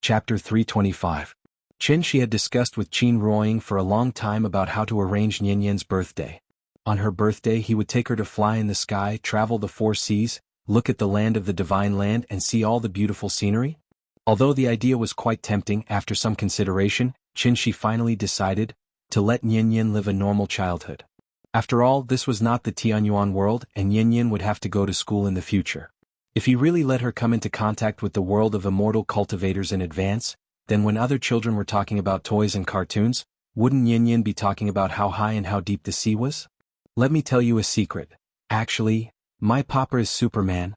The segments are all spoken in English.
Chapter 325. Qin had discussed with Qin Ruoying for a long time about how to arrange Nianyan's birthday. On her birthday he would take her to fly in the sky, travel the 4 seas, look at the land of the divine land and see all the beautiful scenery. Although the idea was quite tempting, after some consideration, Qin finally decided to let Nianyan live a normal childhood. After all, this was not the Tianyuan world and Nianyan would have to go to school in the future. If he really let her come into contact with the world of immortal cultivators in advance, then when other children were talking about toys and cartoons, wouldn't Nianyan be talking about how high and how deep the sea was? Let me tell you a secret. Actually, my papa is Superman.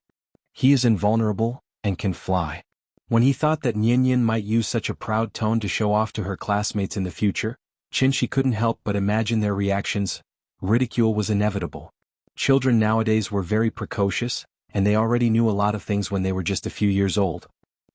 He is invulnerable and can fly. When he thought that Nianyan might use such a proud tone to show off to her classmates in the future, Qin couldn't help but imagine their reactions. Ridicule was inevitable. Children nowadays were very precocious, and they already knew a lot of things when they were just a few years old.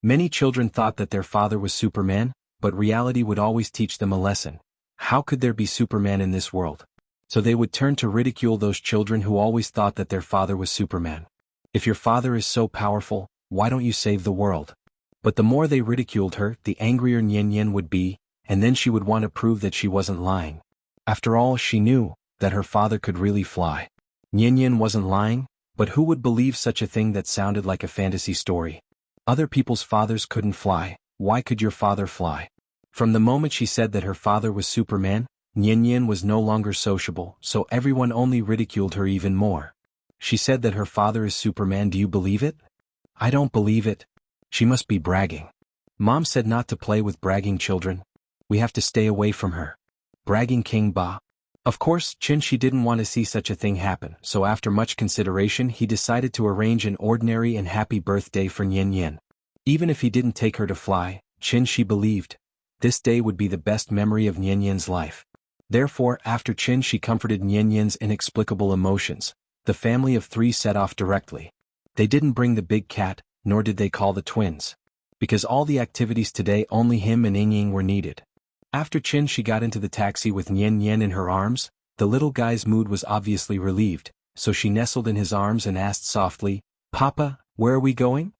Many children thought that their father was Superman, but reality would always teach them a lesson. How could there be Superman in this world? So they would turn to ridicule those children who always thought that their father was Superman. If your father is so powerful, why don't you save the world? But the more they ridiculed her, the angrier Nianyan would be, and then she would want to prove that she wasn't lying. After all, she knew that her father could really fly. Nianyan wasn't lying, but who would believe such a thing that sounded like a fantasy story? Other people's fathers couldn't fly. Why could your father fly? From the moment she said that her father was Superman, Nianyan was no longer sociable, so everyone only ridiculed her even more. She said that her father is Superman. Do you believe it? I don't believe it. She must be bragging. Mom said not to play with bragging children. We have to stay away from her. Bragging King Ba. Of course, Qin didn't want to see such a thing happen, so after much consideration he decided to arrange an ordinary and happy birthday for Nianyan. Even if he didn't take her to fly, Qin believed this day would be the best memory of Nianyan's life. Therefore, after Qin comforted Nianyan's inexplicable emotions, the family of 3 set off directly. They didn't bring the big cat, nor did they call the twins. Because all the activities today only him and Ying were needed. After Qin got into the taxi with Nianyan in her arms, the little guy's mood was obviously relieved, so she nestled in his arms and asked softly, "Papa, where are we going?"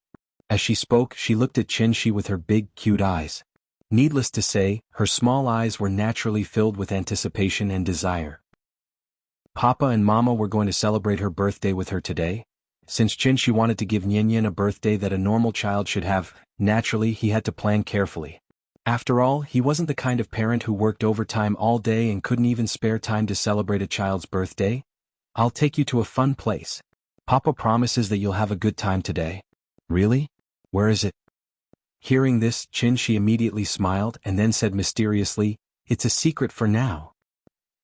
As she spoke, she looked at Qin with her big, cute eyes. Needless to say, her small eyes were naturally filled with anticipation and desire. Papa and Mama were going to celebrate her birthday with her today. Since Qin wanted to give Nianyan a birthday that a normal child should have, naturally he had to plan carefully. After all, he wasn't the kind of parent who worked overtime all day and couldn't even spare time to celebrate a child's birthday. "I'll take you to a fun place. Papa promises that you'll have a good time today." "Really? Where is it?" Hearing this, Qin immediately smiled and then said mysteriously, "It's a secret for now."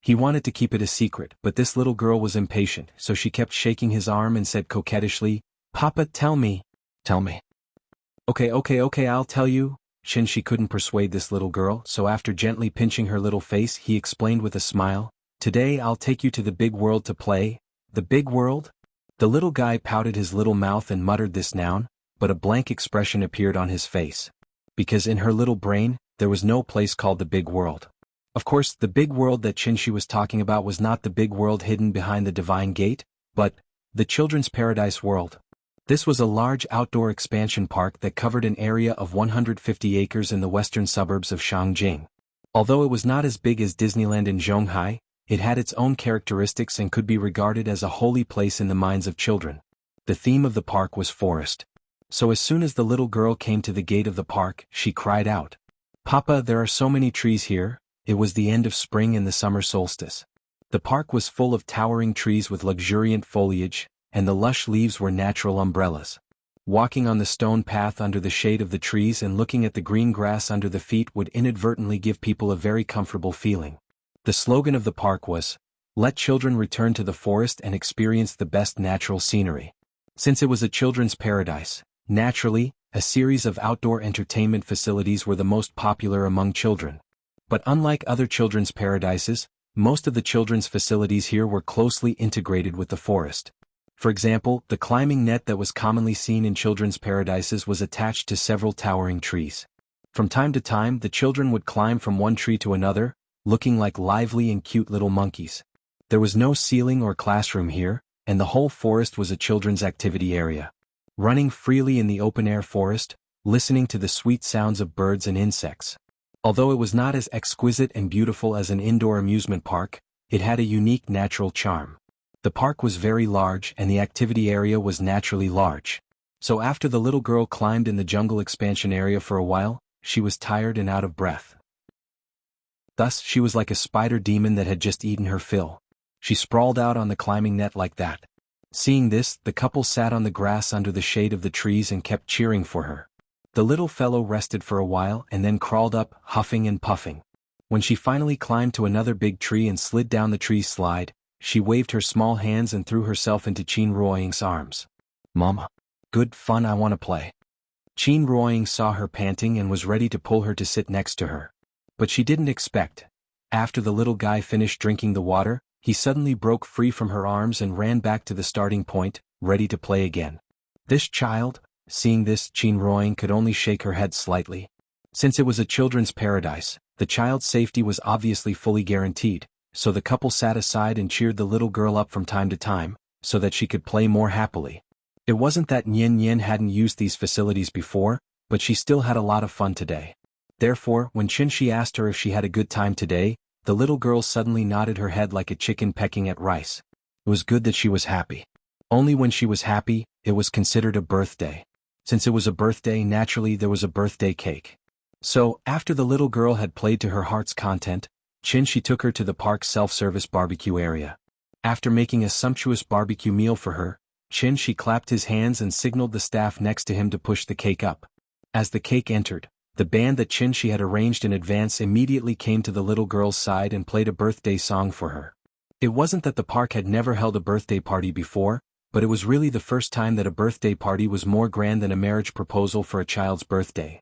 He wanted to keep it a secret, but this little girl was impatient, so she kept shaking his arm and said coquettishly, "Papa, tell me. Tell me." Okay, I'll tell you." Qin couldn't persuade this little girl, so after gently pinching her little face he explained with a smile, "Today I'll take you to the big world to play." "The big world?" The little guy pouted his little mouth and muttered this noun, but a blank expression appeared on his face. Because in her little brain, there was no place called the big world. Of course, the big world that Qin was talking about was not the big world hidden behind the divine gate, but the children's paradise world. This was a large outdoor expansion park that covered an area of 150 acres in the western suburbs of Shangjing. Although it was not as big as Disneyland in Zhonghai, it had its own characteristics and could be regarded as a holy place in the minds of children. The theme of the park was forest. So as soon as the little girl came to the gate of the park, she cried out, "Papa, there are so many trees here." It was the end of spring and the summer solstice. The park was full of towering trees with luxuriant foliage, and the lush leaves were natural umbrellas. Walking on the stone path under the shade of the trees and looking at the green grass under the feet would inadvertently give people a very comfortable feeling. The slogan of the park was, "Let children return to the forest and experience the best natural scenery." Since it was a children's paradise, naturally, a series of outdoor entertainment facilities were the most popular among children. But unlike other children's paradises, most of the children's facilities here were closely integrated with the forest. For example, the climbing net that was commonly seen in children's paradises was attached to several towering trees. From time to time, the children would climb from one tree to another, looking like lively and cute little monkeys. There was no ceiling or classroom here, and the whole forest was a children's activity area. Running freely in the open-air forest, listening to the sweet sounds of birds and insects. Although it was not as exquisite and beautiful as an indoor amusement park, it had a unique natural charm. The park was very large and the activity area was naturally large. So after the little girl climbed in the jungle expansion area for a while, she was tired and out of breath. Thus she was like a spider demon that had just eaten her fill. She sprawled out on the climbing net like that. Seeing this, the couple sat on the grass under the shade of the trees and kept cheering for her. The little fellow rested for a while and then crawled up, huffing and puffing. When she finally climbed to another big tree and slid down the tree's slide, she waved her small hands and threw herself into Qin Ruoying's arms. "Mama. Good fun, I want to play." Qin Ruoying saw her panting and was ready to pull her to sit next to her. But she didn't expect. After the little guy finished drinking the water, he suddenly broke free from her arms and ran back to the starting point, ready to play again. This child? Seeing this, Qin Ruoying could only shake her head slightly. Since it was a children's paradise, the child's safety was obviously fully guaranteed, so the couple sat aside and cheered the little girl up from time to time, so that she could play more happily. It wasn't that Nian hadn't used these facilities before, but she still had a lot of fun today. Therefore, when Qinshi asked her if she had a good time today, the little girl suddenly nodded her head like a chicken pecking at rice. It was good that she was happy. Only when she was happy, it was considered a birthday. Since it was a birthday, naturally there was a birthday cake. So, after the little girl had played to her heart's content, Qinshi took her to the park's self-service barbecue area. After making a sumptuous barbecue meal for her, Qinshi clapped his hands and signaled the staff next to him to push the cake up. As the cake entered, the band that Qinshi had arranged in advance immediately came to the little girl's side and played a birthday song for her. It wasn't that the park had never held a birthday party before, but it was really the first time that a birthday party was more grand than a marriage proposal for a child's birthday.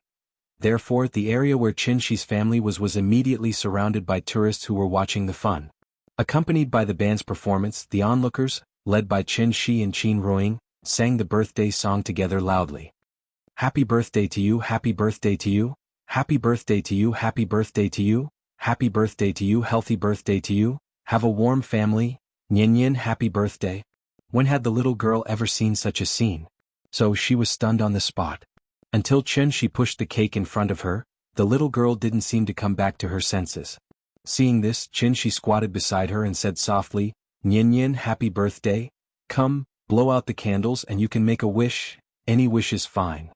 Therefore, the area where Qinshi's family was immediately surrounded by tourists who were watching the fun. Accompanied by the band's performance, the onlookers, led by Qinshi and Qin Ruoying, sang the birthday song together loudly. "Happy birthday to you, happy birthday to you, happy birthday to you, happy birthday to you, happy birthday to you, healthy birthday to you, have a warm family, Nian, happy birthday." When had the little girl ever seen such a scene? So she was stunned on the spot. Until Qinshi pushed the cake in front of her, the little girl didn't seem to come back to her senses. Seeing this, Qinshi squatted beside her and said softly, "Nian, happy birthday. Come, blow out the candles and you can make a wish, any wish is fine."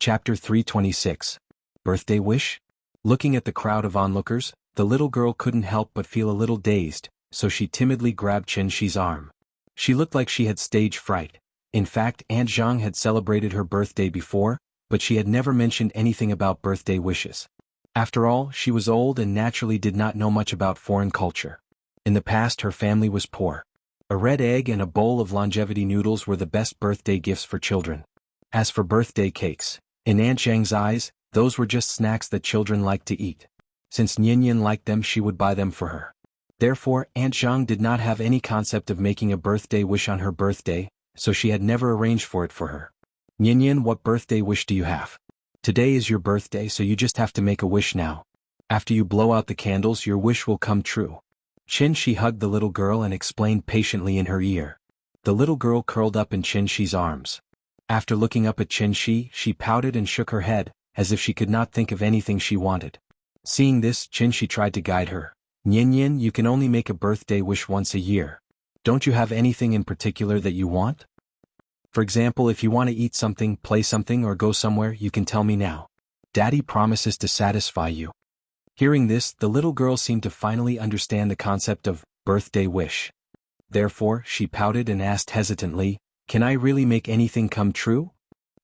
Chapter 326. Birthday Wish? Looking at the crowd of onlookers, the little girl couldn't help but feel a little dazed, so she timidly grabbed Qinshi's arm. She looked like she had stage fright. In fact, Aunt Zhang had celebrated her birthday before, but she had never mentioned anything about birthday wishes. After all, she was old and naturally did not know much about foreign culture. In the past, her family was poor. A red egg and a bowl of longevity noodles were the best birthday gifts for children. As for birthday cakes, in Aunt Zhang's eyes, those were just snacks that children liked to eat. Since Nian liked them, she would buy them for her. Therefore, Aunt Zhang did not have any concept of making a birthday wish on her birthday, so she had never arranged for it for her. "Nian, what birthday wish do you have? Today is your birthday, so you just have to make a wish now. After you blow out the candles, your wish will come true." Qinshi hugged the little girl and explained patiently in her ear. The little girl curled up in Qinshi's arms. After looking up at Qinshi, she pouted and shook her head, as if she could not think of anything she wanted. Seeing this, Qinshi tried to guide her. "Nian, you can only make a birthday wish once a year. Don't you have anything in particular that you want? For example, if you want to eat something, play something or go somewhere, you can tell me now. Daddy promises to satisfy you." Hearing this, the little girl seemed to finally understand the concept of birthday wish. Therefore, she pouted and asked hesitantly, "Can I really make anything come true?"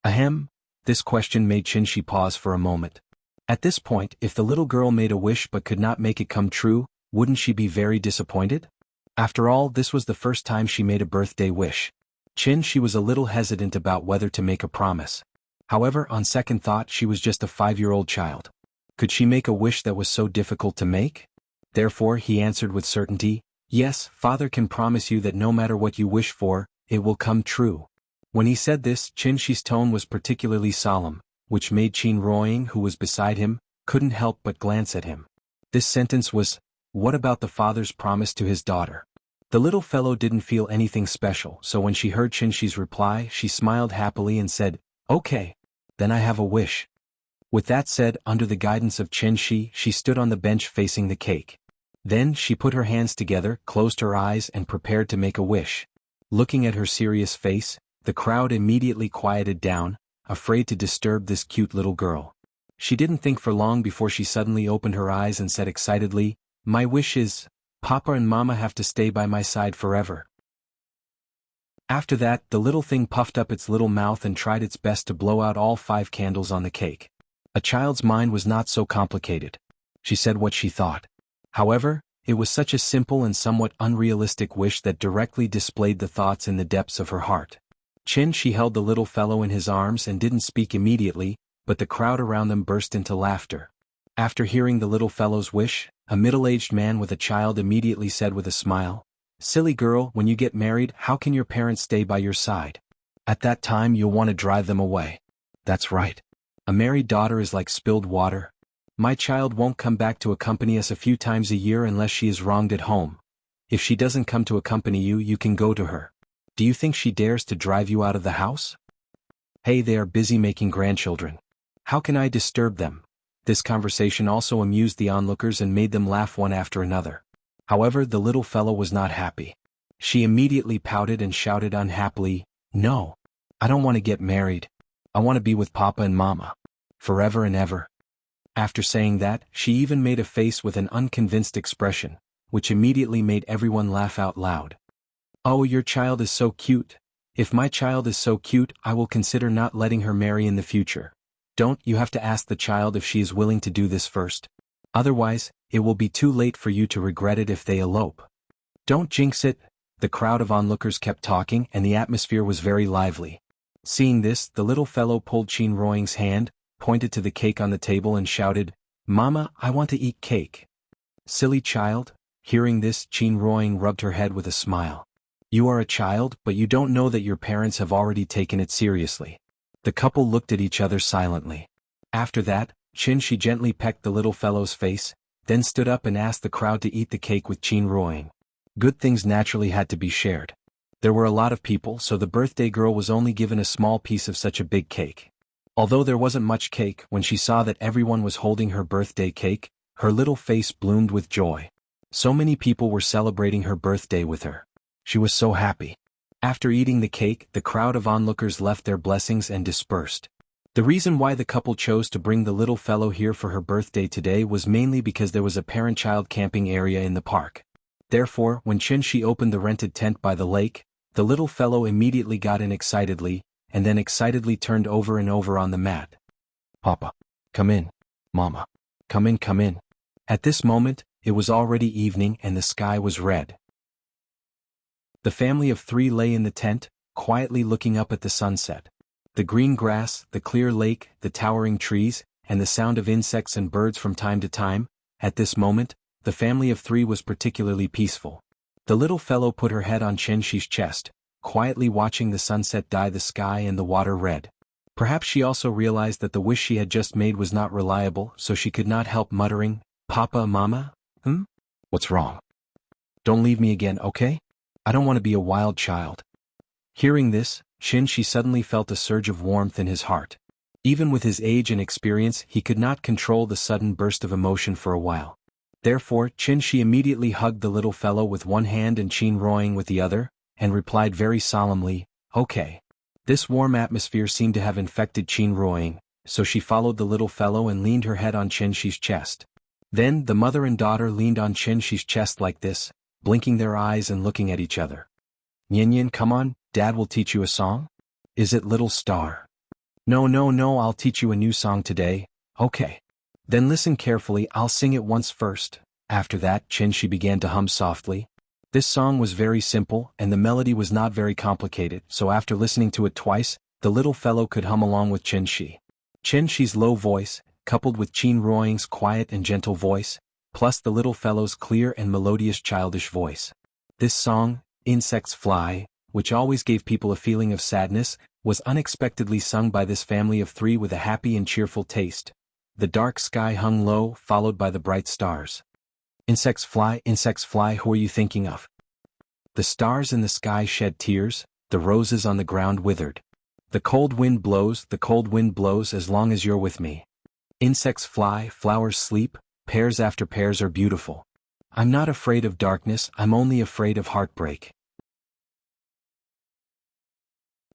Ahem. This question made Qinshi pause for a moment. At this point, if the little girl made a wish but could not make it come true, wouldn't she be very disappointed? After all, this was the first time she made a birthday wish. Qinshi was a little hesitant about whether to make a promise. However, on second thought, she was just a 5-year-old child. Could she make a wish that was so difficult to make? Therefore, he answered with certainty, "Yes, Father can promise you that no matter what you wish for, it will come true." When he said this, Qinshi's tone was particularly solemn, which made Qin Ruoying, who was beside him, couldn't help but glance at him. This sentence was, what about the father's promise to his daughter? The little fellow didn't feel anything special, so when she heard Qinshi's reply, she smiled happily and said, "Okay. Then I have a wish." With that said, under the guidance of Qinshi, she stood on the bench facing the cake. Then she put her hands together, closed her eyes and prepared to make a wish. Looking at her serious face, the crowd immediately quieted down, afraid to disturb this cute little girl. She didn't think for long before she suddenly opened her eyes and said excitedly, "My wish is, Papa and Mama have to stay by my side forever." After that, the little thing puffed up its little mouth and tried its best to blow out all 5 candles on the cake. A child's mind was not so complicated. She said what she thought. However, it was such a simple and somewhat unrealistic wish that directly displayed the thoughts in the depths of her heart. Qinshi held the little fellow in his arms and didn't speak immediately, but the crowd around them burst into laughter. After hearing the little fellow's wish, a middle-aged man with a child immediately said with a smile, "Silly girl, when you get married, how can your parents stay by your side? At that time you'll want to drive them away." "That's right. A married daughter is like spilled water. My child won't come back to accompany us a few times a year unless she is wronged at home. If she doesn't come to accompany you, you can go to her. Do you think she dares to drive you out of the house? Hey, they are busy making grandchildren. How can I disturb them?" This conversation also amused the onlookers and made them laugh one after another. However, the little fellow was not happy. She immediately pouted and shouted unhappily, "No, I don't want to get married. I want to be with Papa and Mama. Forever and ever." After saying that, she even made a face with an unconvinced expression, which immediately made everyone laugh out loud. "Oh, your child is so cute. If my child is so cute, I will consider not letting her marry in the future. Don't you have to ask the child if she is willing to do this first? Otherwise, it will be too late for you to regret it if they elope. Don't jinx it." The crowd of onlookers kept talking and the atmosphere was very lively. Seeing this, the little fellow pulled Qin Ruoying's hand, pointed to the cake on the table and shouted, "Mama, I want to eat cake." "Silly child." Hearing this, Qin Ruoying rubbed her head with a smile. "You are a child, but you don't know that your parents have already taken it seriously." The couple looked at each other silently. After that, Qinshi gently pecked the little fellow's face, then stood up and asked the crowd to eat the cake with Qin Ruoying. Good things naturally had to be shared. There were a lot of people, so the birthday girl was only given a small piece of such a big cake. Although there wasn't much cake, when she saw that everyone was holding her birthday cake, her little face bloomed with joy. So many people were celebrating her birthday with her. She was so happy. After eating the cake, the crowd of onlookers left their blessings and dispersed. The reason why the couple chose to bring the little fellow here for her birthday today was mainly because there was a parent-child camping area in the park. Therefore, when Qinshi opened the rented tent by the lake, the little fellow immediately got in excitedly, and then excitedly turned over and over on the mat. "Papa, come in. Mama, come in, come in." At this moment, it was already evening and the sky was red. The family of 3 lay in the tent, quietly looking up at the sunset. The green grass, the clear lake, the towering trees, and the sound of insects and birds from time to time. At this moment, the family of 3 was particularly peaceful. The little fellow put her head on Qinshi's chest, quietly watching the sunset dye the sky and the water red. Perhaps she also realized that the wish she had just made was not reliable, so she could not help muttering, "Papa, Mama? What's wrong? Don't leave me again, okay? I don't want to be a wild child." Hearing this, Qinshi suddenly felt a surge of warmth in his heart. Even with his age and experience, he could not control the sudden burst of emotion for a while. Therefore, Qinshi immediately hugged the little fellow with one hand and Qin Ruoying with the other, and replied very solemnly, "Okay." This warm atmosphere seemed to have infected Qin Ruoying, so she followed the little fellow and leaned her head on Qinshi's chest. Then the mother and daughter leaned on Qinshi's chest like this, blinking their eyes and looking at each other. "Nyan, come on, Dad will teach you a song." "Is it Little Star?" No, I'll teach you a new song today." "Okay. Then listen carefully, I'll sing it once first." After that, Qinshi began to hum softly. This song was very simple, and the melody was not very complicated, so after listening to it twice, the little fellow could hum along with Qinshi. Qinshi's low voice, coupled with Qin Ruoying's quiet and gentle voice, plus the little fellow's clear and melodious childish voice. This song, "Insects Fly," which always gave people a feeling of sadness, was unexpectedly sung by this family of 3 with a happy and cheerful taste. The dark sky hung low, followed by the bright stars. Insects fly, who are you thinking of?" The stars in the sky shed tears, the roses on the ground withered. The cold wind blows as long as you're with me. Insects fly, flowers sleep, pairs after pairs are beautiful. I'm not afraid of darkness, I'm only afraid of heartbreak.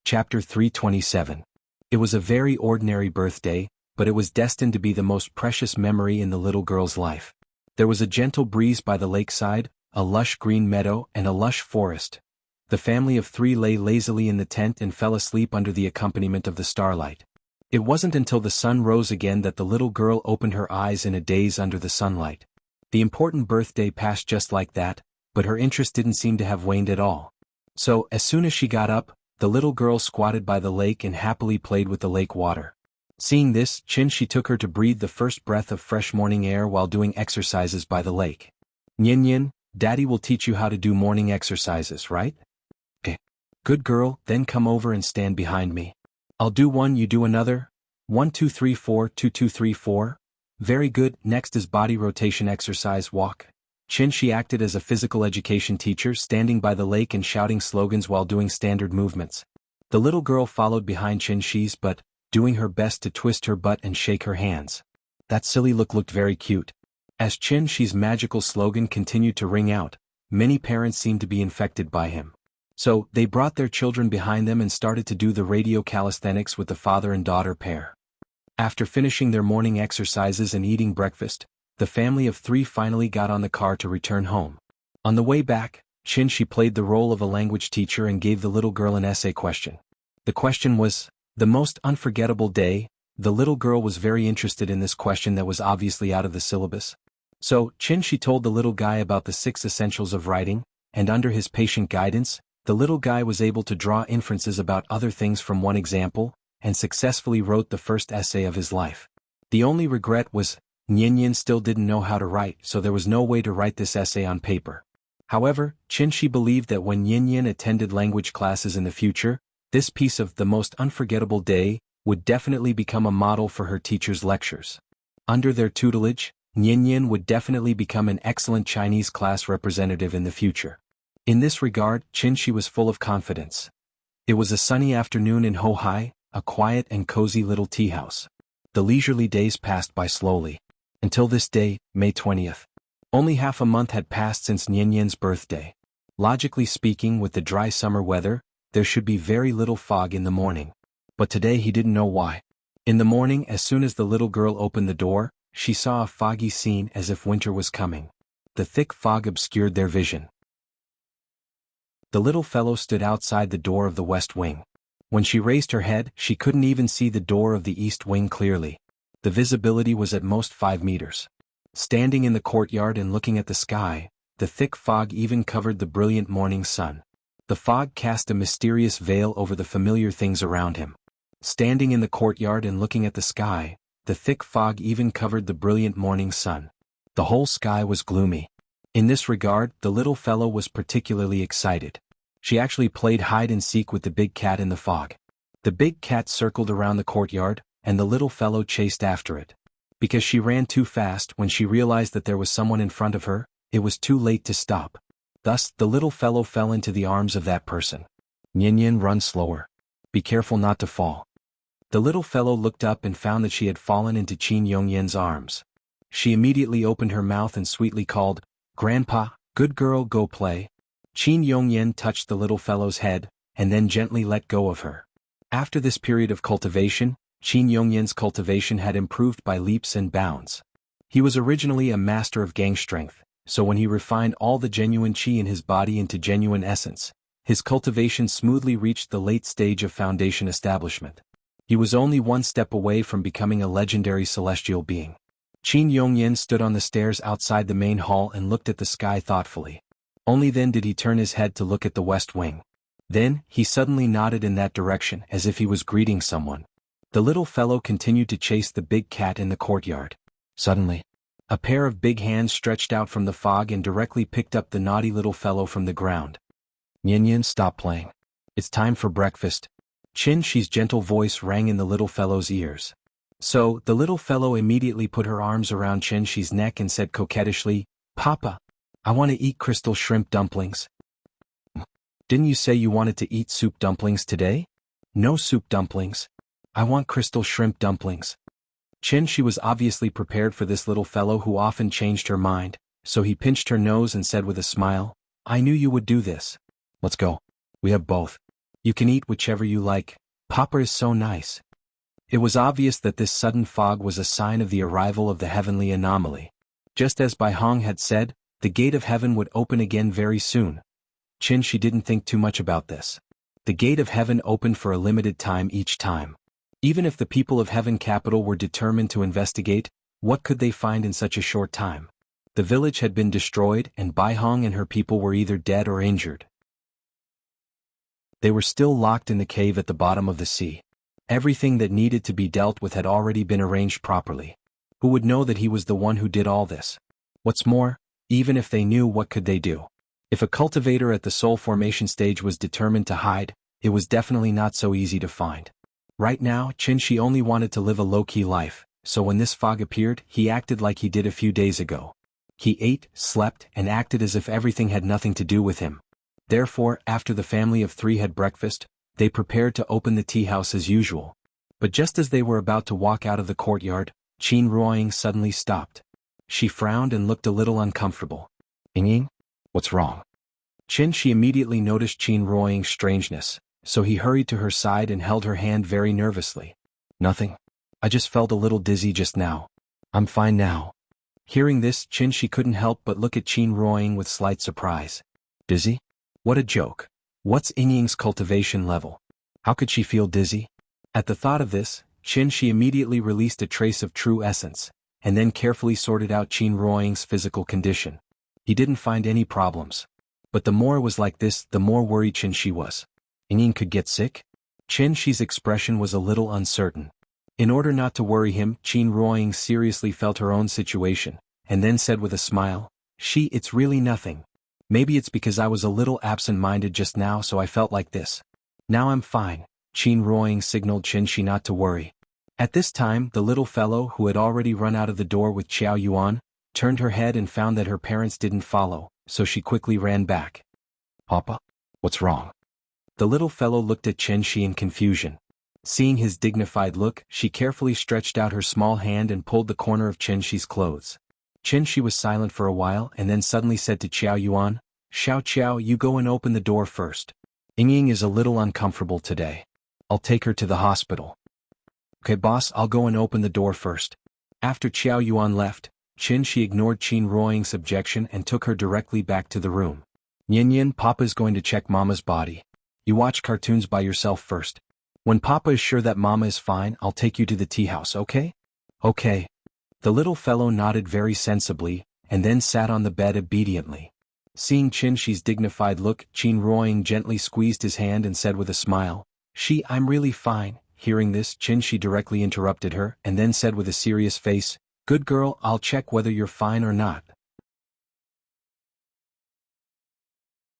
Chapter 327. It was a very ordinary birthday, but it was destined to be the most precious memory in the little girl's life. There was a gentle breeze by the lakeside, a lush green meadow, and a lush forest. The family of 3 lay lazily in the tent and fell asleep under the accompaniment of the starlight. It wasn't until the sun rose again that the little girl opened her eyes in a daze under the sunlight. The important birthday passed just like that, but her interest didn't seem to have waned at all. So, as soon as she got up, the little girl squatted by the lake and happily played with the lake water. Seeing this, she took her to breathe the first breath of fresh morning air while doing exercises by the lake. Nyin, Daddy will teach you how to do morning exercises, right? Okay. Good girl, then come over and stand behind me. I'll do one, you do another. 1 2 3 4 2 2 3 4. Very good, next is body rotation exercise walk. She acted as a physical education teacher, standing by the lake and shouting slogans while doing standard movements. The little girl followed behind She's but, doing her best to twist her butt and shake her hands. That silly look looked very cute. As She's magical slogan continued to ring out, many parents seemed to be infected by him. So, they brought their children behind them and started to do the radio calisthenics with the father and daughter pair. After finishing their morning exercises and eating breakfast, the family of 3 finally got on the car to return home. On the way back, she played the role of a language teacher and gave the little girl an essay question. The question was, the most unforgettable day. The little girl was very interested in this question that was obviously out of the syllabus. So, she told the little guy about the 6 essentials of writing, and under his patient guidance, the little guy was able to draw inferences about other things from one example, and successfully wrote the first essay of his life. The only regret was, Nyin still didn't know how to write, so there was no way to write this essay on paper. However, she believed that when Nyin attended language classes in the future, this piece of the most unforgettable day would definitely become a model for her teacher's lectures. Under their tutelage, Nyin would definitely become an excellent Chinese class representative in the future. In this regard, she was full of confidence. It was a sunny afternoon in Hohai, a quiet and cozy little tea house. The leisurely days passed by slowly. Until this day, May 20th. Only half a month had passed since Nyinyin's birthday. Logically speaking, with the dry summer weather, there should be very little fog in the morning. But today he didn't know why. In the morning, as soon as the little girl opened the door, she saw a foggy scene as if winter was coming. The thick fog obscured their vision. The little fellow stood outside the door of the west wing. When she raised her head, she couldn't even see the door of the east wing clearly. The visibility was at most 5 meters. Standing in the courtyard and looking at the sky, the thick fog even covered the brilliant morning sun. The fog cast a mysterious veil over the familiar things around him. Standing in the courtyard and looking at the sky, the thick fog even covered the brilliant morning sun. The whole sky was gloomy. In this regard, the little fellow was particularly excited. She actually played hide and seek with the big cat in the fog. The big cat circled around the courtyard, and the little fellow chased after it. Because she ran too fast, when she realized that there was someone in front of her, it was too late to stop. Thus, the little fellow fell into the arms of that person. Nyin, run slower. Be careful not to fall. The little fellow looked up and found that she had fallen into Qin Yongyan's arms. She immediately opened her mouth and sweetly called, "Grandpa, good girl, go play." Qin Yongyan touched the little fellow's head, and then gently let go of her. After this period of cultivation, Qin Yongyan's cultivation had improved by leaps and bounds. He was originally a master of gang strength, so when he refined all the genuine qi in his body into genuine essence, his cultivation smoothly reached the late stage of foundation establishment. He was only one step away from becoming a legendary celestial being. Qin Yongyan stood on the stairs outside the main hall and looked at the sky thoughtfully. Only then did he turn his head to look at the west wing. Then, he suddenly nodded in that direction as if he was greeting someone. The little fellow continued to chase the big cat in the courtyard. Suddenly, a pair of big hands stretched out from the fog and directly picked up the naughty little fellow from the ground. Nyin, stop playing. It's time for breakfast. She's gentle voice rang in the little fellow's ears. So, the little fellow immediately put her arms around She's neck and said coquettishly, "Papa, I want to eat crystal shrimp dumplings." Didn't you say you wanted to eat soup dumplings today? No soup dumplings. I want crystal shrimp dumplings. She was obviously prepared for this little fellow who often changed her mind, so he pinched her nose and said with a smile, I knew you would do this. Let's go. We have both. You can eat whichever you like. Papa is so nice. It was obvious that this sudden fog was a sign of the arrival of the heavenly anomaly. Just as Bai Hong had said, the gate of heaven would open again very soon. She didn't think too much about this. The gate of heaven opened for a limited time each time. Even if the people of Heaven Capital were determined to investigate, what could they find in such a short time? The village had been destroyed and Bai Hong and her people were either dead or injured. They were still locked in the cave at the bottom of the sea. Everything that needed to be dealt with had already been arranged properly. Who would know that he was the one who did all this? What's more, even if they knew, what could they do? If a cultivator at the soul formation stage was determined to hide, it was definitely not so easy to find. Right now, She only wanted to live a low-key life, so when this fog appeared, he acted like he did a few days ago. He ate, slept, and acted as if everything had nothing to do with him. Therefore, after the family of three had breakfast, they prepared to open the tea house as usual. But just as they were about to walk out of the courtyard, Qin Ruoying suddenly stopped. She frowned and looked a little uncomfortable. Ying? What's wrong? She immediately noticed Qin Ruoying's strangeness, so he hurried to her side and held her hand very nervously. Nothing. I just felt a little dizzy just now. I'm fine now. Hearing this, she couldn't help but look at Qin Ruoying with slight surprise. Dizzy? What a joke. What's Ying's cultivation level? How could she feel dizzy? At the thought of this, she immediately released a trace of true essence, and then carefully sorted out Qin Ruoying's physical condition. He didn't find any problems. But the more it was like this, the more worried she was. Ying could get sick? She's expression was a little uncertain. In order not to worry him, Qin Ruoying seriously felt her own situation, and then said with a smile, It's really nothing. Maybe it's because I was a little absent-minded just now, so I felt like this. Now I'm fine. Qin Ruoying signaled Shi not to worry. At this time, the little fellow who had already run out of the door with Qiao Yuan, turned her head and found that her parents didn't follow, so she quickly ran back. Papa? What's wrong? The little fellow looked at Shi in confusion. Seeing his dignified look, she carefully stretched out her small hand and pulled the corner of Shi's clothes. Shi was silent for a while and then suddenly said to Qiao Yuan, Xiao, you go and open the door first. Ying is a little uncomfortable today. I'll take her to the hospital. Okay boss, I'll go and open the door first. After Qiao Yuan left, she ignored Qin Ruoying's objection and took her directly back to the room. Yin, Papa's going to check Mama's body. You watch cartoons by yourself first. When Papa is sure that Mama is fine, I'll take you to the tea house, okay? Okay. The little fellow nodded very sensibly, and then sat on the bed obediently. Seeing Shi's dignified look, Qin Ruoying gently squeezed his hand and said with a smile, I'm really fine. Hearing this, Shi directly interrupted her and then said with a serious face, Good girl, I'll check whether you're fine or not.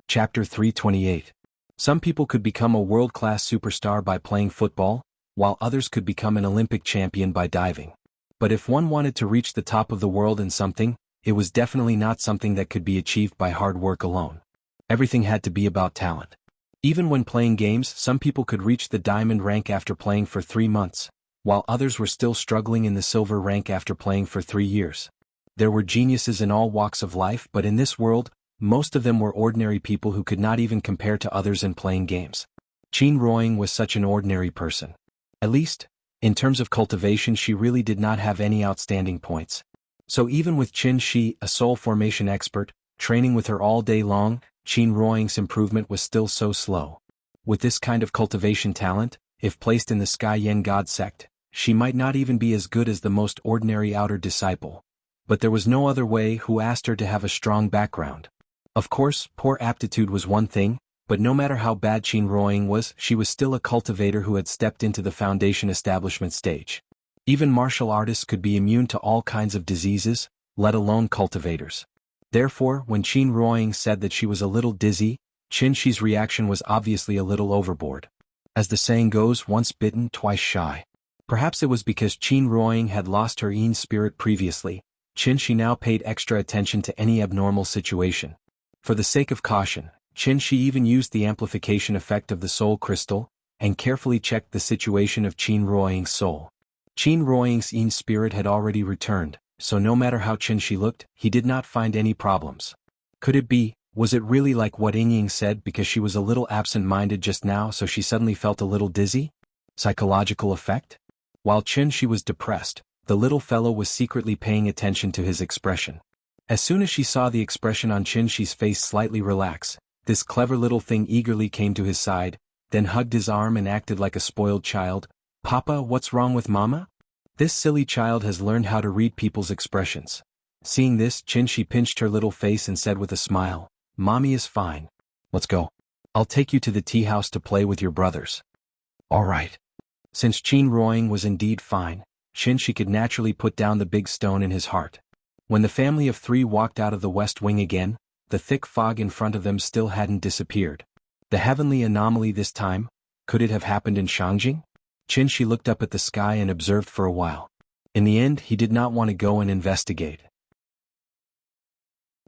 Chapter 328. Some people could become a world-class superstar by playing football, while others could become an Olympic champion by diving. But if one wanted to reach the top of the world in something, it was definitely not something that could be achieved by hard work alone. Everything had to be about talent. Even when playing games, some people could reach the diamond rank after playing for 3 months, while others were still struggling in the silver rank after playing for 3 years. There were geniuses in all walks of life, but in this world, most of them were ordinary people who could not even compare to others in playing games. Qin Ruoying was such an ordinary person. At least, in terms of cultivation, she really did not have any outstanding points. So even with Shi, a soul formation expert, training with her all day long, Qin Ruoying's improvement was still so slow. With this kind of cultivation talent, if placed in the Sky Yen God sect, she might not even be as good as the most ordinary outer disciple. But there was no other way who asked her to have a strong background. Of course, poor aptitude was one thing, but no matter how bad Qin Ruoying was, she was still a cultivator who had stepped into the foundation establishment stage. Even martial artists could be immune to all kinds of diseases, let alone cultivators. Therefore, when Qin Ruoying said that she was a little dizzy, Shi's reaction was obviously a little overboard. As the saying goes, once bitten, twice shy. Perhaps it was because Qin Ruoying had lost her yin spirit previously, Shi now paid extra attention to any abnormal situation. For the sake of caution, Qin even used the amplification effect of the soul crystal, and carefully checked the situation of Qin Ruoying's soul. Qin Ruoying's spirit had already returned, so no matter how Qin looked, he did not find any problems. Could it be, was it really like what Ying said because she was a little absent-minded just now so she suddenly felt a little dizzy? Psychological effect? While Qin was depressed, the little fellow was secretly paying attention to his expression. As soon as she saw the expression on Qin's face slightly relax, this clever little thing eagerly came to his side, then hugged his arm and acted like a spoiled child. "Papa, what's wrong with Mama?" This silly child has learned how to read people's expressions. Seeing this, Qin pinched her little face and said with a smile, "Mommy is fine. Let's go. I'll take you to the tea house to play with your brothers." "All right." Since Qin Ruoying was indeed fine, Qin could naturally put down the big stone in his heart. When the family of three walked out of the west wing again, the thick fog in front of them still hadn't disappeared. The heavenly anomaly this time, could it have happened in Shangjing? Qin looked up at the sky and observed for a while. In the end, he did not want to go and investigate.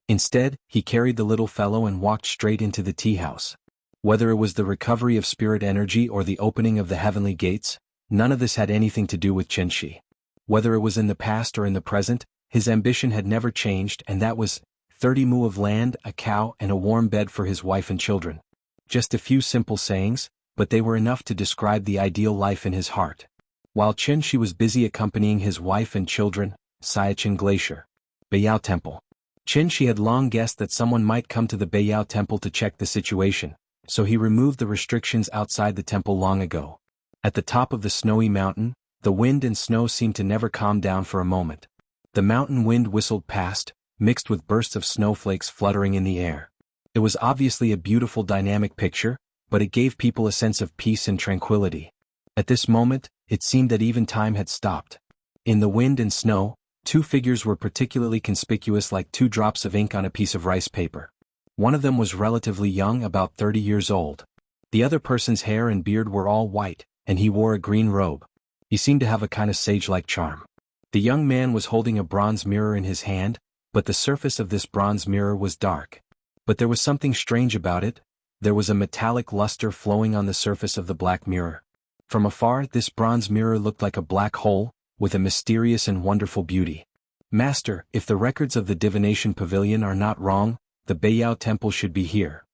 Instead, he carried the little fellow and walked straight into the tea house. Whether it was the recovery of spirit energy or the opening of the heavenly gates, none of this had anything to do with Qin. Whether it was in the past or in the present, his ambition had never changed, and that was 30 mu of land, a cow, and a warm bed for his wife and children. Just a few simple sayings, but they were enough to describe the ideal life in his heart. While Qin was busy accompanying his wife and children, Siachen Glacier, Beiyao Temple. Qin had long guessed that someone might come to the Beiyao Temple to check the situation, so he removed the restrictions outside the temple long ago. At the top of the snowy mountain, the wind and snow seemed to never calm down for a moment. The mountain wind whistled past, mixed with bursts of snowflakes fluttering in the air. It was obviously a beautiful dynamic picture, but it gave people a sense of peace and tranquility. At this moment, it seemed that even time had stopped. In the wind and snow, two figures were particularly conspicuous like two drops of ink on a piece of rice paper. One of them was relatively young, about 30 years old. The other person's hair and beard were all white, and he wore a green robe. He seemed to have a kind of sage-like charm. The young man was holding a bronze mirror in his hand, but the surface of this bronze mirror was dark. But there was something strange about it. There was a metallic luster flowing on the surface of the black mirror. From afar, this bronze mirror looked like a black hole, with a mysterious and wonderful beauty. "Master, if the records of the divination pavilion are not wrong, the Beiyao Temple should be here."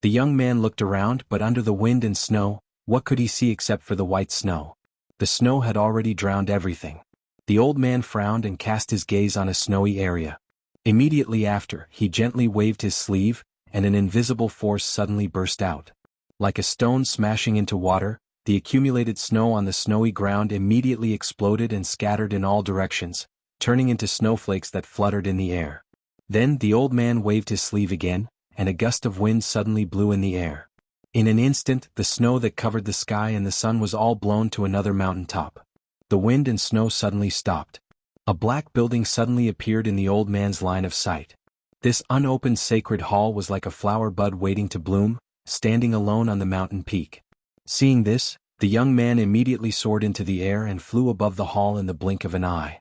The young man looked around, but under the wind and snow, what could he see except for the white snow? The snow had already drowned everything. The old man frowned and cast his gaze on a snowy area. Immediately after, he gently waved his sleeve, and an invisible force suddenly burst out. Like a stone smashing into water, the accumulated snow on the snowy ground immediately exploded and scattered in all directions, turning into snowflakes that fluttered in the air. Then the old man waved his sleeve again, and a gust of wind suddenly blew in the air. In an instant, the snow that covered the sky and the sun was all blown to another mountain top. The wind and snow suddenly stopped. A black building suddenly appeared in the old man's line of sight. This unopened sacred hall was like a flower bud waiting to bloom, standing alone on the mountain peak. Seeing this, the young man immediately soared into the air and flew above the hall in the blink of an eye.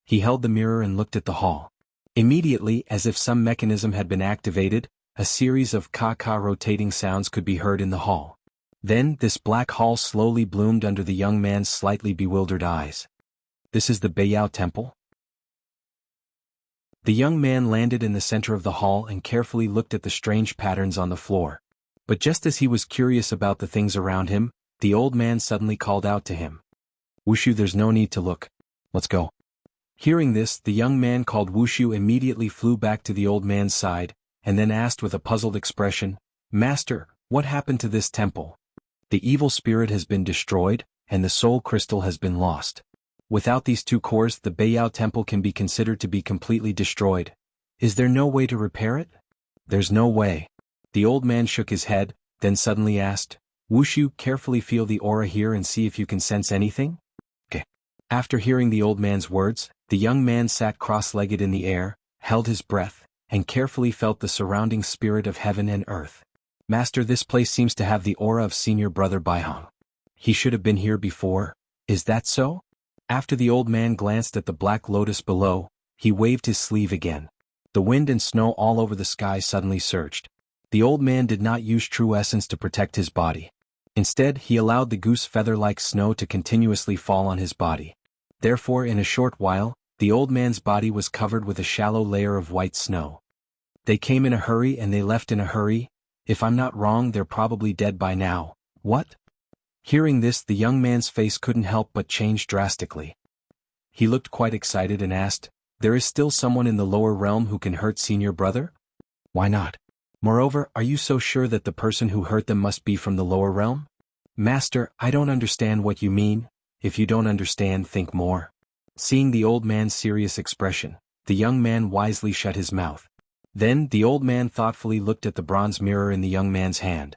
He held the mirror and looked at the hall. Immediately, as if some mechanism had been activated, a series of ka-ka rotating sounds could be heard in the hall. Then, this black hall slowly bloomed under the young man's slightly bewildered eyes. "This is the Beiyao Temple?" The young man landed in the center of the hall and carefully looked at the strange patterns on the floor. But just as he was curious about the things around him, the old man suddenly called out to him. "Wuxia, there's no need to look. Let's go." Hearing this, the young man called Wuxia immediately flew back to the old man's side, and then asked with a puzzled expression, "Master, what happened to this temple? The evil spirit has been destroyed, and the soul crystal has been lost. Without these two cores, the Beiyao Temple can be considered to be completely destroyed. Is there no way to repair it?" "There's no way." The old man shook his head, then suddenly asked, "Wuxia, carefully feel the aura here and see if you can sense anything?" "Okay." After hearing the old man's words, the young man sat cross-legged in the air, held his breath, and carefully felt the surrounding spirit of heaven and earth. "Master, this place seems to have the aura of senior brother Baihang. He should have been here before. Is that so?" After the old man glanced at the black lotus below, he waved his sleeve again. The wind and snow all over the sky suddenly surged. The old man did not use true essence to protect his body. Instead, he allowed the goose feather-like snow to continuously fall on his body. Therefore, in a short while, the old man's body was covered with a shallow layer of white snow. They came in a hurry and they left in a hurry. If I'm not wrong, they're probably dead by now. What? Hearing this, the young man's face couldn't help but change drastically. He looked quite excited and asked, "There is still someone in the lower realm who can hurt senior brother? Why not? Moreover, are you so sure that the person who hurt them must be from the lower realm?" "Master, I don't understand what you mean. If you don't understand, think more." Seeing the old man's serious expression, the young man wisely shut his mouth. Then, the old man thoughtfully looked at the bronze mirror in the young man's hand.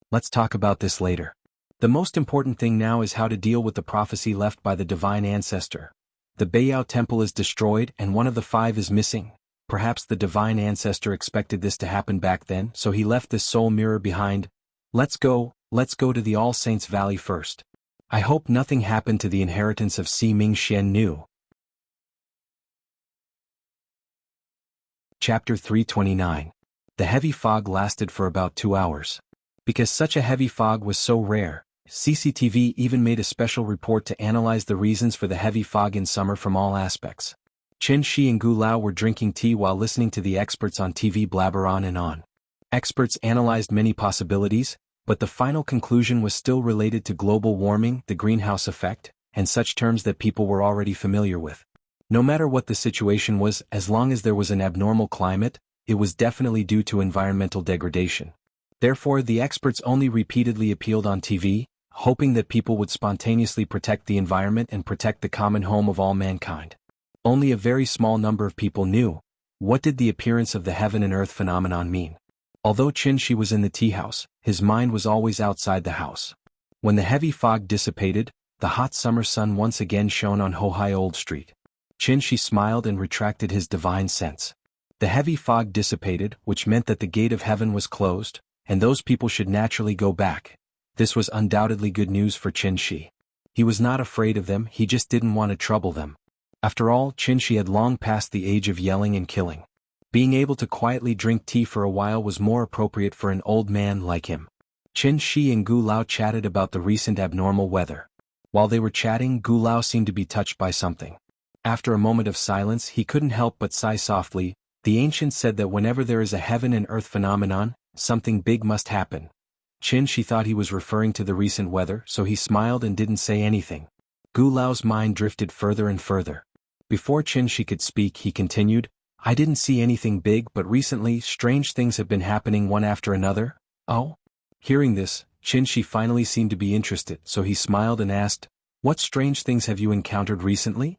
"Let's talk about this later. The most important thing now is how to deal with the prophecy left by the divine ancestor. The Beiyao temple is destroyed and one of the 5 is missing. Perhaps the divine ancestor expected this to happen back then, so he left this soul mirror behind. Let's go to the All Saints Valley first. I hope nothing happened to the inheritance of Si Ming Xian Nu." Chapter 329. The heavy fog lasted for about 2 hours. Because such a heavy fog was so rare, CCTV even made a special report to analyze the reasons for the heavy fog in summer from all aspects. Qin Shi and Gu Lao were drinking tea while listening to the experts on TV blabber on and on. Experts analyzed many possibilities, but the final conclusion was still related to global warming, the greenhouse effect, and such terms that people were already familiar with. No matter what the situation was, as long as there was an abnormal climate, it was definitely due to environmental degradation. Therefore, the experts only repeatedly appealed on TV, hoping that people would spontaneously protect the environment and protect the common home of all mankind. Only a very small number of people knew, what did the appearance of the heaven and earth phenomenon mean? Although Qin Shi was in the tea house, his mind was always outside the house. When the heavy fog dissipated, the hot summer sun once again shone on Hohai Old Street. Qin Shi smiled and retracted his divine sense. The heavy fog dissipated, which meant that the gate of heaven was closed, and those people should naturally go back. This was undoubtedly good news for Qin Shi. He was not afraid of them, he just didn't want to trouble them. After all, Qin Shi had long passed the age of yelling and killing. Being able to quietly drink tea for a while was more appropriate for an old man like him. Qin Shi and Gu Lao chatted about the recent abnormal weather. While they were chatting, Gu Lao seemed to be touched by something. After a moment of silence, he couldn't help but sigh softly. The ancients said that whenever there is a heaven and earth phenomenon, something big must happen. Qin Shi thought he was referring to the recent weather, so he smiled and didn't say anything. Gu Lao's mind drifted further and further. Before Qin Shi could speak, he continued, "I didn't see anything big, but recently, strange things have been happening one after another." "Oh?" Hearing this, Qin Shi finally seemed to be interested, so he smiled and asked, "What strange things have you encountered recently?"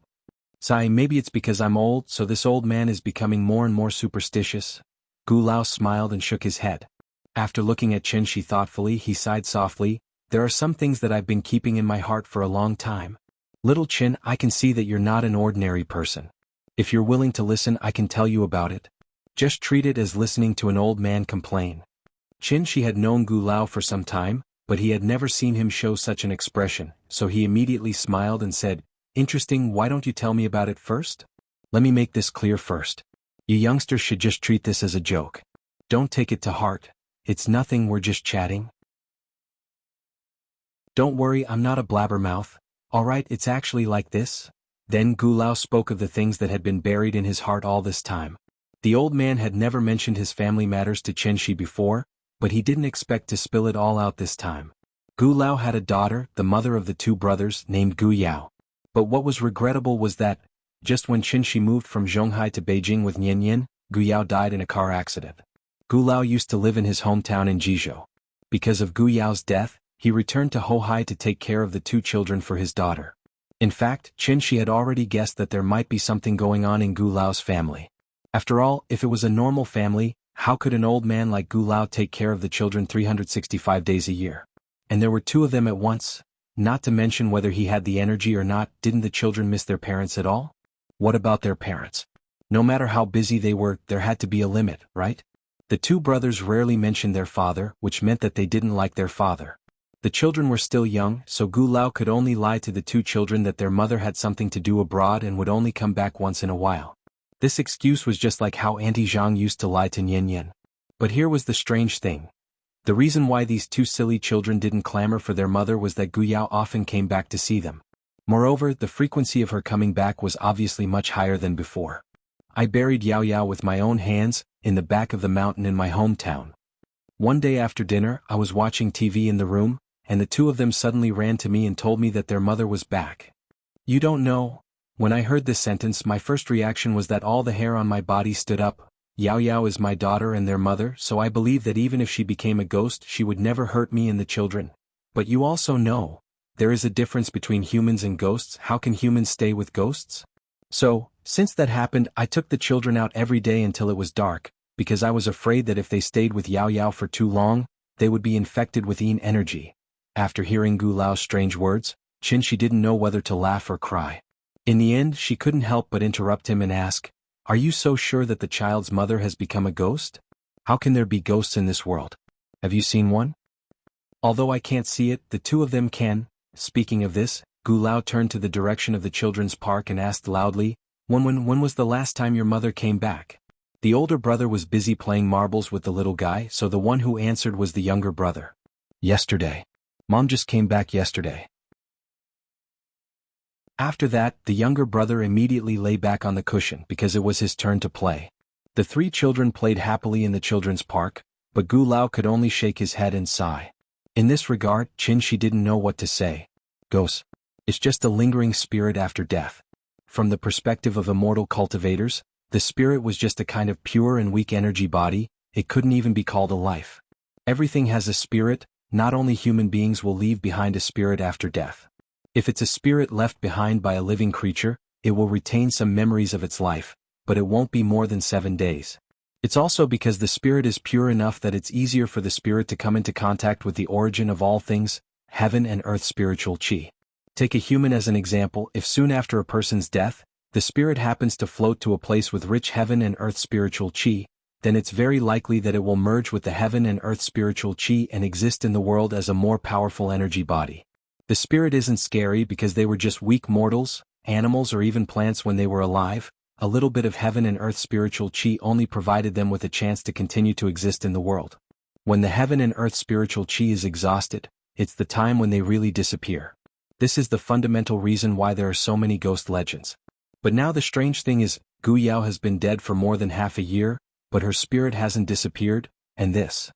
"Sai, maybe it's because I'm old, so this old man is becoming more and more superstitious." Gu Lao smiled and shook his head. After looking at Qin Shi thoughtfully, he sighed softly, "There are some things that I've been keeping in my heart for a long time. Little Qin, I can see that you're not an ordinary person. If you're willing to listen, I can tell you about it. Just treat it as listening to an old man complain." Qin Shi had known Gu Lao for some time, but he had never seen him show such an expression, so he immediately smiled and said, "Interesting, why don't you tell me about it first?" "Let me make this clear first. You youngsters should just treat this as a joke. Don't take it to heart. It's nothing, we're just chatting. Don't worry, I'm not a blabbermouth. Alright, it's actually like this." Then Gu Lao spoke of the things that had been buried in his heart all this time. The old man had never mentioned his family matters to Qin Shi before, but he didn't expect to spill it all out this time. Gu Lao had a daughter, the mother of the 2 brothers, named Gu Yao. But what was regrettable was that, just when Qin Shi moved from Zhonghai to Beijing with Nian Yin, Gu Yao died in a car accident. Gu Lao used to live in his hometown in Jizhou. Because of Gu Yao's death, he returned to Hohai to take care of the 2 children for his daughter. In fact, Qin Shi had already guessed that there might be something going on in Gu Lao's family. After all, if it was a normal family, how could an old man like Gu Lao take care of the children 365 days a year? And there were 2 of them at once. Not to mention whether he had the energy or not, didn't the children miss their parents at all? What about their parents? No matter how busy they were, there had to be a limit, right? The 2 brothers rarely mentioned their father, which meant that they didn't like their father. The children were still young, so Gu Lao could only lie to the 2 children that their mother had something to do abroad and would only come back once in a while. This excuse was just like how Auntie Zhang used to lie to Nian Yin. But here was the strange thing. The reason why these two silly children didn't clamor for their mother was that Gu Yao often came back to see them. Moreover, the frequency of her coming back was obviously much higher than before. I buried Yao Yao with my own hands, in the back of the mountain in my hometown. One day after dinner, I was watching TV in the room, and the two of them suddenly ran to me and told me that their mother was back. You don't know? When I heard this sentence, my first reaction was that all the hair on my body stood up. Yao Yao is my daughter and their mother, so I believe that even if she became a ghost, she would never hurt me and the children. But you also know, there is a difference between humans and ghosts. How can humans stay with ghosts? So, since that happened, I took the children out every day until it was dark, because I was afraid that if they stayed with Yao Yao for too long, they would be infected with yin energy. After hearing Gu Lao's strange words, Qin didn't know whether to laugh or cry. In the end, she couldn't help but interrupt him and ask, "Are you so sure that the child's mother has become a ghost? How can there be ghosts in this world? Have you seen one?" Although I can't see it, the two of them can. Speaking of this, Gu Lao turned to the direction of the children's park and asked loudly, when was the last time your mother came back?" The older brother was busy playing marbles with the little guy, so the one who answered was the younger brother. "Yesterday. Mom just came back yesterday." After that, the younger brother immediately lay back on the cushion because it was his turn to play. The three children played happily in the children's park, but Gu Lao could only shake his head and sigh. In this regard, Qin didn't know what to say. Ghosts. It's just a lingering spirit after death. From the perspective of immortal cultivators, the spirit was just a kind of pure and weak energy body. It couldn't even be called a life. Everything has a spirit. Not only human beings will leave behind a spirit after death. If it's a spirit left behind by a living creature, it will retain some memories of its life, but it won't be more than 7 days. It's also because the spirit is pure enough that it's easier for the spirit to come into contact with the origin of all things, heaven and earth spiritual qi. Take a human as an example. If soon after a person's death, the spirit happens to float to a place with rich heaven and earth spiritual qi, then it's very likely that it will merge with the heaven and earth spiritual qi and exist in the world as a more powerful energy body. The spirit isn't scary because they were just weak mortals, animals or even plants when they were alive. A little bit of heaven and earth spiritual qi only provided them with a chance to continue to exist in the world. When the heaven and earth spiritual qi is exhausted, it's the time when they really disappear. This is the fundamental reason why there are so many ghost legends. But now the strange thing is, Gu Yao has been dead for more than half a year, but her spirit hasn't disappeared, and this.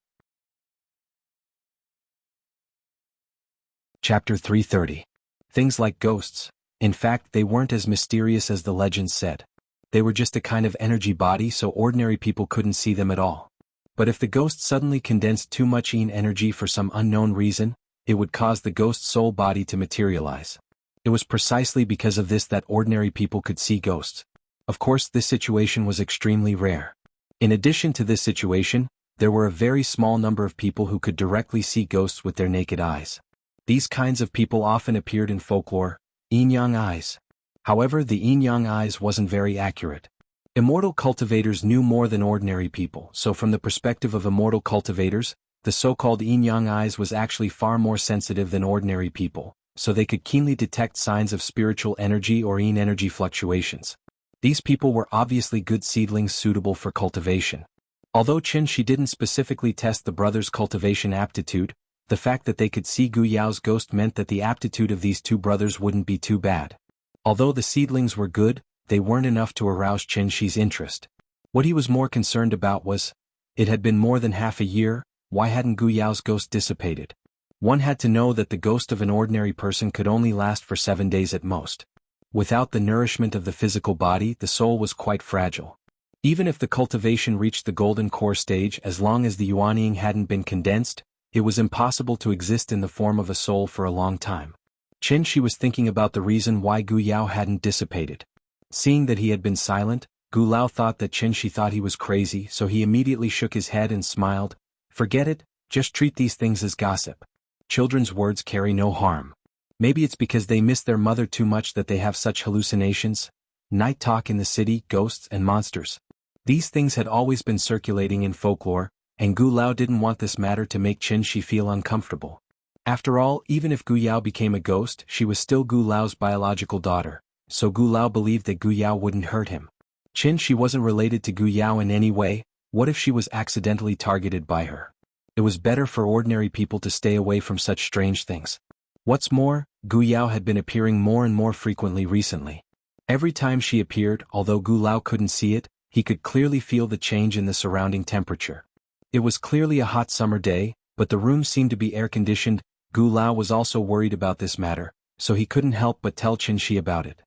Chapter 330. Things like ghosts. In fact, they weren't as mysterious as the legends said. They were just a kind of energy body, so ordinary people couldn't see them at all. But if the ghost suddenly condensed too much yin energy for some unknown reason, it would cause the ghost's soul body to materialize. It was precisely because of this that ordinary people could see ghosts. Of course, this situation was extremely rare. In addition to this situation, there were a very small number of people who could directly see ghosts with their naked eyes. These kinds of people often appeared in folklore, yin-yang eyes. However, the yin-yang eyes wasn't very accurate. Immortal cultivators knew more than ordinary people, so from the perspective of immortal cultivators, the so-called yin-yang eyes was actually far more sensitive than ordinary people, so they could keenly detect signs of spiritual energy or yin energy fluctuations. These people were obviously good seedlings suitable for cultivation. Although Qin didn't specifically test the brothers' cultivation aptitude, the fact that they could see Gu Yao's ghost meant that the aptitude of these two brothers wouldn't be too bad. Although the seedlings were good, they weren't enough to arouse Qin's interest. What he was more concerned about was, it had been more than half a year, why hadn't Gu Yao's ghost dissipated? One had to know that the ghost of an ordinary person could only last for 7 days at most. Without the nourishment of the physical body, the soul was quite fragile. Even if the cultivation reached the golden core stage, as long as the yuanying hadn't been condensed, it was impossible to exist in the form of a soul for a long time. Qin was thinking about the reason why Gu Yao hadn't dissipated. Seeing that he had been silent, Gu Lao thought that Qin thought he was crazy, so he immediately shook his head and smiled. Forget it, just treat these things as gossip. Children's words carry no harm. Maybe it's because they miss their mother too much that they have such hallucinations. Night talk in the city, ghosts and monsters. These things had always been circulating in folklore, and Gu Lao didn't want this matter to make Qin feel uncomfortable. After all, even if Gu Yao became a ghost, she was still Gu Lao's biological daughter, so Gu Lao believed that Gu Yao wouldn't hurt him. Qin wasn't related to Gu Yao in any way, What if she was accidentally targeted by her? It was better for ordinary people to stay away from such strange things. What's more, Gu Yao had been appearing more and more frequently recently. Every time she appeared, although Gu Lao couldn't see it, he could clearly feel the change in the surrounding temperature. It was clearly a hot summer day, but the room seemed to be air-conditioned. Gu Lao was also worried about this matter, so he couldn't help but tell Qin Shi about it.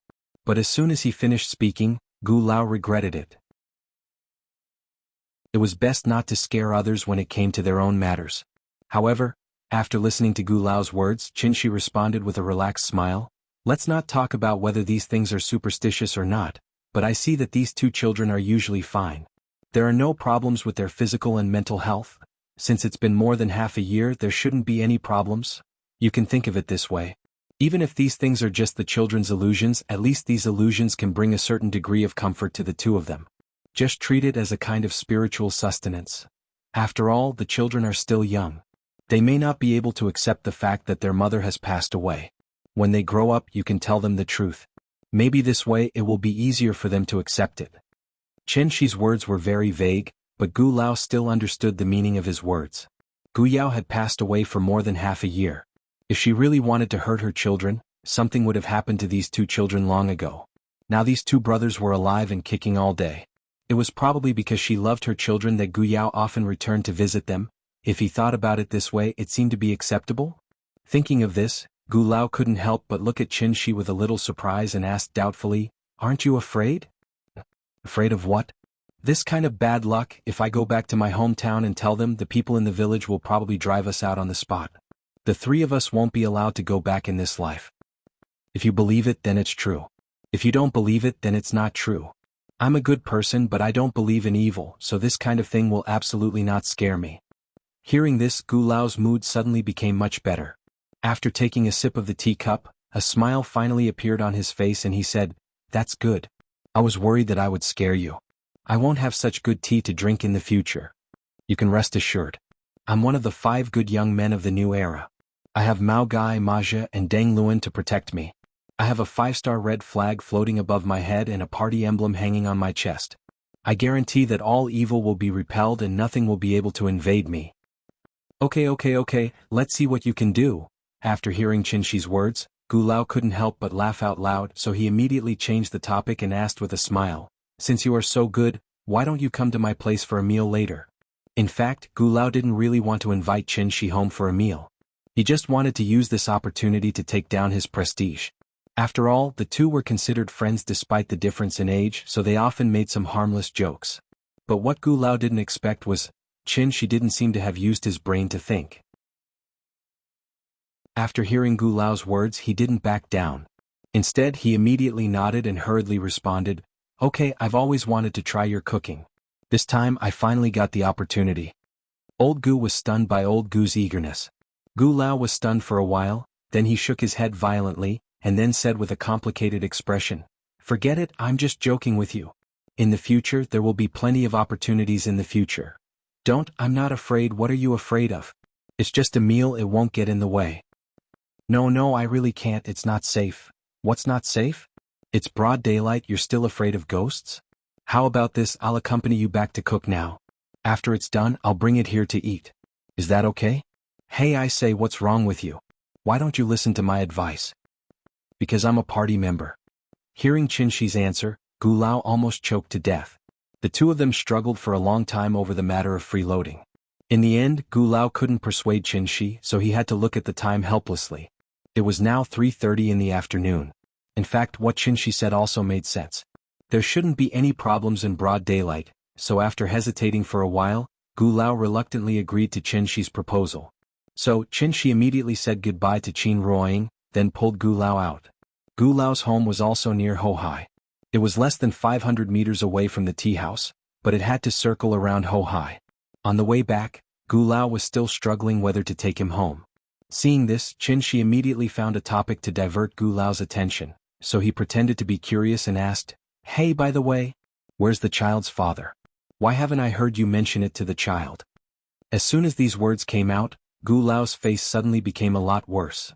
But as soon as he finished speaking, Gu Lao regretted it. It was best not to scare others when it came to their own matters. However, after listening to Gu Lao's words, Qin Shi responded with a relaxed smile. Let's not talk about whether these things are superstitious or not, but I see that these two children are usually fine. There are no problems with their physical and mental health. Since it's been more than half a year, there shouldn't be any problems. You can think of it this way. Even if these things are just the children's illusions, at least these illusions can bring a certain degree of comfort to the two of them. Just treat it as a kind of spiritual sustenance. After all, the children are still young. They may not be able to accept the fact that their mother has passed away. When they grow up, you can tell them the truth. Maybe this way it will be easier for them to accept it. Qin Shi's words were very vague, but Gu Lao still understood the meaning of his words. Gu Yao had passed away for more than half a year. If she really wanted to hurt her children, something would have happened to these two children long ago. Now these two brothers were alive and kicking all day. It was probably because she loved her children that Gu Yao often returned to visit them. If he thought about it this way, it seemed to be acceptable. Thinking of this, Gu Lao couldn't help but look at Qin Shi with a little surprise and asked doubtfully, "Aren't you afraid?" "Afraid of what?" "This kind of bad luck. If I go back to my hometown and tell them, the people in the village will probably drive us out on the spot. The three of us won't be allowed to go back in this life. If you believe it, then it's true. If you don't believe it, then it's not true. I'm a good person, but I don't believe in evil, so this kind of thing will absolutely not scare me." Hearing this, Gu Lao's mood suddenly became much better. After taking a sip of the teacup, a smile finally appeared on his face and he said, "That's good. I was worried that I would scare you. I won't have such good tea to drink in the future. You can rest assured. I'm one of the 5 good young men of the new era. I have Mao Gai, Maja, and Deng Luan to protect me. I have a 5-star red flag floating above my head and a party emblem hanging on my chest. I guarantee that all evil will be repelled and nothing will be able to invade me." Okay, let's see what you can do." After hearing Qin Shi's words, Gu Lao couldn't help but laugh out loud, so he immediately changed the topic and asked with a smile, "Since you are so good, why don't you come to my place for a meal later?" In fact, Gu Lao didn't really want to invite Qin Shi home for a meal. He just wanted to use this opportunity to take down his prestige. After all, the two were considered friends despite the difference in age, so they often made some harmless jokes. But what Gu Lao didn't expect was, Qin Shi didn't seem to have used his brain to think. After hearing Gu Lao's words, he didn't back down. Instead, he immediately nodded and hurriedly responded, "Okay, I've always wanted to try your cooking. This time I finally got the opportunity." Old Gu was stunned by old Gu's eagerness. Gu Lao was stunned for a while, then he shook his head violently, and then said with a complicated expression, "Forget it, I'm just joking with you. In the future, there will be plenty of opportunities in the future. I'm not afraid. What are you afraid of? It's just a meal, it won't get in the way." No, I really can't, it's not safe." "What's not safe?" "It's broad daylight, you're still afraid of ghosts? How about this, I'll accompany you back to cook now. After it's done, I'll bring it here to eat. Is that okay?" "Hey, I say, what's wrong with you? Why don't you listen to my advice?" "Because I'm a party member." Hearing Qin Shi's answer, Gu Lao almost choked to death. The two of them struggled for a long time over the matter of freeloading. In the end, Gu Lao couldn't persuade Qin Shi, so he had to look at the time helplessly. It was now 3:30 in the afternoon. In fact, what Qin Shi said also made sense. There shouldn't be any problems in broad daylight, so after hesitating for a while, Gu Lao reluctantly agreed to Qin Shi's proposal. So, Qin Shi immediately said goodbye to Qin Ruoying, then pulled Gu Lao out. Gu Lao's home was also near Hohai. It was less than 500 meters away from the tea house, but it had to circle around Hohai. On the way back, Gu Lao was still struggling whether to take him home. Seeing this, Qin Shi immediately found a topic to divert Gu Lao's attention, so he pretended to be curious and asked, "Hey, by the way, where's the child's father? Why haven't I heard you mention it to the child?" As soon as these words came out, Gu Lao's face suddenly became a lot worse.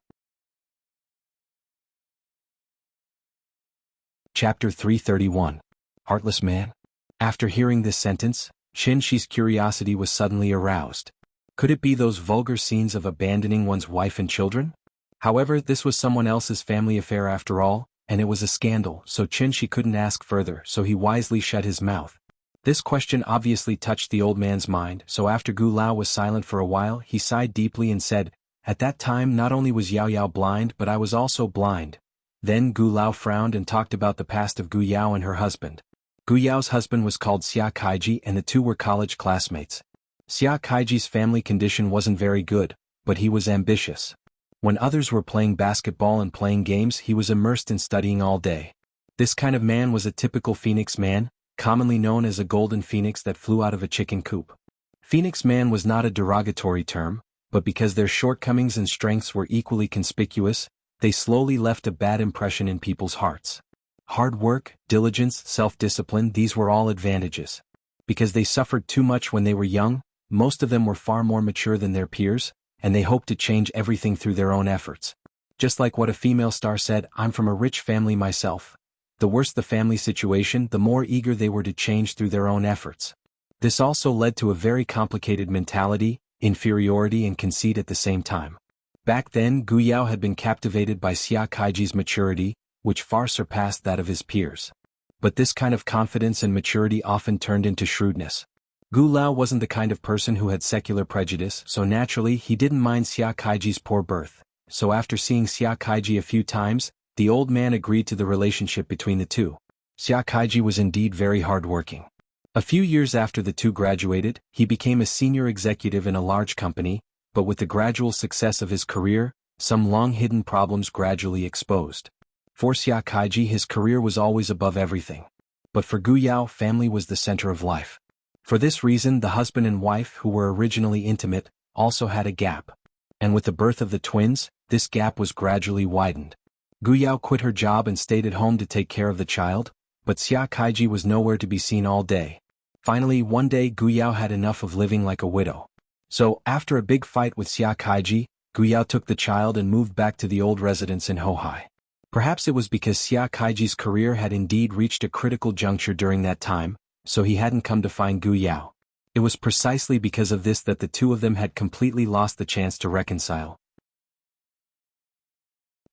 Chapter 331. Heartless Man. After hearing this sentence, Qin Shi's curiosity was suddenly aroused. Could it be those vulgar scenes of abandoning one's wife and children? However, this was someone else's family affair after all, and it was a scandal, so Qin Shi couldn't ask further, so he wisely shut his mouth. This question obviously touched the old man's mind, so after Gu Lao was silent for a while, he sighed deeply and said, "At that time not only was Yao Yao blind but I was also blind." Then Gu Lao frowned and talked about the past of Gu Yao and her husband. Gu Yao's husband was called Xia Kaiji and the two were college classmates. Xia Kaiji's family condition wasn't very good, but he was ambitious. When others were playing basketball and playing games, he was immersed in studying all day. This kind of man was a typical phoenix man, commonly known as a golden phoenix that flew out of a chicken coop. Phoenix man was not a derogatory term, but because their shortcomings and strengths were equally conspicuous, they slowly left a bad impression in people's hearts. Hard work, diligence, self-discipline, these were all advantages. Because they suffered too much when they were young, most of them were far more mature than their peers, and they hoped to change everything through their own efforts. Just like what a female star said, "I'm from a rich family myself." The worse the family situation, the more eager they were to change through their own efforts. This also led to a very complicated mentality, inferiority and conceit at the same time. Back then, Gu Yao had been captivated by Xia Kaiji's maturity, which far surpassed that of his peers. But this kind of confidence and maturity often turned into shrewdness. Gu Lao wasn't the kind of person who had secular prejudice, so naturally he didn't mind Xia Kaiji's poor birth. So after seeing Xia Kaiji a few times, the old man agreed to the relationship between the two. Xia Kaiji was indeed very hardworking. A few years after the two graduated, he became a senior executive in a large company, but with the gradual success of his career, some long-hidden problems gradually exposed. For Xia Kaiji, his career was always above everything. But for Gu Yao, family was the center of life. For this reason, the husband and wife, who were originally intimate, also had a gap. And with the birth of the twins, this gap was gradually widened. Gu Yao quit her job and stayed at home to take care of the child, but Xia Kaiji was nowhere to be seen all day. Finally, one day Gu Yao had enough of living like a widow. So, after a big fight with Xia Kaiji, Gu Yao took the child and moved back to the old residence in Hohai. Perhaps it was because Xia Kaiji's career had indeed reached a critical juncture during that time, so he hadn't come to find Gu Yao. It was precisely because of this that the two of them had completely lost the chance to reconcile.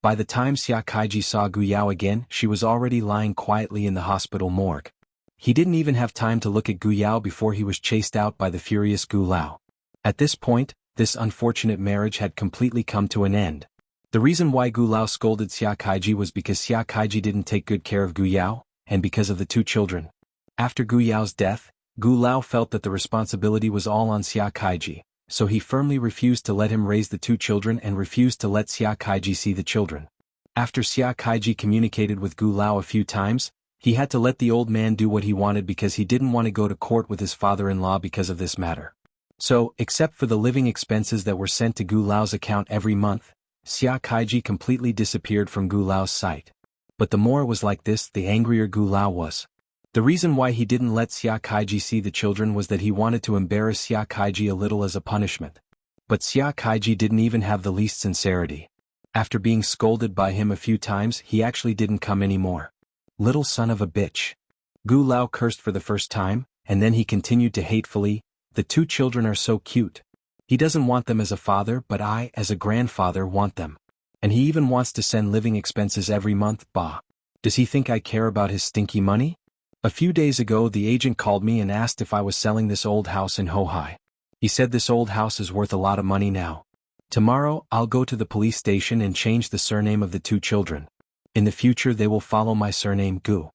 By the time Xia Kaiji saw Gu Yao again, she was already lying quietly in the hospital morgue. He didn't even have time to look at Gu Yao before he was chased out by the furious Gu Lao. At this point, this unfortunate marriage had completely come to an end. The reason why Gu Lao scolded Xia Kaiji was because Xia Kaiji didn't take good care of Gu Yao, and because of the two children. After Gu Yao's death, Gu Lao felt that the responsibility was all on Xia Kaiji, so he firmly refused to let him raise the two children and refused to let Xia Kaiji see the children. After Xia Kaiji communicated with Gu Lao a few times, he had to let the old man do what he wanted because he didn't want to go to court with his father-in-law because of this matter. So, except for the living expenses that were sent to Gu Lao's account every month, Xia Kaiji completely disappeared from Gu Lao's sight. But the more it was like this, the angrier Gu Lao was. The reason why he didn't let Xia Kaiji see the children was that he wanted to embarrass Xia Kaiji a little as a punishment. But Xia Kaiji didn't even have the least sincerity. After being scolded by him a few times, he actually didn't come anymore. Little son of a bitch. Gu Lao cursed for the first time, and then he continued to hatefully, "The two children are so cute. He doesn't want them as a father, but I, as a grandfather, want them. And he even wants to send living expenses every month, bah. Does he think I care about his stinky money?" A few days ago the agent called me and asked if I was selling this old house in Hohai. He said this old house is worth a lot of money now. Tomorrow, I'll go to the police station and change the surname of the two children. In the future they will follow my surname Gu.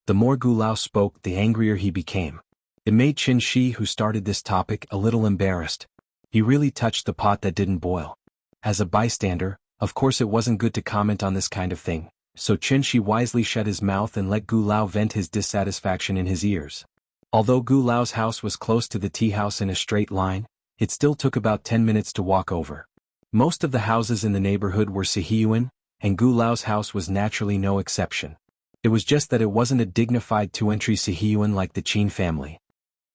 The more Gu Lao spoke, the angrier he became. It made Qin Shi, who started this topic, a little embarrassed. He really touched the pot that didn't boil. As a bystander, of course it wasn't good to comment on this kind of thing, so Qin Shi wisely shut his mouth and let Gu Lao vent his dissatisfaction in his ears. Although Gu Lao's house was close to the tea house in a straight line, it still took about 10 minutes to walk over. Most of the houses in the neighborhood were Sihiyuan, and Gu Lao's house was naturally no exception. It was just that it wasn't a dignified two-entry Sihiyuan like the Qin family.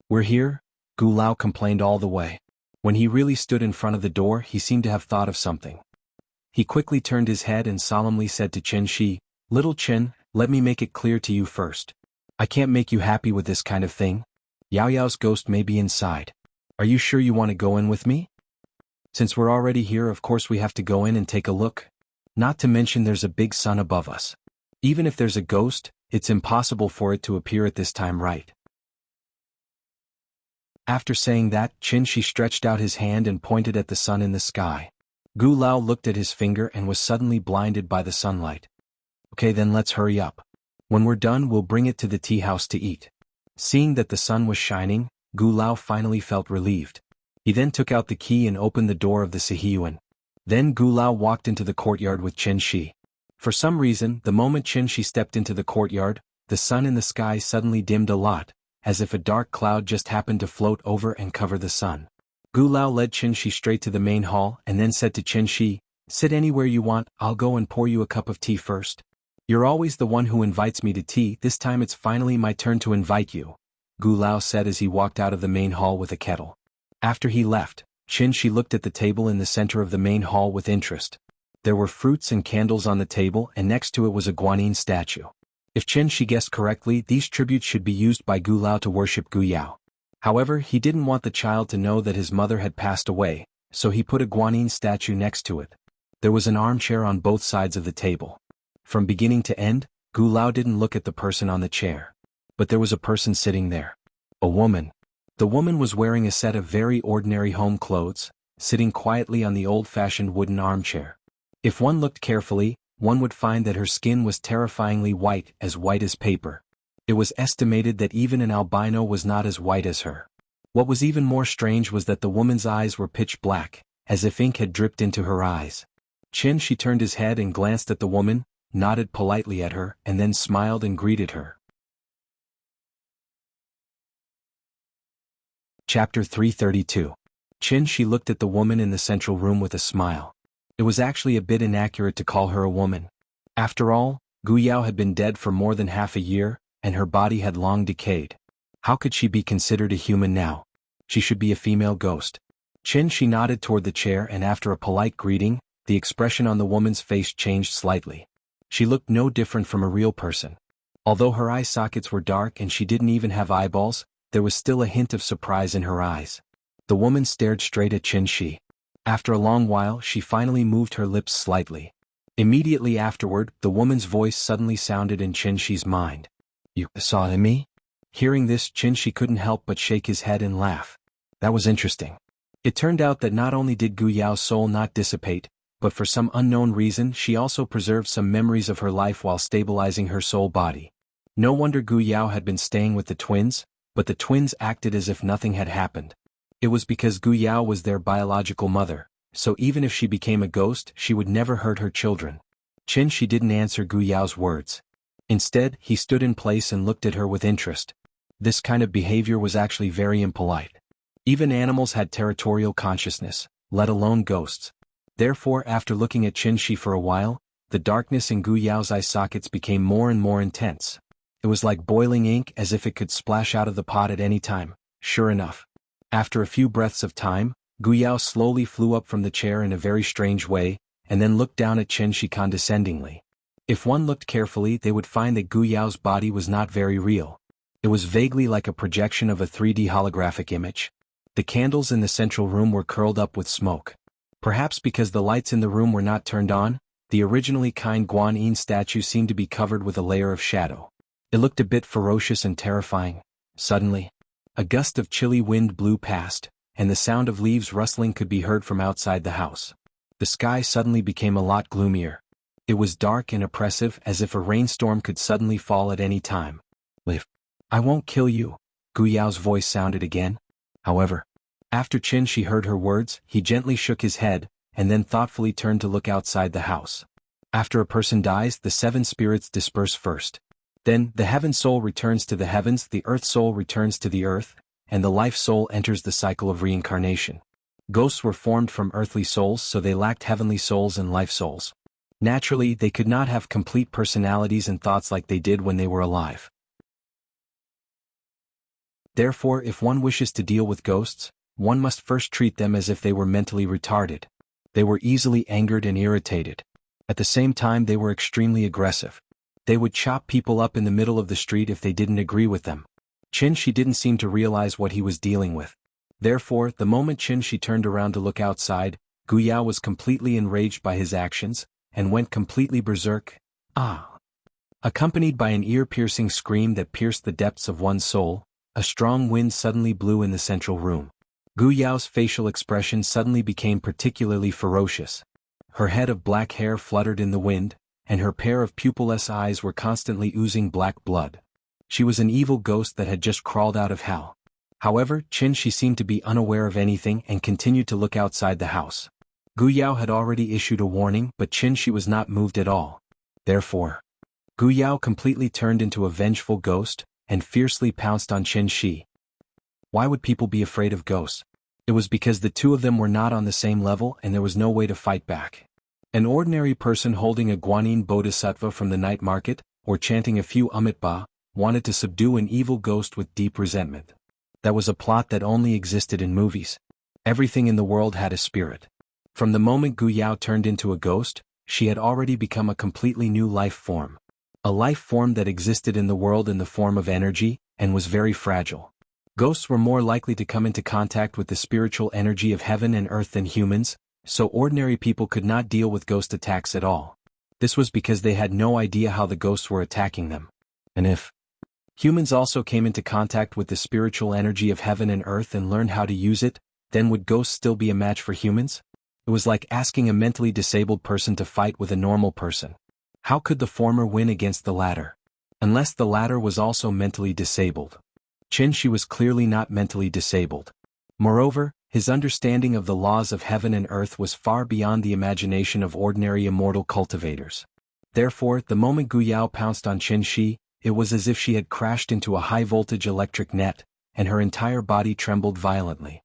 "We're here?" Gu Lao complained all the way. When he really stood in front of the door, he seemed to have thought of something. He quickly turned his head and solemnly said to Qin Shi, "Little Qin, let me make it clear to you first. I can't make you happy with this kind of thing. Yao Yao's ghost may be inside. Are you sure you want to go in with me? Since we're already here, of course we have to go in and take a look. Not to mention there's a big sun above us. Even if there's a ghost, it's impossible for it to appear at this time, right? After saying that, Qin Shi stretched out his hand and pointed at the sun in the sky. Gu Lao looked at his finger and was suddenly blinded by the sunlight. Okay, then let's hurry up. When we're done, we'll bring it to the tea house to eat. Seeing that the sun was shining, Gu Lao finally felt relieved. He then took out the key and opened the door of the Sihiyuan. Then Gu Lao walked into the courtyard with Qin Shi. For some reason, the moment Qin Shi stepped into the courtyard, the sun in the sky suddenly dimmed a lot, as if a dark cloud just happened to float over and cover the sun. Gu Lao led Qin Shi straight to the main hall and then said to Qin Shi, "Sit anywhere you want, I'll go and pour you a cup of tea first. You're always the one who invites me to tea, this time it's finally my turn to invite you," Gu Lao said as he walked out of the main hall with a kettle. After he left, Qin Shi looked at the table in the center of the main hall with interest. There were fruits and candles on the table and next to it was a guanyin statue. If Qin Shi guessed correctly, these tributes should be used by Gu Lao to worship Gu Yao. However, he didn't want the child to know that his mother had passed away, so he put a guanyin statue next to it. There was an armchair on both sides of the table. From beginning to end, Gu Lao didn't look at the person on the chair. But there was a person sitting there. A woman. The woman was wearing a set of very ordinary home clothes, sitting quietly on the old-fashioned wooden armchair. If one looked carefully, one would find that her skin was terrifyingly white as paper. It was estimated that even an albino was not as white as her. What was even more strange was that the woman's eyes were pitch black, as if ink had dripped into her eyes. Qin Shi turned his head and glanced at the woman, nodded politely at her, and then smiled and greeted her. Chapter 332. Qin Shi looked at the woman in the central room with a smile. It was actually a bit inaccurate to call her a woman. After all, Gu Yao had been dead for more than half a year, and her body had long decayed. How could she be considered a human now? She should be a female ghost. Qin Shi nodded toward the chair and after a polite greeting, the expression on the woman's face changed slightly. She looked no different from a real person. Although her eye sockets were dark and she didn't even have eyeballs, there was still a hint of surprise in her eyes. The woman stared straight at Qin Shi. After a long while, she finally moved her lips slightly. Immediately afterward, the woman's voice suddenly sounded in Qin Shi's mind. "You saw me?" Hearing this, Qin Shi couldn't help but shake his head and laugh. That was interesting. It turned out that not only did Gu Yao's soul not dissipate, but for some unknown reason she also preserved some memories of her life while stabilizing her soul body. No wonder Gu Yao had been staying with the twins, but the twins acted as if nothing had happened. It was because Gu Yao was their biological mother, so even if she became a ghost, she would never hurt her children. Qin Shi didn't answer Gu Yao's words. Instead, he stood in place and looked at her with interest. This kind of behavior was actually very impolite. Even animals had territorial consciousness, let alone ghosts. Therefore, after looking at Qin Shi for a while, the darkness in Gu Yao's eye sockets became more and more intense. It was like boiling ink, as if it could splash out of the pot at any time. Sure enough. After a few breaths of time, Gu Yao slowly flew up from the chair in a very strange way, and then looked down at Qin Shi condescendingly. If one looked carefully, they would find that Gu Yao's body was not very real. It was vaguely like a projection of a 3D holographic image. The candles in the central room were curled up with smoke. Perhaps because the lights in the room were not turned on, the originally kind guanyin statue seemed to be covered with a layer of shadow. It looked a bit ferocious and terrifying. Suddenly, a gust of chilly wind blew past, and the sound of leaves rustling could be heard from outside the house. The sky suddenly became a lot gloomier. It was dark and oppressive, as if a rainstorm could suddenly fall at any time. "Live. I won't kill you," Gu Yao's voice sounded again. However, after Qin Shi heard her words, he gently shook his head, and then thoughtfully turned to look outside the house. After a person dies, the 7 spirits disperse first. Then, the heaven soul returns to the heavens, the earth soul returns to the earth, and the life soul enters the cycle of reincarnation. Ghosts were formed from earthly souls, so they lacked heavenly souls and life souls. Naturally, they could not have complete personalities and thoughts like they did when they were alive. Therefore, if one wishes to deal with ghosts, one must first treat them as if they were mentally retarded. They were easily angered and irritated. At the same time, they were extremely aggressive. They would chop people up in the middle of the street if they didn't agree with them. Qin Shi didn't seem to realize what he was dealing with. Therefore, the moment Qin Shi turned around to look outside, Gu Yao was completely enraged by his actions, and went completely berserk. Ah! Accompanied by an ear-piercing scream that pierced the depths of one's soul, a strong wind suddenly blew in the central room. Gu Yao's facial expression suddenly became particularly ferocious. Her head of black hair fluttered in the wind, and her pair of pupilless eyes were constantly oozing black blood. She was an evil ghost that had just crawled out of hell. However, Qin Shi seemed to be unaware of anything and continued to look outside the house. Gu Yao had already issued a warning, but Qin Shi was not moved at all. Therefore, Gu Yao completely turned into a vengeful ghost, and fiercely pounced on Qin Shi. Why would people be afraid of ghosts? It was because the two of them were not on the same level and there was no way to fight back. An ordinary person holding a Guanyin Bodhisattva from the night market, or chanting a few Amitabha, wanted to subdue an evil ghost with deep resentment. That was a plot that only existed in movies. Everything in the world had a spirit. From the moment Gu Yao turned into a ghost, she had already become a completely new life form. A life form that existed in the world in the form of energy, and was very fragile. Ghosts were more likely to come into contact with the spiritual energy of heaven and earth than humans, so ordinary people could not deal with ghost attacks at all. This was because they had no idea how the ghosts were attacking them. And if humans also came into contact with the spiritual energy of heaven and earth and learned how to use it, then would ghosts still be a match for humans? It was like asking a mentally disabled person to fight with a normal person. How could the former win against the latter? Unless the latter was also mentally disabled. Qin Shi was clearly not mentally disabled. Moreover, his understanding of the laws of heaven and earth was far beyond the imagination of ordinary immortal cultivators. Therefore, the moment Gu Yao pounced on Qin Shi, it was as if she had crashed into a high-voltage electric net, and her entire body trembled violently.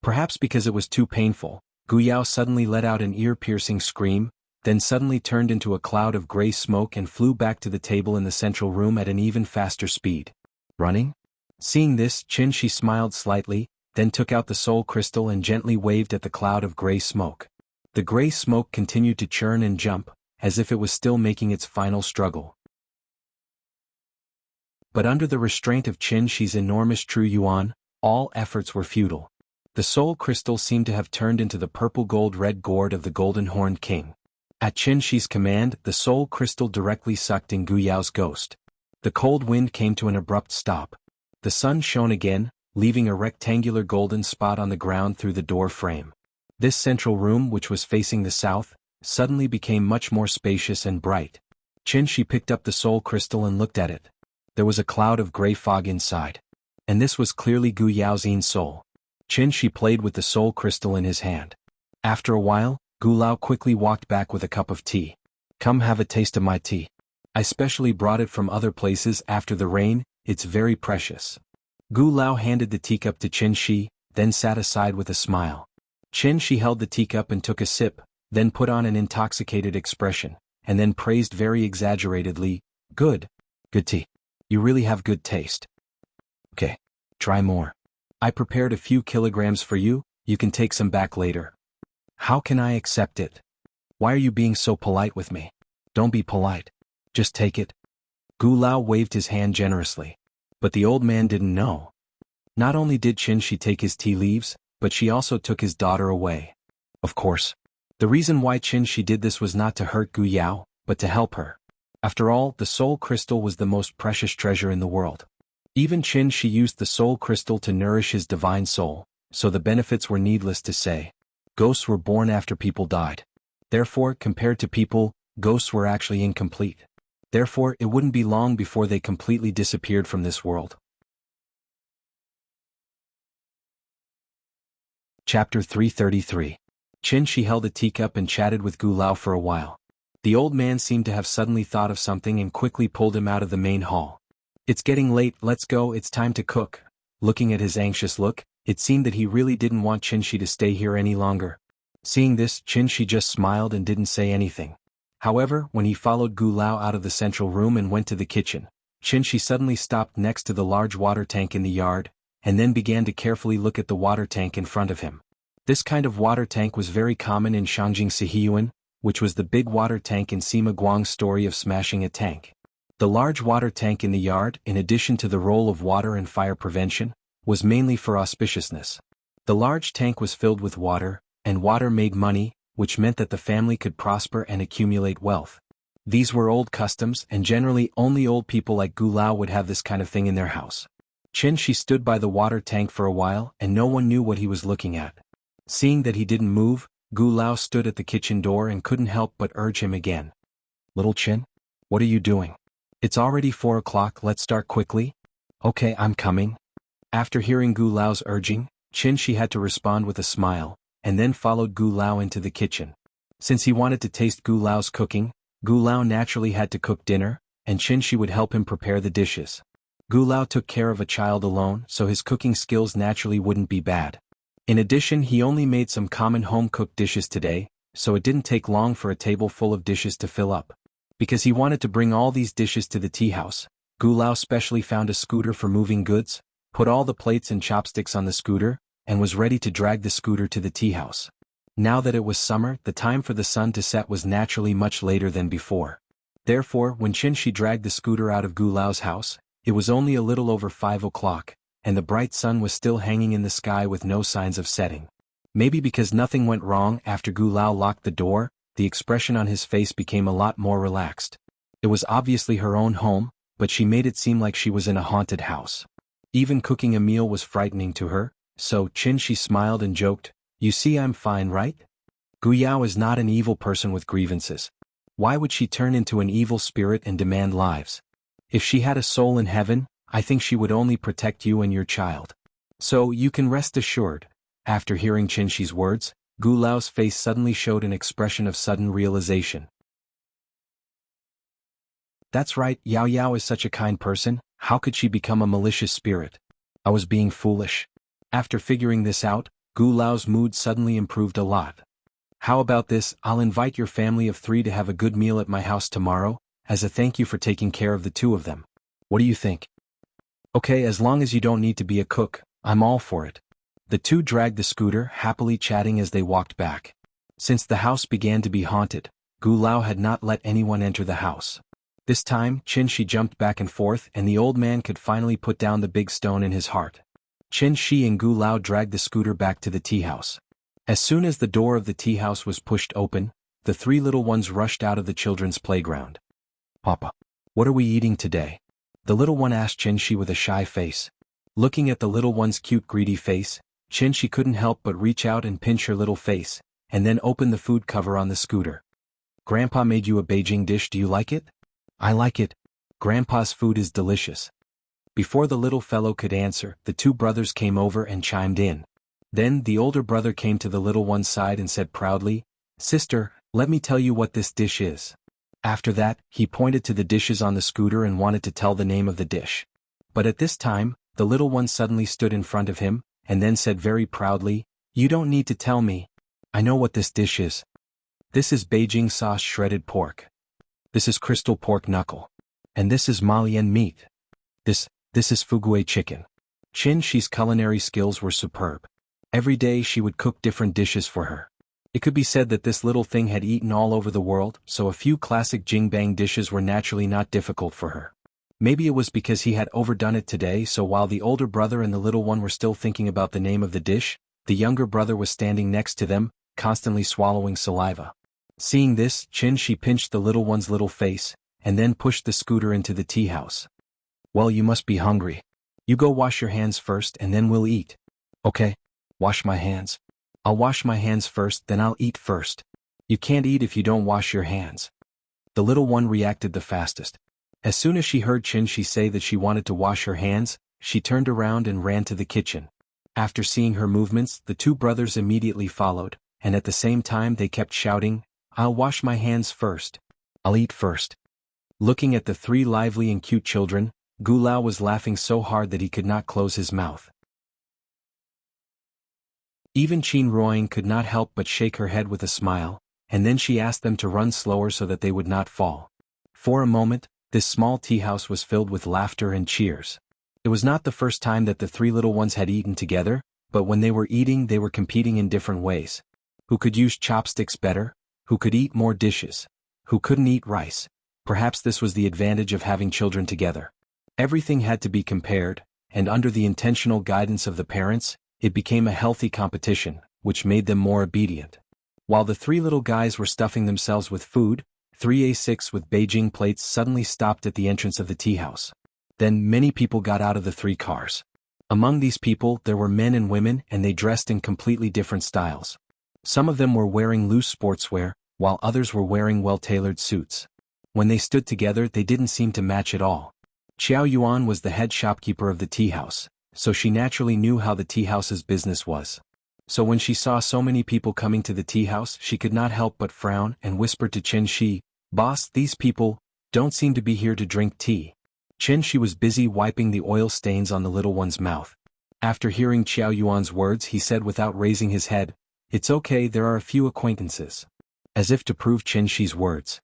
Perhaps because it was too painful, Gu Yao suddenly let out an ear-piercing scream, then suddenly turned into a cloud of gray smoke and flew back to the table in the central room at an even faster speed. Running? Seeing this, Qin Shi smiled slightly, then took out the soul crystal and gently waved at the cloud of gray smoke. The gray smoke continued to churn and jump, as if it was still making its final struggle. But under the restraint of Qin Shi's enormous true yuan, all efforts were futile. The soul crystal seemed to have turned into the purple gold-red gourd of the golden-horned king. At Qin Shi's command, the soul crystal directly sucked in Gu Yao's ghost. The cold wind came to an abrupt stop. The sun shone again, leaving a rectangular golden spot on the ground through the door frame. This central room, which was facing the south, suddenly became much more spacious and bright. Qin Shi picked up the soul crystal and looked at it. There was a cloud of gray fog inside. And this was clearly Gu Yao's own soul. Qin Shi played with the soul crystal in his hand. After a while, Gu Lao quickly walked back with a cup of tea. Come have a taste of my tea. I specially brought it from other places after the rain, it's very precious. Gu Lao handed the teacup to Qin Shi, then sat aside with a smile. Qin Shi held the teacup and took a sip, then put on an intoxicated expression, and then praised very exaggeratedly, Good tea. You really have good taste. Okay, try more. I prepared a few kilograms for you, you can take some back later. How can I accept it? Why are you being so polite with me? Don't be polite. Just take it. Gu Lao waved his hand generously. But the old man didn't know. Not only did Qin Shi take his tea leaves, but she also took his daughter away. Of course. The reason why Qin Shi did this was not to hurt Gu Yao, but to help her. After all, the soul crystal was the most precious treasure in the world. Even Qin Shi used the soul crystal to nourish his divine soul, so the benefits were needless to say. Ghosts were born after people died. Therefore, compared to people, ghosts were actually incomplete. Therefore, it wouldn't be long before they completely disappeared from this world. Chapter 333. Qin Shi held a teacup and chatted with Gu Lao for a while. The old man seemed to have suddenly thought of something and quickly pulled him out of the main hall. It's getting late, let's go, it's time to cook. Looking at his anxious look, it seemed that he really didn't want Qin Shi to stay here any longer. Seeing this, Qin Shi just smiled and didn't say anything. However, when he followed Gu Lao out of the central room and went to the kitchen, Qin Shi suddenly stopped next to the large water tank in the yard, and then began to carefully look at the water tank in front of him. This kind of water tank was very common in Shangjing Sihiyuan, which was the big water tank in Sima Guang's story of smashing a tank. The large water tank in the yard, in addition to the role of water and fire prevention, was mainly for auspiciousness. The large tank was filled with water, and water made money, which meant that the family could prosper and accumulate wealth. These were old customs, and generally only old people like Gu Lao would have this kind of thing in their house. She stood by the water tank for a while, and no one knew what he was looking at. Seeing that he didn't move, Gu Lao stood at the kitchen door and couldn't help but urge him again. Little Qin? What are you doing? It's already 4 o'clock, let's start quickly. Okay, I'm coming. After hearing Gu Lao's urging, she had to respond with a smile, and then followed Gu Lao into the kitchen. Since he wanted to taste Gu Lao's cooking, Gu Lao naturally had to cook dinner, and she would help him prepare the dishes. Gu Lao took care of a child alone, so his cooking skills naturally wouldn't be bad. In addition, he only made some common home-cooked dishes today, so it didn't take long for a table full of dishes to fill up. Because he wanted to bring all these dishes to the tea house, Gu Lao specially found a scooter for moving goods, put all the plates and chopsticks on the scooter, and was ready to drag the scooter to the tea house. Now that it was summer, the time for the sun to set was naturally much later than before. Therefore, when she dragged the scooter out of Gu Lao's house, it was only a little over 5 o'clock, and the bright sun was still hanging in the sky with no signs of setting. Maybe because nothing went wrong after Gu Lao locked the door, the expression on his face became a lot more relaxed. It was obviously her own home, but she made it seem like she was in a haunted house. Even cooking a meal was frightening to her, so she smiled and joked, "You see, I'm fine, right? Gu Yao is not an evil person with grievances. Why would she turn into an evil spirit and demand lives? If she had a soul in heaven, I think she would only protect you and your child. So you can rest assured." After hearing Shi's words, Gu Lao's face suddenly showed an expression of sudden realization. That's right, Yao Yao is such a kind person, how could she become a malicious spirit? I was being foolish. After figuring this out, Gu Lao's mood suddenly improved a lot. How about this, I'll invite your family of 3 to have a good meal at my house tomorrow, as a thank you for taking care of the 2 of them. What do you think? Okay, as long as you don't need to be a cook, I'm all for it. The 2 dragged the scooter, happily chatting as they walked back. Since the house began to be haunted, Gu Lao had not let anyone enter the house. This time, she jumped back and forth, and the old man could finally put down the big stone in his heart. Shi and Gu Lao dragged the scooter back to the tea house. As soon as the door of the tea house was pushed open, the 3 little ones rushed out of the children's playground. Papa, what are we eating today? The little one asked Shi with a shy face. Looking at the little one's cute greedy face, Shi couldn't help but reach out and pinch her little face, and then open the food cover on the scooter. Grandpa made you a Beijing dish, do you like it? I like it. Grandpa's food is delicious. Before the little fellow could answer, the 2 brothers came over and chimed in. Then the older brother came to the little one's side and said proudly, "Sister, let me tell you what this dish is." After that, he pointed to the dishes on the scooter and wanted to tell the name of the dish. But at this time, the little one suddenly stood in front of him, and then said very proudly, "You don't need to tell me. I know what this dish is. This is Beijing sauce shredded pork. This is crystal pork knuckle. And this is Malian meat. This is Fugue chicken." Shi's culinary skills were superb. Every day she would cook different dishes for her. It could be said that this little thing had eaten all over the world, so a few classic Jingbang dishes were naturally not difficult for her. Maybe it was because he had overdone it today, so while the older brother and the little one were still thinking about the name of the dish, the younger brother was standing next to them, constantly swallowing saliva. Seeing this, she pinched the little one's little face, and then pushed the scooter into the tea house. "Well, you must be hungry. You go wash your hands first and then we'll eat." "Okay. Wash my hands. I'll wash my hands first, then I'll eat first. You can't eat if you don't wash your hands." The little one reacted the fastest. As soon as she heard she say that she wanted to wash her hands, she turned around and ran to the kitchen. After seeing her movements, the 2 brothers immediately followed, and at the same time they kept shouting, "I'll wash my hands first. I'll eat first." Looking at the 3 lively and cute children, Gu Lao was laughing so hard that he could not close his mouth. Even Qin Ruoying could not help but shake her head with a smile, and then she asked them to run slower so that they would not fall. For a moment, this small tea house was filled with laughter and cheers. It was not the first time that the 3 little ones had eaten together, but when they were eating they were competing in different ways. Who could use chopsticks better? Who could eat more dishes? Who couldn't eat rice? Perhaps this was the advantage of having children together. Everything had to be compared, and under the intentional guidance of the parents, it became a healthy competition, which made them more obedient. While the three little guys were stuffing themselves with food, 3A6 with Beijing plates suddenly stopped at the entrance of the tea house. Then many people got out of the three cars. Among these people there were men and women, and they dressed in completely different styles. Some of them were wearing loose sportswear, while others were wearing well-tailored suits. When they stood together they didn't seem to match at all. Qiao Yuan was the head shopkeeper of the tea house, so she naturally knew how the tea house's business was. So when she saw so many people coming to the tea house, she could not help but frown and whispered to Qin Shi, "Boss, these people don't seem to be here to drink tea." Qin Shi was busy wiping the oil stains on the little one's mouth. After hearing Qiao Yuan's words, he said without raising his head, "It's okay, there are a few acquaintances." As if to prove Qin Shi's words.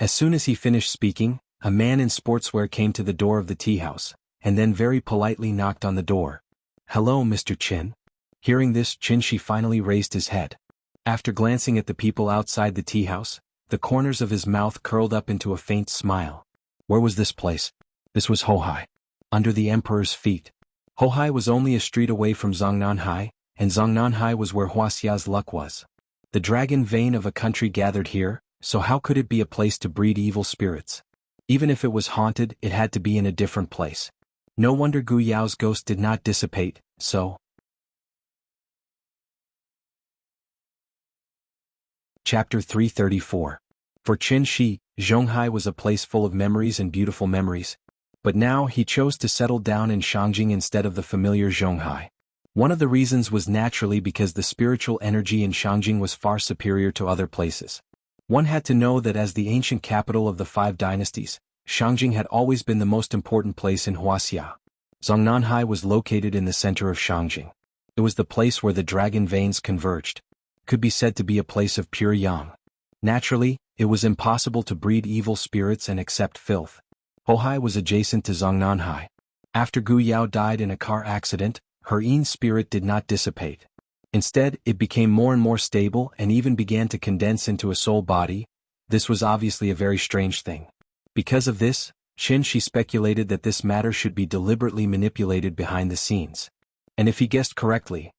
As soon as he finished speaking, a man in sportswear came to the door of the tea house, and then very politely knocked on the door. "Hello, Mr. Qin." Hearing this, Qin Shi finally raised his head. After glancing at the people outside the tea house, the corners of his mouth curled up into a faint smile. Where was this place? This was Hohai. Under the emperor's feet. Hohai was only a street away from Zongnanhai, and Zongnanhai was where Wuxia's luck was. The dragon vein of a country gathered here, so how could it be a place to breed evil spirits? Even if it was haunted, it had to be in a different place. No wonder Gu Yao's ghost did not dissipate, so... Chapter 334. For Qin Shi, Zhonghai was a place full of memories and beautiful memories. But now he chose to settle down in Shangjing instead of the familiar Zhonghai. One of the reasons was naturally because the spiritual energy in Shangjing was far superior to other places. One had to know that as the ancient capital of the 5 dynasties, Shangjing had always been the most important place in Wuxia. Zongnanhai was located in the center of Shangjing. It was the place where the dragon veins converged. Could be said to be a place of pure yang. Naturally, it was impossible to breed evil spirits and accept filth. Hohai was adjacent to Zongnanhai. After Gu Yao died in a car accident, her Yin spirit did not dissipate. Instead, it became more and more stable and even began to condense into a soul body. This was obviously a very strange thing. Because of this, Qin Shi speculated that this matter should be deliberately manipulated behind the scenes. And if he guessed correctly,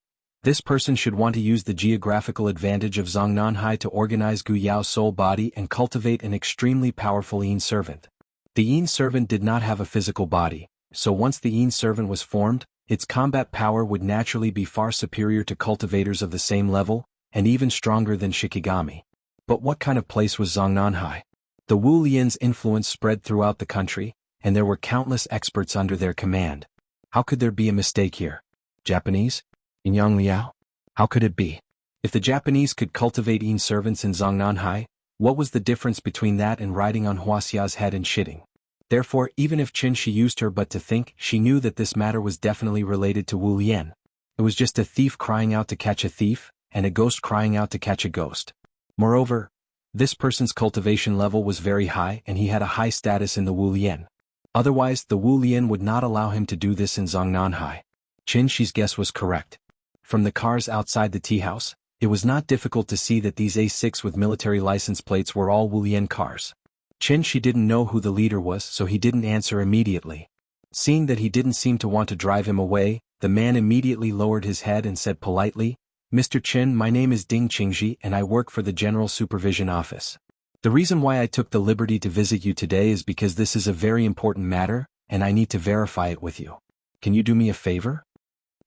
this person should want to use the geographical advantage of Zongnanhai to organize Gu Yao's soul body and cultivate an extremely powerful Yin servant. The Yin servant did not have a physical body, so once the Yin servant was formed, its combat power would naturally be far superior to cultivators of the same level, and even stronger than Shikigami. But what kind of place was Zongnanhai? The Wu Lian's influence spread throughout the country, and there were countless experts under their command. How could there be a mistake here? Japanese? In Yang Liao? How could it be? If the Japanese could cultivate Yin servants in Zongnanhai, what was the difference between that and riding on Huaxia's head and shitting? Therefore, even if Qin Shi used her but to think, she knew that this matter was definitely related to Wu Lian. It was just a thief crying out to catch a thief, and a ghost crying out to catch a ghost. Moreover, this person's cultivation level was very high and he had a high status in the Wu Lian. Otherwise, the Wu Lian would not allow him to do this in Zongnanhai. Qin Shi's guess was correct. From the cars outside the tea house, it was not difficult to see that these A6 with military license plates were all Wu Lian cars. Qin Shi didn't know who the leader was, so he didn't answer immediately. Seeing that he didn't seem to want to drive him away, the man immediately lowered his head and said politely, "Mr. Qin, my name is Ding Qingji and I work for the General Supervision Office. The reason why I took the liberty to visit you today is because this is a very important matter, and I need to verify it with you. Can you do me a favor?"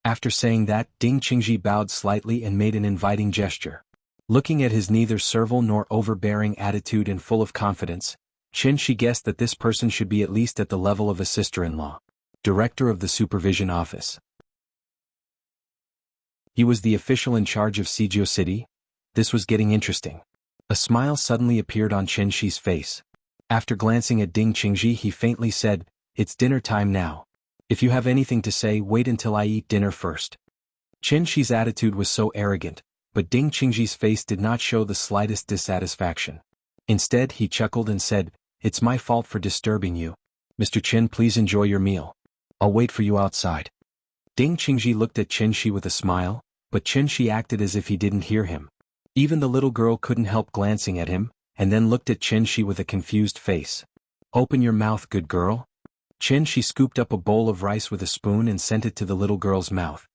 After saying that, Ding Qingji bowed slightly and made an inviting gesture. Looking at his neither servile nor overbearing attitude and full of confidence, Qin Shi guessed that this person should be at least at the level of a sister-in-law. Director of the Supervision Office. He was the official in charge of Sijio City. This was getting interesting. A smile suddenly appeared on Qin Shi's face. After glancing at Ding Qingji, he faintly said, "It's dinner time now. If you have anything to say, wait until I eat dinner first." Qin Shi's attitude was so arrogant, but Ding Qingji's face did not show the slightest dissatisfaction. Instead, he chuckled and said, "It's my fault for disturbing you. Mr. Qin, please enjoy your meal. I'll wait for you outside." Ding Qingji looked at Qin Shi with a smile, but Qin Shi acted as if he didn't hear him. Even the little girl couldn't help glancing at him, and then looked at Qin Shi with a confused face. Open your mouth, good girl. She scooped up a bowl of rice with a spoon and sent it to the little girl's mouth.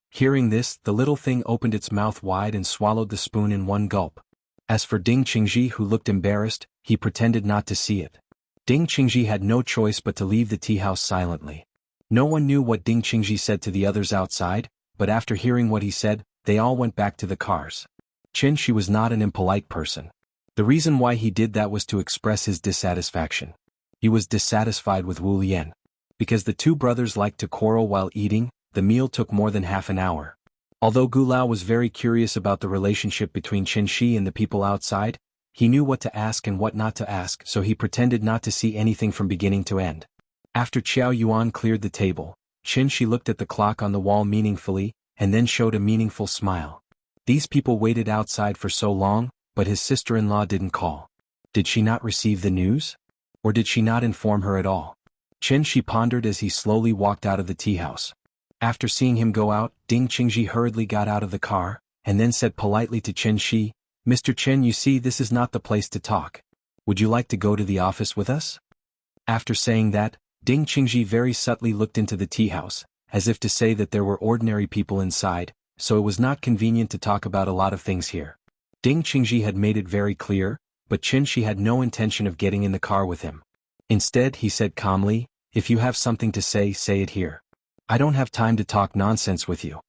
Hearing this, the little thing opened its mouth wide and swallowed the spoon in one gulp. As for Ding Qingji, who looked embarrassed, he pretended not to see it. Ding Qingji had no choice but to leave the tea house silently. No one knew what Ding Qingji said to the others outside, but after hearing what he said, they all went back to the cars. She was not an impolite person. The reason why he did that was to express his dissatisfaction. He was dissatisfied with Wu Lian. Because the two brothers liked to quarrel while eating, the meal took more than half an hour. Although Gu Lao was very curious about the relationship between Qin Shi and the people outside, he knew what to ask and what not to ask, so he pretended not to see anything from beginning to end. After Qiao Yuan cleared the table, Qin Shi looked at the clock on the wall meaningfully, and then showed a meaningful smile. These people waited outside for so long, but his sister-in-law didn't call. Did she not receive the news? Or did she not inform her at all? Qin Shi pondered as he slowly walked out of the tea house. After seeing him go out, Ding Qingji hurriedly got out of the car, and then said politely to Qin Shi, "Mr. Qin, you see, this is not the place to talk. Would you like to go to the office with us?" After saying that, Ding Qingji very subtly looked into the tea house, as if to say that there were ordinary people inside, so it was not convenient to talk about a lot of things here. Ding Qingji had made it very clear, but Qin Shi had no intention of getting in the car with him. Instead, he said calmly, "If you have something to say it here. I don't have time to talk nonsense with you."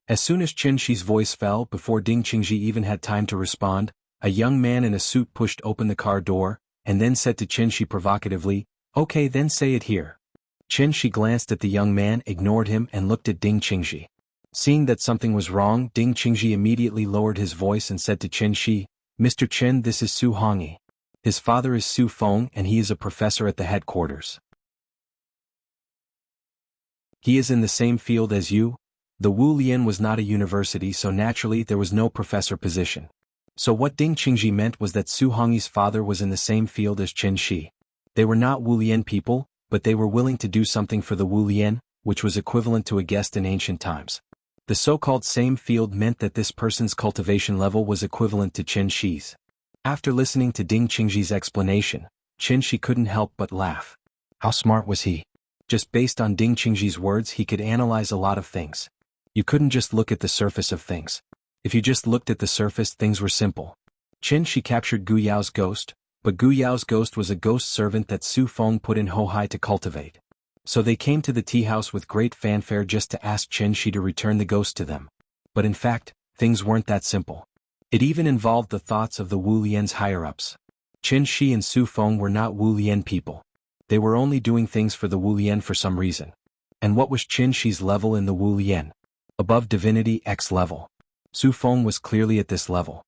As soon as Qin Shi's voice fell, before Ding Qingji even had time to respond, a young man in a suit pushed open the car door, and then said to Qin Shi provocatively, "Okay, then say it here." Qin Shi glanced at the young man, ignored him, and looked at Ding Qingji. Seeing that something was wrong, Ding Qingji immediately lowered his voice and said to Qin Shi, "Mr. Qin, this is Su Hongyi. His father is Su Feng and he is a professor at the headquarters. He is in the same field as you." The Wu Lian was not a university, so naturally there was no professor position. So what Ding Qingji meant was that Su Hongyi's father was in the same field as Qin Shi. They were not Wu Lian people, but they were willing to do something for the Wu Lian, which was equivalent to a guest in ancient times. The so-called same field meant that this person's cultivation level was equivalent to Qin Shi's. After listening to Ding Qingji's explanation, Qin Shi couldn't help but laugh. How smart was he? Just based on Ding Qingji's words, he could analyze a lot of things. You couldn't just look at the surface of things. If you just looked at the surface, things were simple. Qin Shi captured Gu Yao's ghost, but Gu Yao's ghost was a ghost servant that Su Feng put in Hohai to cultivate. So they came to the tea house with great fanfare just to ask Qin Shi to return the ghost to them. But in fact, things weren't that simple. It even involved the thoughts of the Wu Lian's higher-ups. Qin Shi and Su Feng were not Wu Lian people. They were only doing things for the Wu Lian for some reason. And what was Qin Shi's level in the Wu Lian? Above divinity X level. Su Feng was clearly at this level.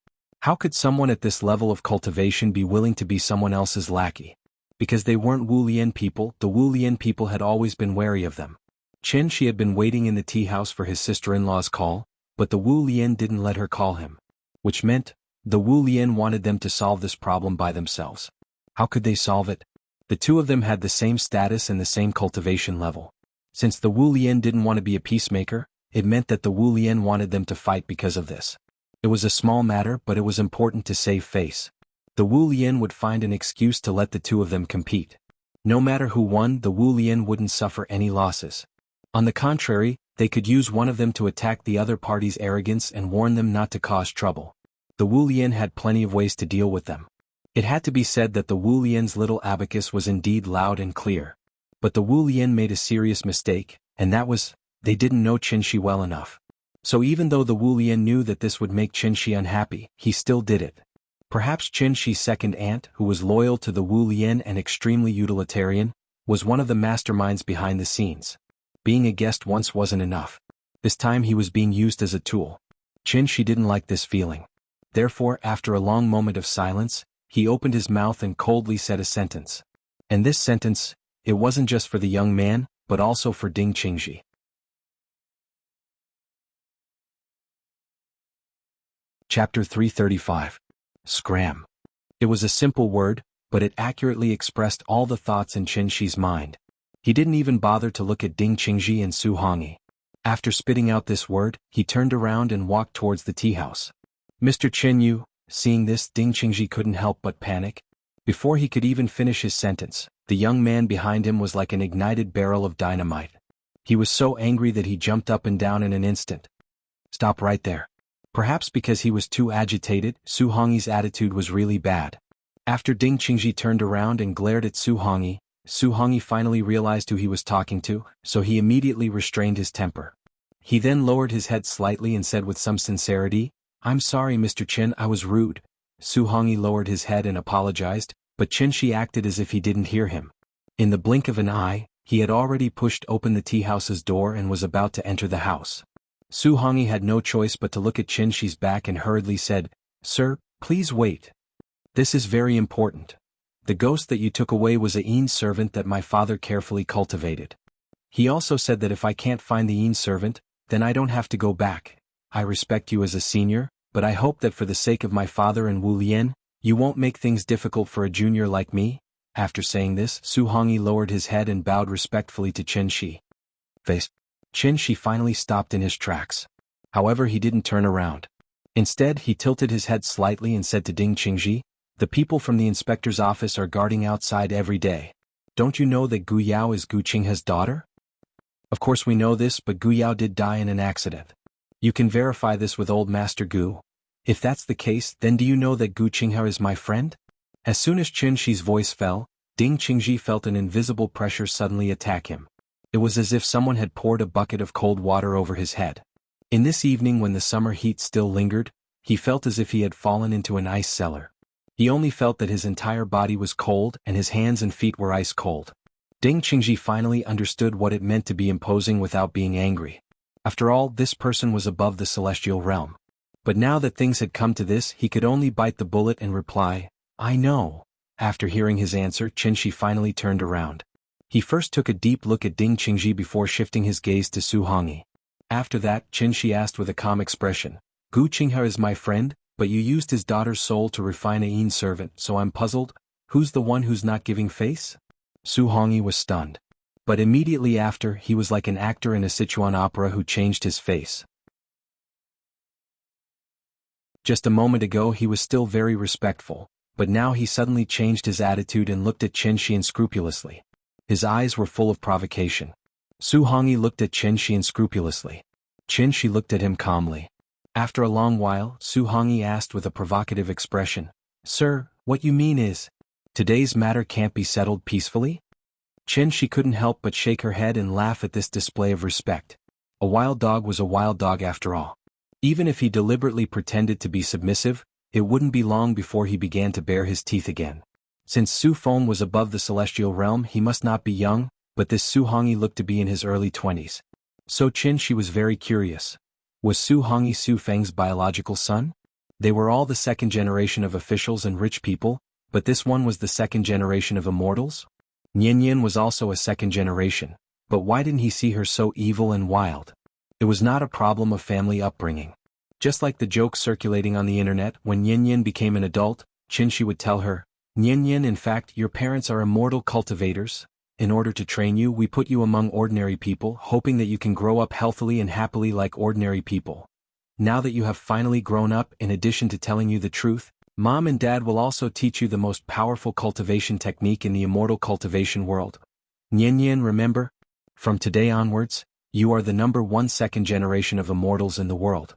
How could someone at this level of cultivation be willing to be someone else's lackey? Because they weren't Wu Lian people, the Wu Lian people had always been wary of them. Qin Shi had been waiting in the tea house for his sister-in-law's call, but the Wu Lian didn't let her call him. Which meant, the Wu Lian wanted them to solve this problem by themselves. How could they solve it? The two of them had the same status and the same cultivation level. Since the Wu Lian didn't want to be a peacemaker, it meant that the Wu Lian wanted them to fight because of this. It was a small matter, but it was important to save face. The Wu Lian would find an excuse to let the two of them compete. No matter who won, the Wu Lian wouldn't suffer any losses. On the contrary, they could use one of them to attack the other party's arrogance and warn them not to cause trouble. The Wu Lian had plenty of ways to deal with them. It had to be said that the Wu Lian's little abacus was indeed loud and clear. But the Wu Lian made a serious mistake, and that was, they didn't know Qin Shi well enough. So even though the Wu Lian knew that this would make Qin Shi unhappy, he still did it. Perhaps Qin Shi's second aunt, who was loyal to the Wu Lian and extremely utilitarian, was one of the masterminds behind the scenes. Being a guest once wasn't enough. This time he was being used as a tool. Qin Shi didn't like this feeling. Therefore, after a long moment of silence, he opened his mouth and coldly said a sentence. And this sentence, it wasn't just for the young man, but also for Ding Qingji. Chapter 335. Scram. It was a simple word, but it accurately expressed all the thoughts in Qin Shi's mind. He didn't even bother to look at Ding Qingji and Su Hongyi. After spitting out this word, he turned around and walked towards the tea house. Mr. Qin, you. Seeing this, Ding Qingji couldn't help but panic. Before he could even finish his sentence, The young man behind him was like an ignited barrel of dynamite. He was so angry that he jumped up and down in an instant. Stop right there. Perhaps because he was too agitated, Su Hongyi's attitude was really bad. After Ding Qingji turned around and glared at Su Hongyi finally realized who he was talking to, so he immediately restrained his temper. He then lowered his head slightly and said with some sincerity, "I'm sorry, Mr. Qin, I was rude." Su Hongyi lowered his head and apologized, but Qin acted as if he didn't hear him. In the blink of an eye, he had already pushed open the tea house's door and was about to enter the house. Su Hongyi had no choice but to look at Qin's back and hurriedly said, "Sir, please wait. This is very important. The ghost that you took away was a Yin servant that my father carefully cultivated. He also said that if I can't find the Yin servant, then I don't have to go back. I respect you as a senior, but I hope that for the sake of my father and Wu Lian, you won't make things difficult for a junior like me." After saying this, Su Hongyi lowered his head and bowed respectfully to Qin. Qin finally stopped in his tracks. However, he didn't turn around. Instead, he tilted his head slightly and said to Ding Qingji, "The people from the inspector's office are guarding outside every day. Don't you know that Gu Yao is Gu Qinghe's daughter?" "Of course we know this, but Gu Yao did die in an accident. You can verify this with old Master Gu. If that's the case, then do you know that Gu Qinghe is my friend?" As soon as Qin's voice fell, Ding Qingji felt an invisible pressure suddenly attack him. It was as if someone had poured a bucket of cold water over his head. In this evening when the summer heat still lingered, he felt as if he had fallen into an ice cellar. He only felt that his entire body was cold and his hands and feet were ice cold. Ding Qingji finally understood what it meant to be imposing without being angry. After all, this person was above the celestial realm. But now that things had come to this, he could only bite the bullet and reply, "I know." After hearing his answer, Qin finally turned around. He first took a deep look at Ding Qingji before shifting his gaze to Su Hongyi. After that, Qin asked with a calm expression, "Gu Qinghe is my friend, but you used his daughter's soul to refine a Yin servant, so I'm puzzled. Who's the one who's not giving face?" Su Hongyi was stunned. But immediately after, he was like an actor in a Sichuan opera who changed his face. Just a moment ago he was still very respectful, but now he suddenly changed his attitude and looked at Qin scrupulously. His eyes were full of provocation. Su Hongyi looked at Qin scrupulously. Qin looked at him calmly. After a long while, Su Hongyi asked with a provocative expression, "Sir, what you mean is, today's matter can't be settled peacefully?" Qin couldn't help but shake her head and laugh at this display of respect. A wild dog was a wild dog after all. Even if he deliberately pretended to be submissive, it wouldn't be long before he began to bare his teeth again. Since Su Feng was above the celestial realm, he must not be young, but this Su Hongyi looked to be in his early 20s. So Qin was very curious. Was Su Hongyi Su Feng's biological son? They were all the second generation of officials and rich people, but this one was the second generation of immortals? Nian was also a second generation, but why didn't he see her so evil and wild? It was not a problem of family upbringing. Just like the joke circulating on the internet, when Nian became an adult, Qin would tell her, "Nian, in fact, your parents are immortal cultivators. In order to train you, we put you among ordinary people, hoping that you can grow up healthily and happily like ordinary people. Now that you have finally grown up, in addition to telling you the truth, Mom and Dad will also teach you the most powerful cultivation technique in the immortal cultivation world. Nian, remember? From today onwards, you are the #1 second generation of immortals in the world."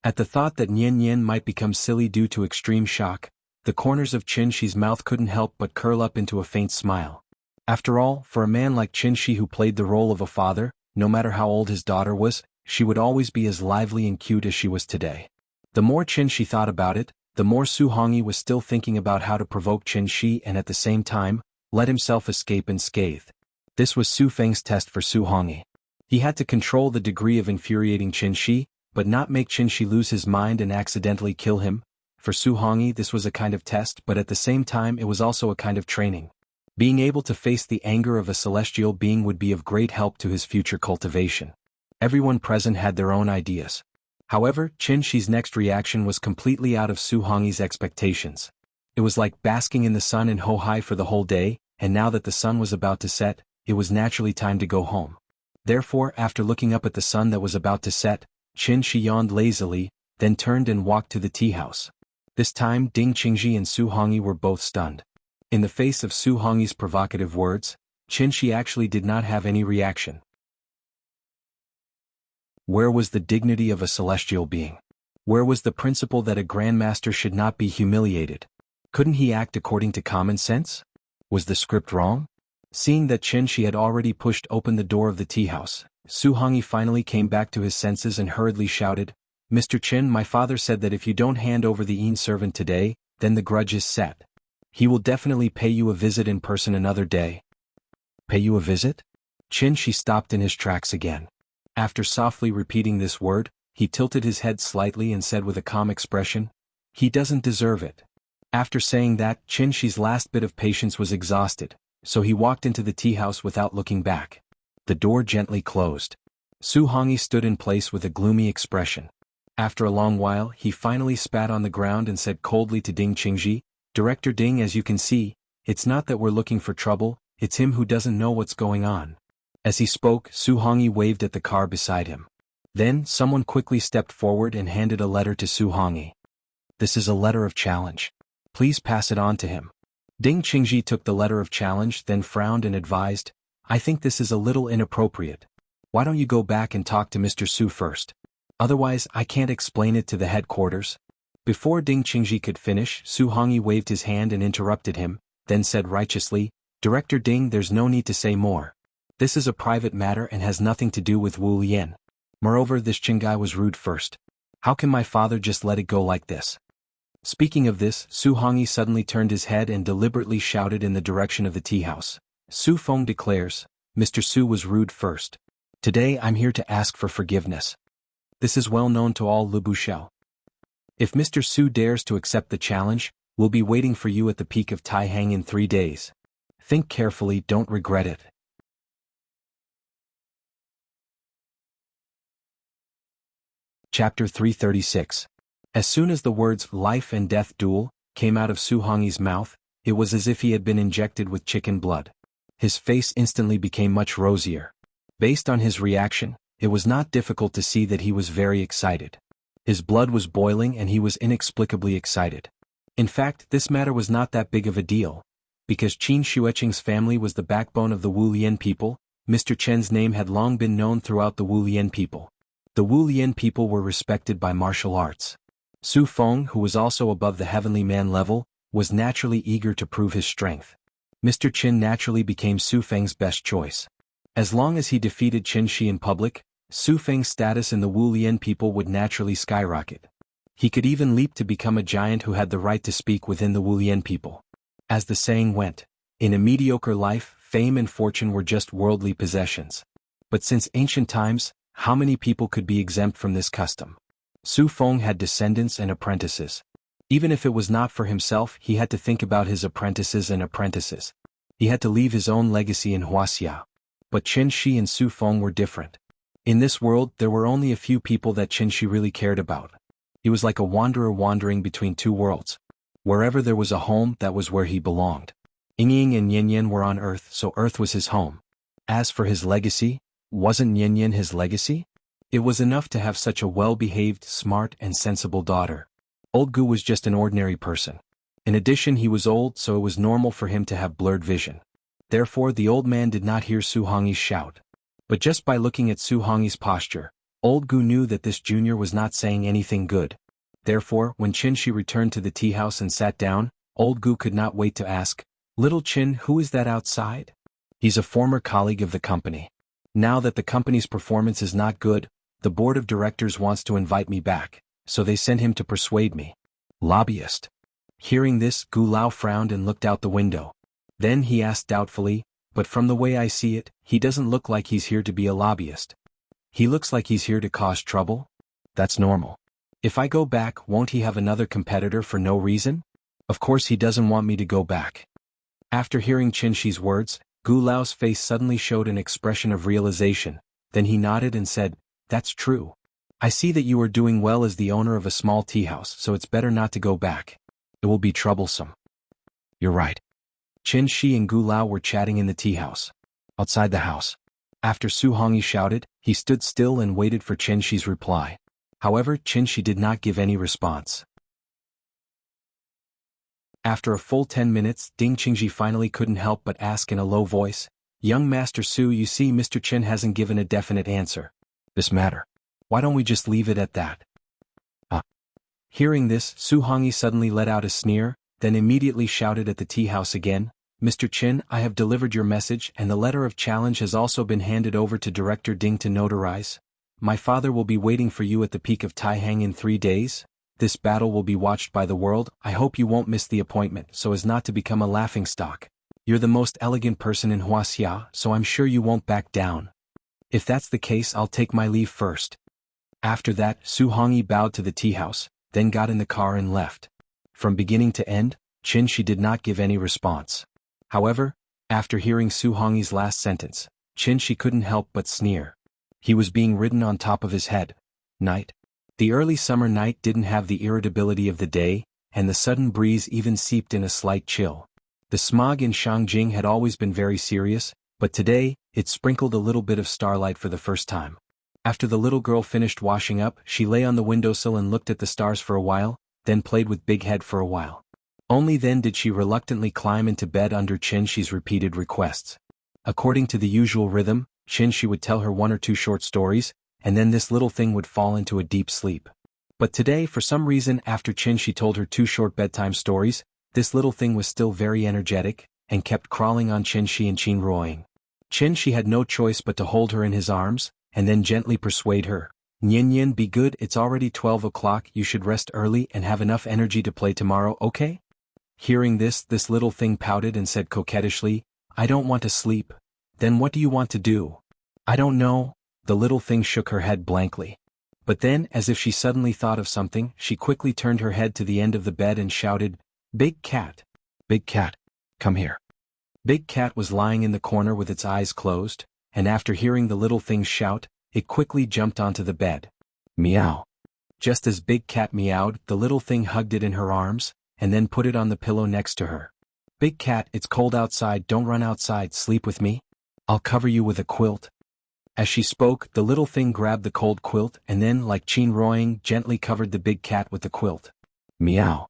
At the thought that Nian might become silly due to extreme shock, the corners of Qin's mouth couldn't help but curl up into a faint smile. After all, for a man like Qin who played the role of a father, no matter how old his daughter was, she would always be as lively and cute as she was today. The more Qin thought about it, the more Su Hongyi was still thinking about how to provoke Qin and at the same time, let himself escape unscathed. This was Su Feng's test for Su Hongyi. He had to control the degree of infuriating Qin, but not make Qin lose his mind and accidentally kill him. For Su Hongyi this was a kind of test, but at the same time it was also a kind of training. Being able to face the anger of a celestial being would be of great help to his future cultivation. Everyone present had their own ideas. However, Qin's next reaction was completely out of Su Hongyi's expectations. It was like basking in the sun in Hohai for the whole day, and now that the sun was about to set, it was naturally time to go home. Therefore, after looking up at the sun that was about to set, Qin yawned lazily, then turned and walked to the tea house. This time Ding Qingji and Su Hongyi were both stunned. In the face of Su Hongyi's provocative words, Qin Shi actually did not have any reaction. Where was the dignity of a celestial being? Where was the principle that a grandmaster should not be humiliated? Couldn't he act according to common sense? Was the script wrong? Seeing that Qin Shi had already pushed open the door of the tea house, Su Hongyi finally came back to his senses and hurriedly shouted, "Mr. Qin, my father said that if you don't hand over the Yin servant today, then the grudge is set. He will definitely pay you a visit in person another day." Pay you a visit? Qin Shi stopped in his tracks again. After softly repeating this word, he tilted his head slightly and said with a calm expression, "He doesn't deserve it." After saying that, Qin Shi's last bit of patience was exhausted, so he walked into the tea house without looking back. The door gently closed. Su Hongyi stood in place with a gloomy expression. After a long while, he finally spat on the ground and said coldly to Ding Qingji, "Director Ding, as you can see, it's not that we're looking for trouble, it's him who doesn't know what's going on." As he spoke, Su Hongyi waved at the car beside him. Then, someone quickly stepped forward and handed a letter to Su Hongyi. "This is a letter of challenge. Please pass it on to him." Ding Qingji took the letter of challenge, then frowned and advised, "I think this is a little inappropriate. Why don't you go back and talk to Mr. Su first? Otherwise, I can't explain it to the headquarters." Before Ding Qingji could finish, Su Hongyi waved his hand and interrupted him, then said righteously, "Director Ding, there's no need to say more. This is a private matter and has nothing to do with Wu Lian. Moreover, this Qin guy was rude first. How can my father just let it go like this?" Speaking of this, Su Hongyi suddenly turned his head and deliberately shouted in the direction of the tea house. "Su Feng declares, Mr. Su was rude first. Today I'm here to ask for forgiveness. This is well known to all Lubushao. If Mr. Su dares to accept the challenge, we'll be waiting for you at the peak of Taihang in 3 days. Think carefully, don't regret it." Chapter 336. As soon as the words "life and death duel" came out of Su Hongyi's mouth, it was as if he had been injected with chicken blood. His face instantly became much rosier. Based on his reaction, it was not difficult to see that he was very excited. His blood was boiling and he was inexplicably excited. In fact, this matter was not that big of a deal. Because Qin Xueqing's family was the backbone of the Wu Lian people, Mr. Chen's name had long been known throughout the Wu Lian people. The Wu Lian people were respected by martial arts. Su Feng, who was also above the heavenly man level, was naturally eager to prove his strength. Mr. Qin naturally became Su Feng's best choice. As long as he defeated Qin Shi in public, Su Feng's status in the Wu Lian people would naturally skyrocket. He could even leap to become a giant who had the right to speak within the Wu Lian people. As the saying went, in a mediocre life, fame and fortune were just worldly possessions. But since ancient times, how many people could be exempt from this custom? Su Feng had descendants and apprentices. Even if it was not for himself, he had to think about his apprentices and apprentices. He had to leave his own legacy in Wuxia. But Qin Shi and Su Feng were different. In this world, there were only a few people that Qin Shi really cared about. He was like a wanderer wandering between two worlds. Wherever there was a home, that was where he belonged. Yingying and Yinyan were on Earth, so Earth was his home. As for his legacy, wasn't Yinyan his legacy? It was enough to have such a well-behaved, smart, and sensible daughter. Old Gu was just an ordinary person. In addition, he was old, so it was normal for him to have blurred vision. Therefore, the old man did not hear Su Hongyi's shout. But just by looking at Su Hongyi's posture, Old Gu knew that this junior was not saying anything good. Therefore, when Qin Shi returned to the tea house and sat down, Old Gu could not wait to ask, "Little Qin, who is that outside?" "He's a former colleague of the company. Now that the company's performance is not good, the board of directors wants to invite me back, so they sent him to persuade me." "Lobbyist." Hearing this, Gu Lao frowned and looked out the window. Then he asked doubtfully, "But from the way I see it, he doesn't look like he's here to be a lobbyist. He looks like he's here to cause trouble?" "That's normal. If I go back, won't he have another competitor for no reason? Of course he doesn't want me to go back." After hearing Qin Shi's words, Gu Lao's face suddenly showed an expression of realization. Then he nodded and said, "That's true. I see that you are doing well as the owner of a small tea house, so it's better not to go back. It will be troublesome." "You're right." Qin Shi and Gu Lao were chatting in the tea house. Outside the house, after Su Hongyi shouted, he stood still and waited for Qin Shi's reply. However, Qin Shi did not give any response. After a full 10 minutes, Ding Qingji finally couldn't help but ask in a low voice, "Young Master Su, you see Mr. Chen hasn't given a definite answer. This matter. Why don't we just leave it at that?" Hearing this, Su Hongyi suddenly let out a sneer, then immediately shouted at the tea house again, "Mr. Chen, I have delivered your message and the letter of challenge has also been handed over to Director Ding to notarize. My father will be waiting for you at the peak of Taihang in 3 days. This battle will be watched by the world. I hope you won't miss the appointment so as not to become a laughingstock. You're the most elegant person in Wuxia, so I'm sure you won't back down. If that's the case, I'll take my leave first." After that, Su Hongyi bowed to the tea house, then got in the car and left. From beginning to end, Qin did not give any response. However, after hearing Su Hongyi's last sentence, Qin couldn't help but sneer. He was being ridden on top of his head. Night. The early summer night didn't have the irritability of the day, and the sudden breeze even seeped in a slight chill. The smog in Shangjing had always been very serious, but today, it sprinkled a little bit of starlight for the first time. After the little girl finished washing up, she lay on the windowsill and looked at the stars for a while, then played with Big Head for a while. Only then did she reluctantly climb into bed under Qin's repeated requests. According to the usual rhythm, Qin would tell her 1 or 2 short stories, and then this little thing would fall into a deep sleep. But today, for some reason, after Qin told her 2 short bedtime stories, this little thing was still very energetic, and kept crawling on Qin and Qin Ruoying. Qin had no choice but to hold her in his arms, and then gently persuade her, "Nian, be good, it's already 12 o'clock, you should rest early and have enough energy to play tomorrow, okay?" Hearing this little thing pouted and said coquettishly, "I don't want to sleep." "Then what do you want to do?" "I don't know." The little thing shook her head blankly. But then, as if she suddenly thought of something, she quickly turned her head to the end of the bed and shouted, "Big cat! Big cat! Come here." Big Cat was lying in the corner with its eyes closed, and after hearing the little thing's shout, it quickly jumped onto the bed. Meow. Just as Big Cat meowed, the little thing hugged it in her arms, and then put it on the pillow next to her. "Big Cat, it's cold outside, don't run outside, sleep with me. I'll cover you with a quilt." As she spoke, the little thing grabbed the cold quilt and then, like Qin Ruoying, gently covered the Big Cat with the quilt. Meow.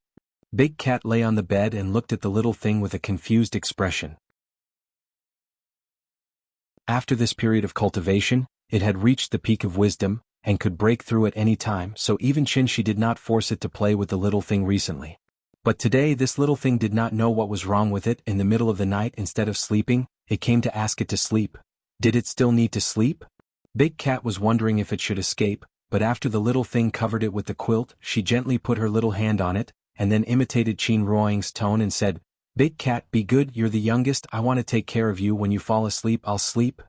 Big Cat lay on the bed and looked at the little thing with a confused expression. After this period of cultivation, it had reached the peak of wisdom, and could break through at any time, so even Qin did not force it to play with the little thing recently. But today this little thing did not know what was wrong with it. In the middle of the night, instead of sleeping, it came to ask it to sleep. Did it still need to sleep? Big Cat was wondering if it should escape, but after the little thing covered it with the quilt, she gently put her little hand on it, and then imitated Qin Ruoying's tone and said, "Big Cat, be good, you're the youngest, I want to take care of you, when you fall asleep I'll sleep."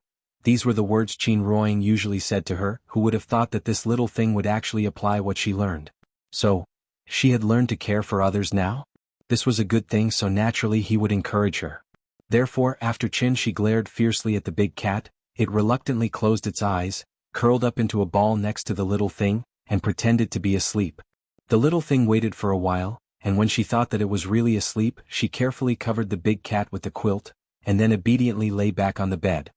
These were the words Qin Ruoying usually said to her. Who would have thought that this little thing would actually apply what she learned? So, she had learned to care for others now? This was a good thing, so naturally he would encourage her. Therefore, after Qin glared fiercely at the Big Cat, it reluctantly closed its eyes, curled up into a ball next to the little thing, and pretended to be asleep. The little thing waited for a while, and when she thought that it was really asleep, she carefully covered the Big Cat with the quilt, and then obediently lay back on the bed.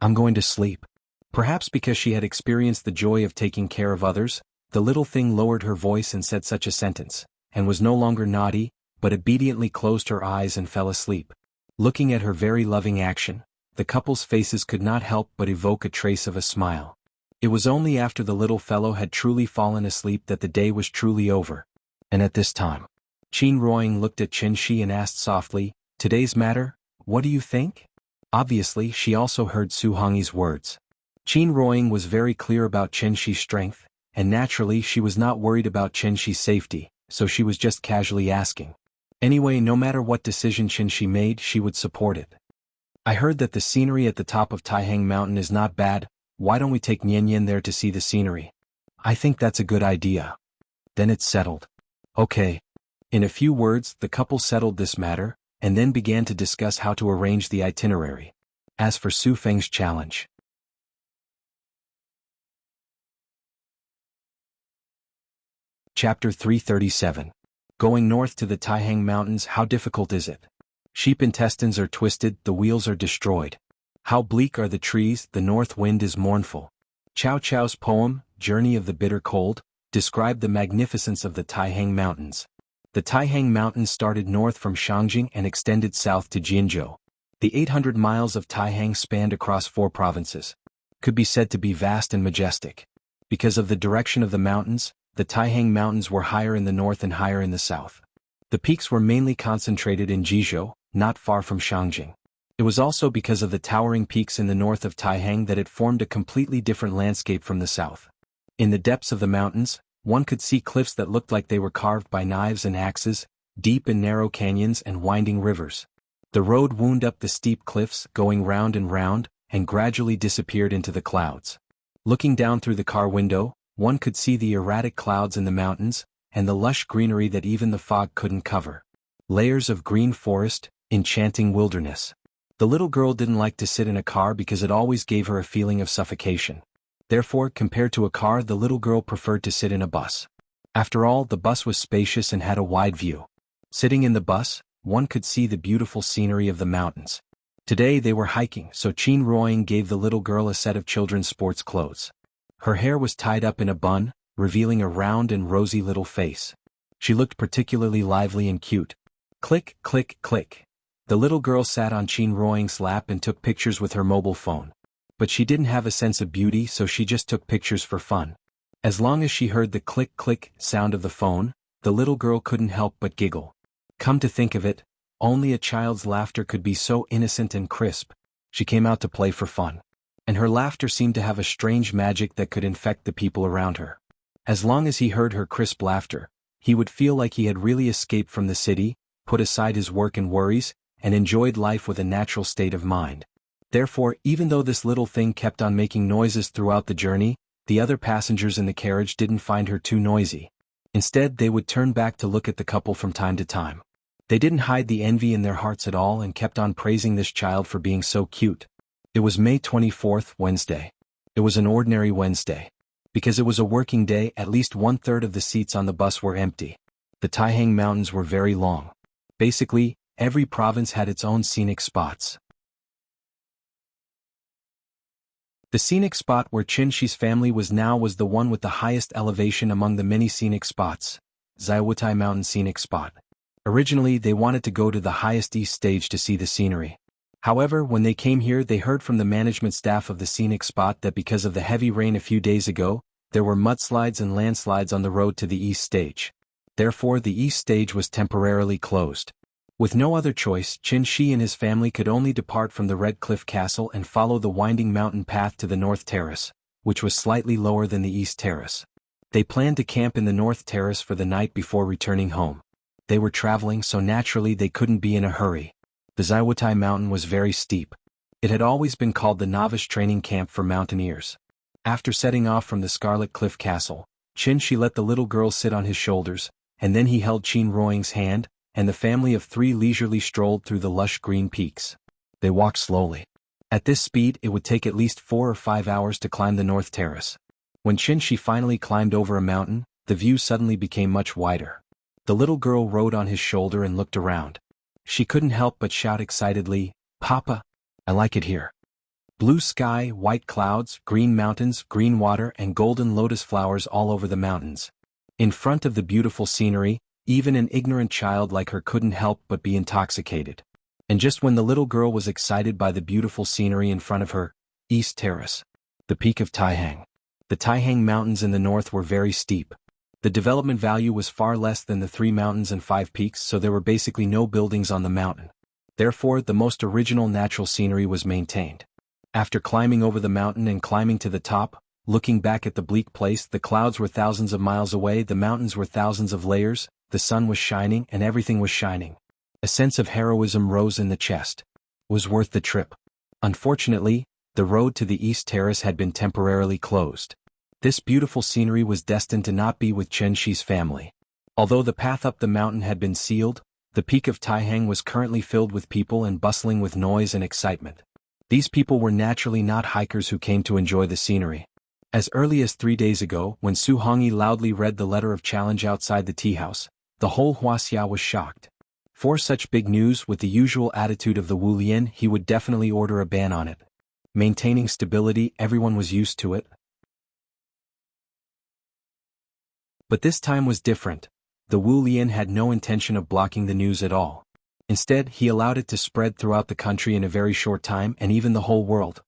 "I'm going to sleep." Perhaps because she had experienced the joy of taking care of others, the little thing lowered her voice and said such a sentence, and was no longer naughty, but obediently closed her eyes and fell asleep. Looking at her very loving action, the couple's faces could not help but evoke a trace of a smile. It was only after the little fellow had truly fallen asleep that the day was truly over. And at this time, Qin Ruoying looked at Qin and asked softly, "Today's matter, what do you think?" Obviously, she also heard Su Hongyi's words. Qin Ruoying was very clear about Qin's strength, and naturally she was not worried about Qin's safety, so she was just casually asking. Anyway, no matter what decision Qin made, she would support it. "I heard that the scenery at the top of Taihang Mountain is not bad. Why don't we take Nian there to see the scenery?" "I think that's a good idea." "Then it's settled." "Okay." In a few words, the couple settled this matter, and then began to discuss how to arrange the itinerary. As for Su Feng's challenge. Chapter 337. Going north to the Taihang Mountains, how difficult is it? Sheep intestines are twisted, the wheels are destroyed. How bleak are the trees, the north wind is mournful. Cao Cao's poem, Journey of the Bitter Cold, described the magnificence of the Taihang Mountains. The Taihang Mountains started north from Shangjing and extended south to Jianghu. The 800 miles of Taihang spanned across 4 provinces. Could be said to be vast and majestic. Because of the direction of the mountains, the Taihang Mountains were higher in the north and higher in the south. The peaks were mainly concentrated in Jianghu, not far from Shangjing. It was also because of the towering peaks in the north of Taihang that it formed a completely different landscape from the south. In the depths of the mountains, one could see cliffs that looked like they were carved by knives and axes, deep and narrow canyons and winding rivers. The road wound up the steep cliffs, going round and gradually disappeared into the clouds. Looking down through the car window, one could see the erratic clouds in the mountains, and the lush greenery that even the fog couldn't cover. Layers of green forest, enchanting wilderness. The little girl didn't like to sit in a car because it always gave her a feeling of suffocation. Therefore, compared to a car, the little girl preferred to sit in a bus. After all, the bus was spacious and had a wide view. Sitting in the bus, one could see the beautiful scenery of the mountains. Today they were hiking, so Qin Ruoying gave the little girl a set of children's sports clothes. Her hair was tied up in a bun, revealing a round and rosy little face. She looked particularly lively and cute. Click, click, click. The little girl sat on Qin Ruoying's lap and took pictures with her mobile phone. But she didn't have a sense of beauty, so she just took pictures for fun. As long as she heard the click-click sound of the phone, the little girl couldn't help but giggle. Come to think of it, only a child's laughter could be so innocent and crisp. She came out to play for fun. And her laughter seemed to have a strange magic that could infect the people around her. As long as he heard her crisp laughter, he would feel like he had really escaped from the city, put aside his work and worries, and enjoyed life with a natural state of mind. Therefore, even though this little thing kept on making noises throughout the journey, the other passengers in the carriage didn't find her too noisy. Instead, they would turn back to look at the couple from time to time. They didn't hide the envy in their hearts at all and kept on praising this child for being so cute. It was May 24th, Wednesday. It was an ordinary Wednesday. Because it was a working day, at least 1/3 of the seats on the bus were empty. The Taihang Mountains were very long. Basically, every province had its own scenic spots. The scenic spot where Qin Shi's family was the one with the highest elevation among the many scenic spots, Zaiwutai Mountain Scenic Spot. Originally, they wanted to go to the highest east stage to see the scenery. However, when they came here, they heard from the management staff of the scenic spot that because of the heavy rain a few days ago, there were mudslides and landslides on the road to the east stage. Therefore, the east stage was temporarily closed. With no other choice, Qin Shi and his family could only depart from the Red Cliff Castle and follow the winding mountain path to the North Terrace, which was slightly lower than the East Terrace. They planned to camp in the North Terrace for the night before returning home. They were traveling, so naturally they couldn't be in a hurry. The Zaiwutai Mountain was very steep. It had always been called the novice training camp for mountaineers. After setting off from the Scarlet Cliff Castle, Qin Shi let the little girl sit on his shoulders, and then he held Qin Ruoying's hand, and the family of 3 leisurely strolled through the lush green peaks. They walked slowly. At this speed, it would take at least 4 or 5 hours to climb the North Terrace. When Qin Shi finally climbed over a mountain, the view suddenly became much wider. The little girl rode on his shoulder and looked around. She couldn't help but shout excitedly, "Papa, I like it here." Blue sky, white clouds, green mountains, green water, and golden lotus flowers all over the mountains. In front of the beautiful scenery, even an ignorant child like her couldn't help but be intoxicated. And just when the little girl was excited by the beautiful scenery in front of her, East Terrace, the peak of Taihang. The Taihang Mountains in the north were very steep. The development value was far less than the 3 mountains and 5 peaks, so there were basically no buildings on the mountain. Therefore, the most original natural scenery was maintained. After climbing over the mountain and climbing to the top, looking back at the bleak place, the clouds were thousands of miles away, the mountains were thousands of layers, the sun was shining, and everything was shining. A sense of heroism rose in the chest. It was worth the trip. Unfortunately, the road to the East Terrace had been temporarily closed. This beautiful scenery was destined to not be with Qin Shi's family. Although the path up the mountain had been sealed, the peak of Taihang was currently filled with people and bustling with noise and excitement. These people were naturally not hikers who came to enjoy the scenery. As early as 3 days ago, when Su Hongyi loudly read the letter of challenge outside the tea house, the whole Wuxia was shocked. For such big news, with the usual attitude of the Wu Lian, he would definitely order a ban on it. Maintaining stability, everyone was used to it. But this time was different. the Wu Lian had no intention of blocking the news at all. Instead, he allowed it to spread throughout the country in a very short time and even the whole world.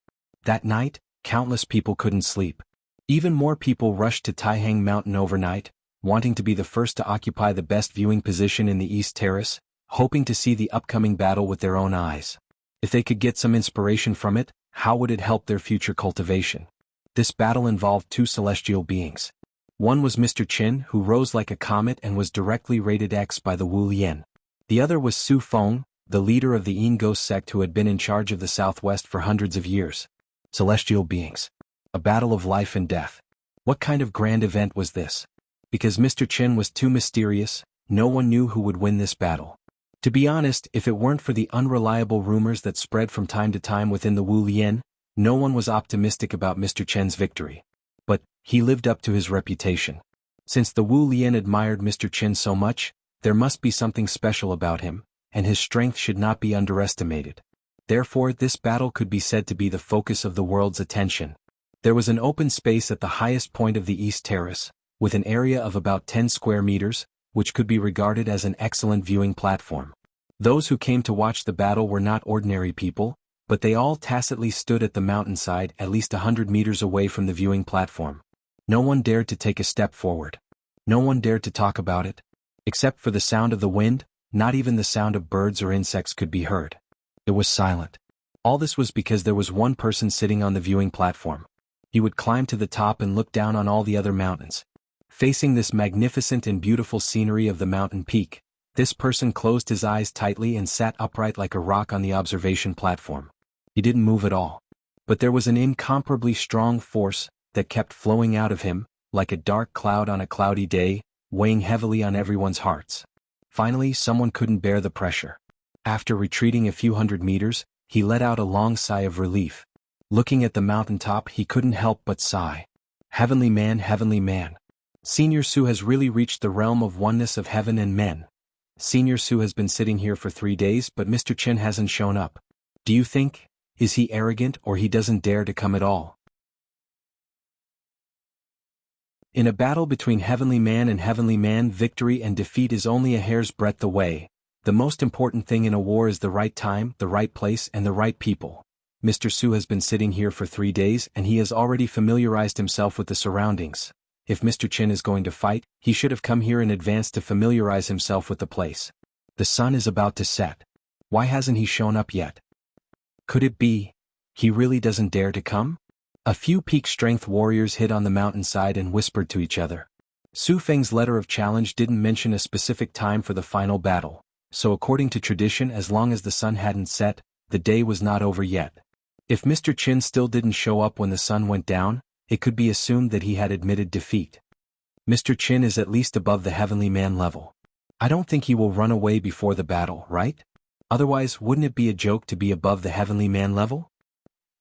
That night, countless people couldn't sleep. Even more people rushed to Taihang Mountain overnight, wanting to be the first to occupy the best viewing position in the East Terrace, hoping to see the upcoming battle with their own eyes. If they could get some inspiration from it, how would it help their future cultivation? This battle involved two celestial beings. One was Mr. Qin, who rose like a comet and was directly rated X by the Wu Lian. The other was Su Feng, the leader of the Yin Ghost sect who had been in charge of the Southwest for hundreds of years. Celestial beings. A battle of life and death. What kind of grand event was this? Because Mr. Qin was too mysterious, no one knew who would win this battle. To be honest, if it weren't for the unreliable rumors that spread from time to time within the Wu Lian, no one was optimistic about Mr. Chen's victory. But he lived up to his reputation. Since the Wu Lian admired Mr. Qin so much, there must be something special about him, and his strength should not be underestimated. Therefore, this battle could be said to be the focus of the world's attention. There was an open space at the highest point of the East Terrace, with an area of about 10 square meters, which could be regarded as an excellent viewing platform. Those who came to watch the battle were not ordinary people, but they all tacitly stood at the mountainside at least 100 meters away from the viewing platform. No one dared to take a step forward. No one dared to talk about it. Except for the sound of the wind, not even the sound of birds or insects could be heard. It was silent. All this was because there was one person sitting on the viewing platform. He would climb to the top and look down on all the other mountains. Facing this magnificent and beautiful scenery of the mountain peak, this person closed his eyes tightly and sat upright like a rock on the observation platform. He didn't move at all. But there was an incomparably strong force that kept flowing out of him, like a dark cloud on a cloudy day, weighing heavily on everyone's hearts. Finally, someone couldn't bear the pressure. After retreating a few hundred meters, he let out a long sigh of relief. Looking at the mountaintop, he couldn't help but sigh. Heavenly man. Senior Su has really reached the realm of oneness of heaven and men. Senior Su has been sitting here for 3 days, but Mr. Qin hasn't shown up. Do you think, is he arrogant or he doesn't dare to come at all? In a battle between heavenly man and heavenly man, victory and defeat is only a hair's breadth away. The most important thing in a war is the right time, the right place, and the right people. Mr. Su has been sitting here for 3 days and he has already familiarized himself with the surroundings. If Mr. Qin is going to fight, he should have come here in advance to familiarize himself with the place. The sun is about to set. Why hasn't he shown up yet? Could it be he really doesn't dare to come? A few peak strength warriors hid on the mountainside and whispered to each other. Su Feng's letter of challenge didn't mention a specific time for the final battle, so according to tradition, as long as the sun hadn't set, the day was not over yet. If Mr. Qin still didn't show up when the sun went down, it could be assumed that he had admitted defeat. Mr. Qin is at least above the heavenly man level. I don't think he will run away before the battle, right? Otherwise, wouldn't it be a joke to be above the heavenly man level?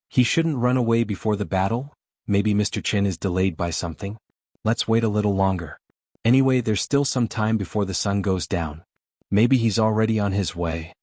He shouldn't run away before the battle. Maybe Mr. Qin is delayed by something. Let's wait a little longer. Anyway, there's still some time before the sun goes down. Maybe he's already on his way.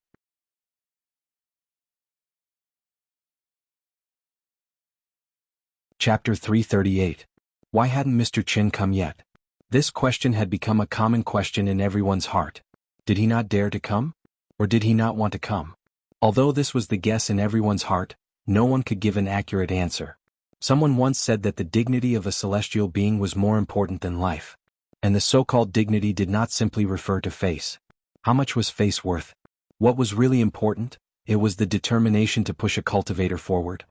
Chapter 338. Why hadn't Mr. Qin come yet? This question had become a common question in everyone's heart. Did he not dare to come? Or did he not want to come? Although this was the guess in everyone's heart, no one could give an accurate answer. Someone once said that the dignity of a celestial being was more important than life. And the so-called dignity did not simply refer to face. How much was face worth? What was really important? It was the determination to push a cultivator forward.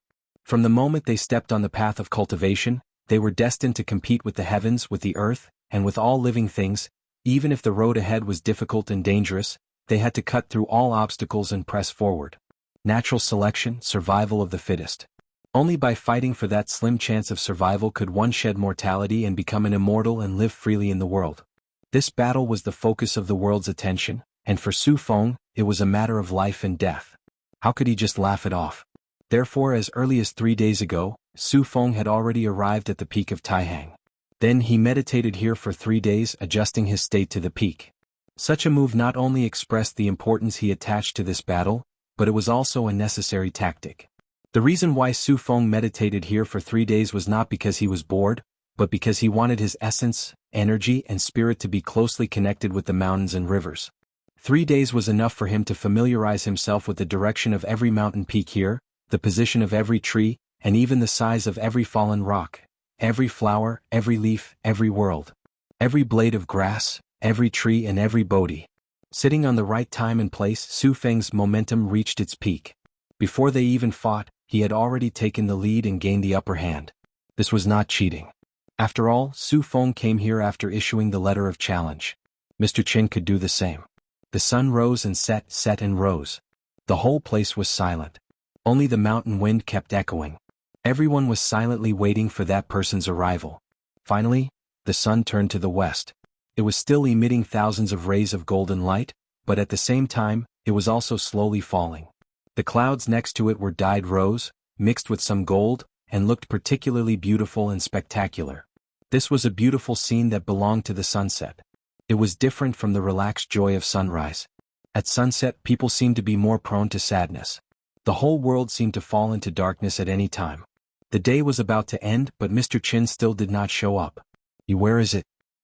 From the moment they stepped on the path of cultivation, they were destined to compete with the heavens, with the earth, and with all living things. Even if the road ahead was difficult and dangerous, they had to cut through all obstacles and press forward. Natural selection, survival of the fittest. Only by fighting for that slim chance of survival could one shed mortality and become an immortal and live freely in the world. This battle was the focus of the world's attention, and for Su Feng, it was a matter of life and death. How could he just laugh it off? Therefore, as early as 3 days ago, Su Feng had already arrived at the peak of Taihang. Then he meditated here for 3 days, adjusting his state to the peak. Such a move not only expressed the importance he attached to this battle, but it was also a necessary tactic. The reason why Su Feng meditated here for 3 days was not because he was bored, but because he wanted his essence, energy and spirit to be closely connected with the mountains and rivers. 3 days was enough for him to familiarize himself with the direction of every mountain peak here, the position of every tree, and even the size of every fallen rock, every flower, every leaf, every world, every blade of grass, every tree and every bodhi. Sitting on the right time and place, Su Feng's momentum reached its peak. Before they even fought, he had already taken the lead and gained the upper hand. This was not cheating. After all, Su Feng came here after issuing the letter of challenge. Mr. Qin could do the same. The sun rose and set and rose. The whole place was silent. Only the mountain wind kept echoing. Everyone was silently waiting for that person's arrival. Finally, the sun turned to the west. It was still emitting thousands of rays of golden light, but at the same time, it was also slowly falling. The clouds next to it were dyed rose, mixed with some gold, and looked particularly beautiful and spectacular. This was a beautiful scene that belonged to the sunset. It was different from the relaxed joy of sunrise. At sunset, people seemed to be more prone to sadness. The whole world seemed to fall into darkness at any time. The day was about to end, but Mr. Qin still did not show up. Where is it?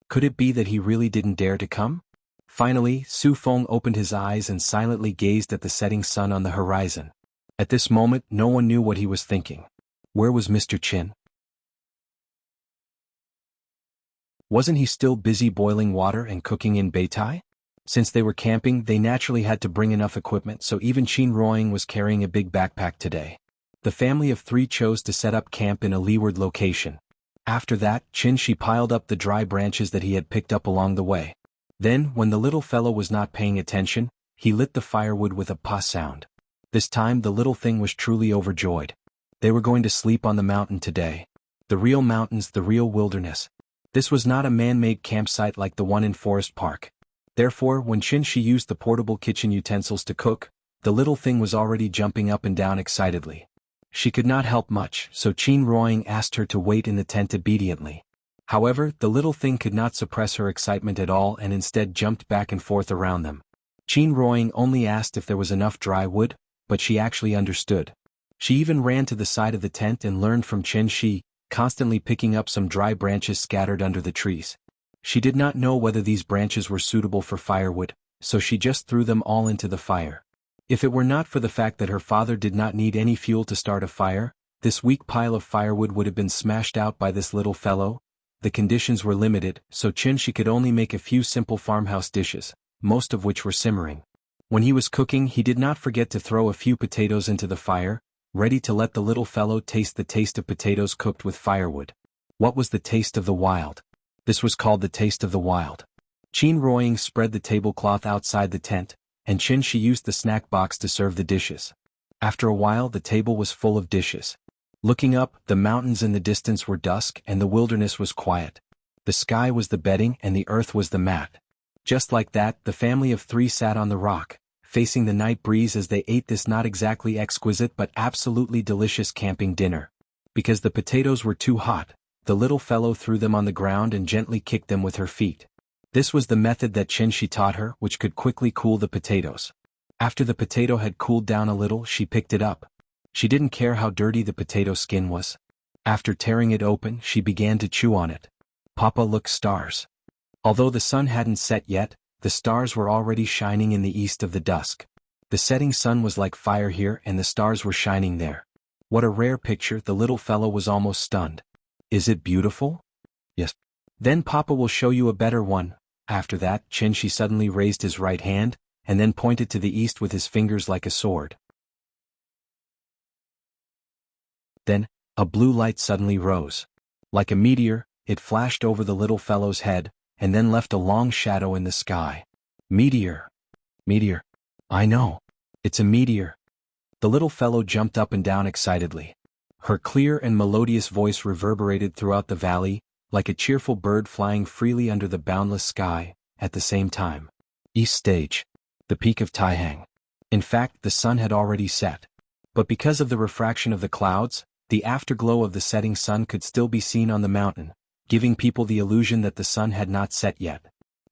Could it be that he really didn't dare to come? Finally, Su Feng opened his eyes and silently gazed at the setting sun on the horizon. At this moment, no one knew what he was thinking. Where was Mr. Qin? Wasn't he still busy boiling water and cooking in Beitai? Since they were camping, they naturally had to bring enough equipment, so even Qin Ruoying was carrying a big backpack today. The family of 3 chose to set up camp in a leeward location. After that, Qin Shi piled up the dry branches that he had picked up along the way. Then, when the little fellow was not paying attention, he lit the firewood with a pa sound. This time the little thing was truly overjoyed. They were going to sleep on the mountain today. The real mountains, the real wilderness. This was not a man-made campsite like the one in Forest Park. Therefore, when Qin Shi used the portable kitchen utensils to cook, the little thing was already jumping up and down excitedly. She could not help much, so Qin Ruoying asked her to wait in the tent obediently. However, the little thing could not suppress her excitement at all and instead jumped back and forth around them. Qin Ruoying only asked if there was enough dry wood, but she actually understood. She even ran to the side of the tent and learned from Qin Shi, constantly picking up some dry branches scattered under the trees. She did not know whether these branches were suitable for firewood, so she just threw them all into the fire. If it were not for the fact that her father did not need any fuel to start a fire, this weak pile of firewood would have been smashed out by this little fellow. The conditions were limited, so Qin Shi could only make a few simple farmhouse dishes, most of which were simmering. When he was cooking, he did not forget to throw a few potatoes into the fire, ready to let the little fellow taste the taste of potatoes cooked with firewood. What was the taste of the wild? This was called the taste of the wild. Qin Ruoying spread the tablecloth outside the tent, and Qin Shi used the snack box to serve the dishes. After a while, the table was full of dishes. Looking up, the mountains in the distance were dusk and the wilderness was quiet. The sky was the bedding and the earth was the mat. Just like that, the family of 3 sat on the rock, facing the night breeze as they ate this not exactly exquisite but absolutely delicious camping dinner. Because the potatoes were too hot, the little fellow threw them on the ground and gently kicked them with her feet. This was the method that Qin Shi taught her, which could quickly cool the potatoes. After the potato had cooled down a little, she picked it up. She didn't care how dirty the potato skin was. After tearing it open, she began to chew on it. Papa, look, stars. Although the sun hadn't set yet, the stars were already shining in the east of the dusk. The setting sun was like fire here and the stars were shining there. What a rare picture, the little fellow was almost stunned. Is it beautiful? Yes. Then Papa will show you a better one. After that, Qin Shi suddenly raised his right hand, and then pointed to the east with his fingers like a sword. Then, a blue light suddenly rose. Like a meteor, it flashed over the little fellow's head, and then left a long shadow in the sky. Meteor. Meteor. I know. It's a meteor. The little fellow jumped up and down excitedly. Her clear and melodious voice reverberated throughout the valley, like a cheerful bird flying freely under the boundless sky. At the same time. East stage. The peak of Taihang. In fact, the sun had already set. But because of the refraction of the clouds, the afterglow of the setting sun could still be seen on the mountain, giving people the illusion that the sun had not set yet.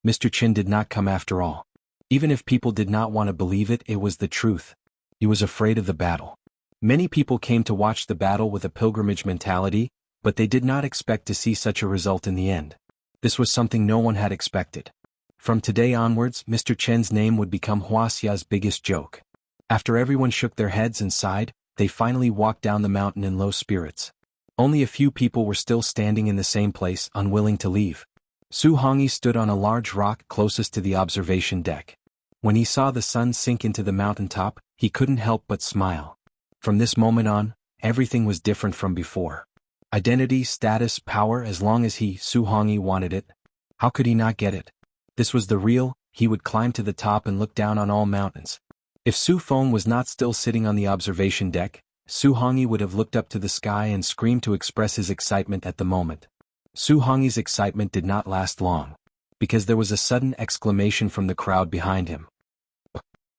Mr. Qin did not come after all. Even if people did not want to believe it, it was the truth. He was afraid of the battle. Many people came to watch the battle with a pilgrimage mentality, But they did not expect to see such a result in the end. This was something no one had expected. From today onwards, Mr. Chen's name would become Wuxia's biggest joke. After everyone shook their heads and sighed, they finally walked down the mountain in low spirits. Only a few people were still standing in the same place, unwilling to leave. Su Hongyi stood on a large rock closest to the observation deck. When he saw the sun sink into the mountaintop, he couldn't help but smile. From this moment on, everything was different from before. Identity, status, power, as long as he, Su Hongyi, wanted it. How could he not get it? This was the real. He would climb to the top and look down on all mountains. If Su Feng was not still sitting on the observation deck, Su Hongyi would have looked up to the sky and screamed to express his excitement at the moment. Su Hongyi's excitement did not last long, because there was a sudden exclamation from the crowd behind him.